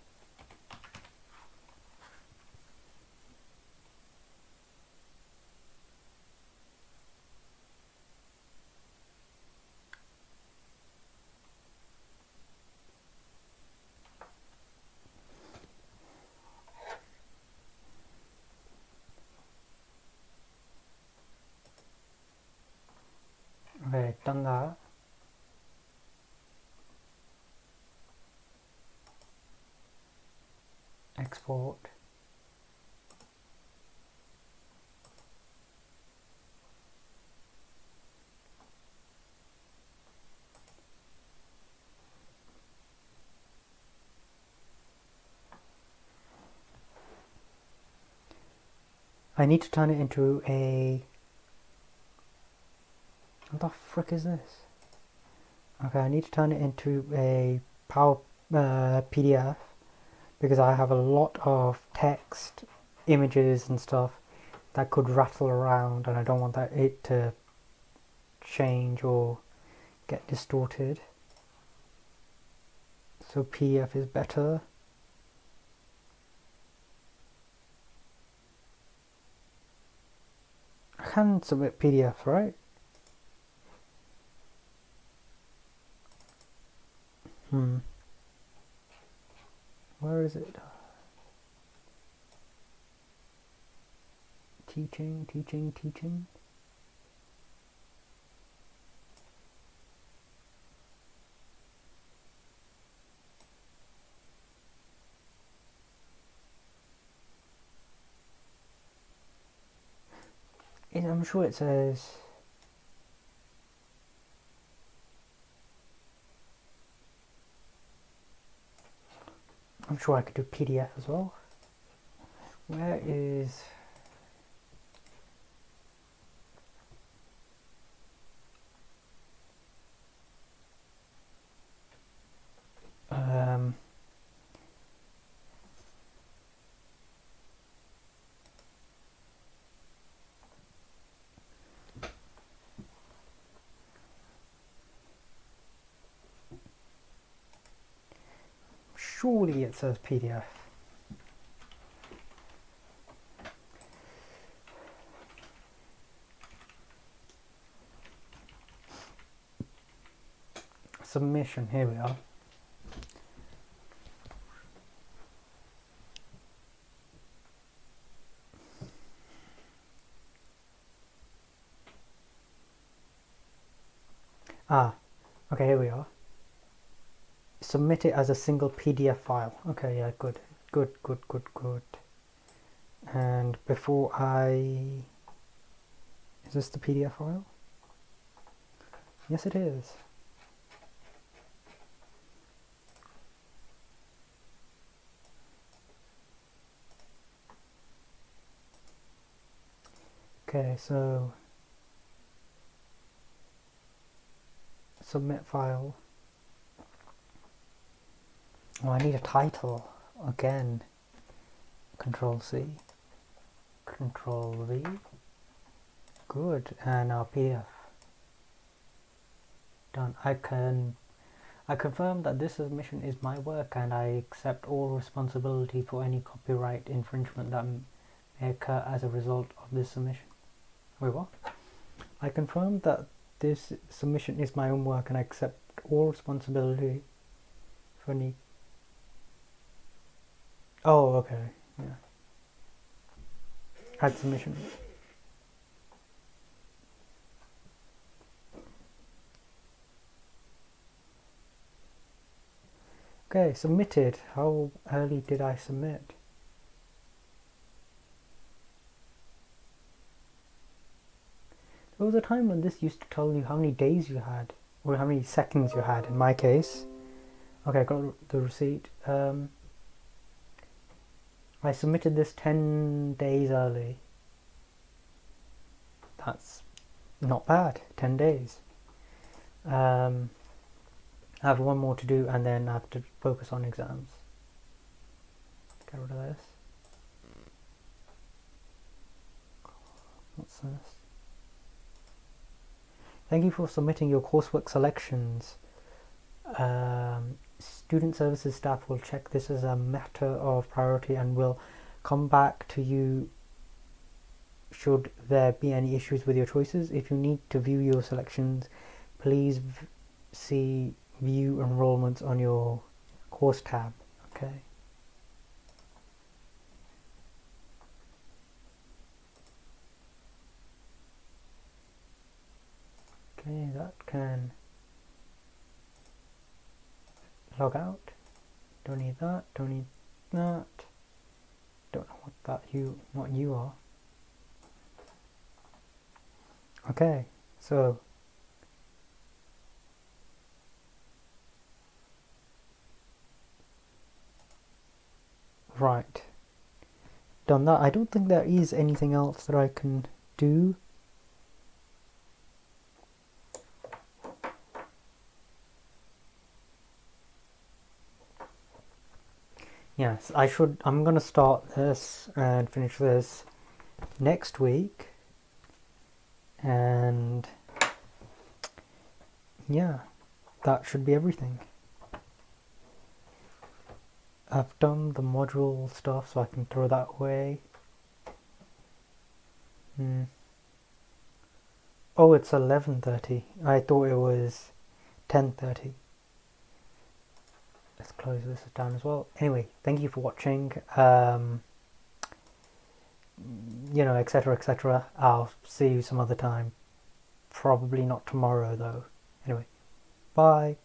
Okay, done that. Export. I need to turn it into a... What the frick is this? Okay, I need to turn it into a Power PDF because I have a lot of text, images and stuff that could rattle around, and I don't want it to change or get distorted. So PDF is better. I can submit PDF, right? Where is it? Teaching. I'm sure it says... I'm sure I could do PDF as well. Where is... surely it says PDF. Submission, here we are. Okay, here we are. Submit it as a single PDF file. Okay, yeah, good. And before is this the PDF file? Yes, it is. Okay, so submit file. Oh, I need a title again. Control C, Control V. Good, and our PDF. Done. I confirm that this submission is my work, and I accept all responsibility for any copyright infringement that may occur as a result of this submission. Wait, what? I confirm that this submission is my own work, and I accept all responsibility for any... Oh, okay, yeah. Add submission. Okay, submitted. How early did I submit? There was a time when this used to tell you how many days you had, or how many seconds you had in my case. Okay, I got the receipt. I submitted this 10 days early. That's not bad, 10 days. I have one more to do, and then I have to focus on exams. Get rid of this. What's this? Thank you for submitting your coursework selections. Student services staff will check this as a matter of priority and will come back to you should there be any issues with your choices. If you need to view your selections, please see View Enrollments on your course tab. Okay. Okay, that can log out. Don't need that. Don't need that. Don't know what you are. Okay, so right, done that. I don't think there is anything else that I can do. Yes, I'm gonna start this and finish this next week. And yeah, that should be everything. I've done the module stuff, so I can throw that away. Oh, it's 11:30. I thought it was 10:30. Let's close this down as well. Anyway, thank you for watching. Etc., etc. I'll see you some other time. Probably not tomorrow, though. Anyway, bye.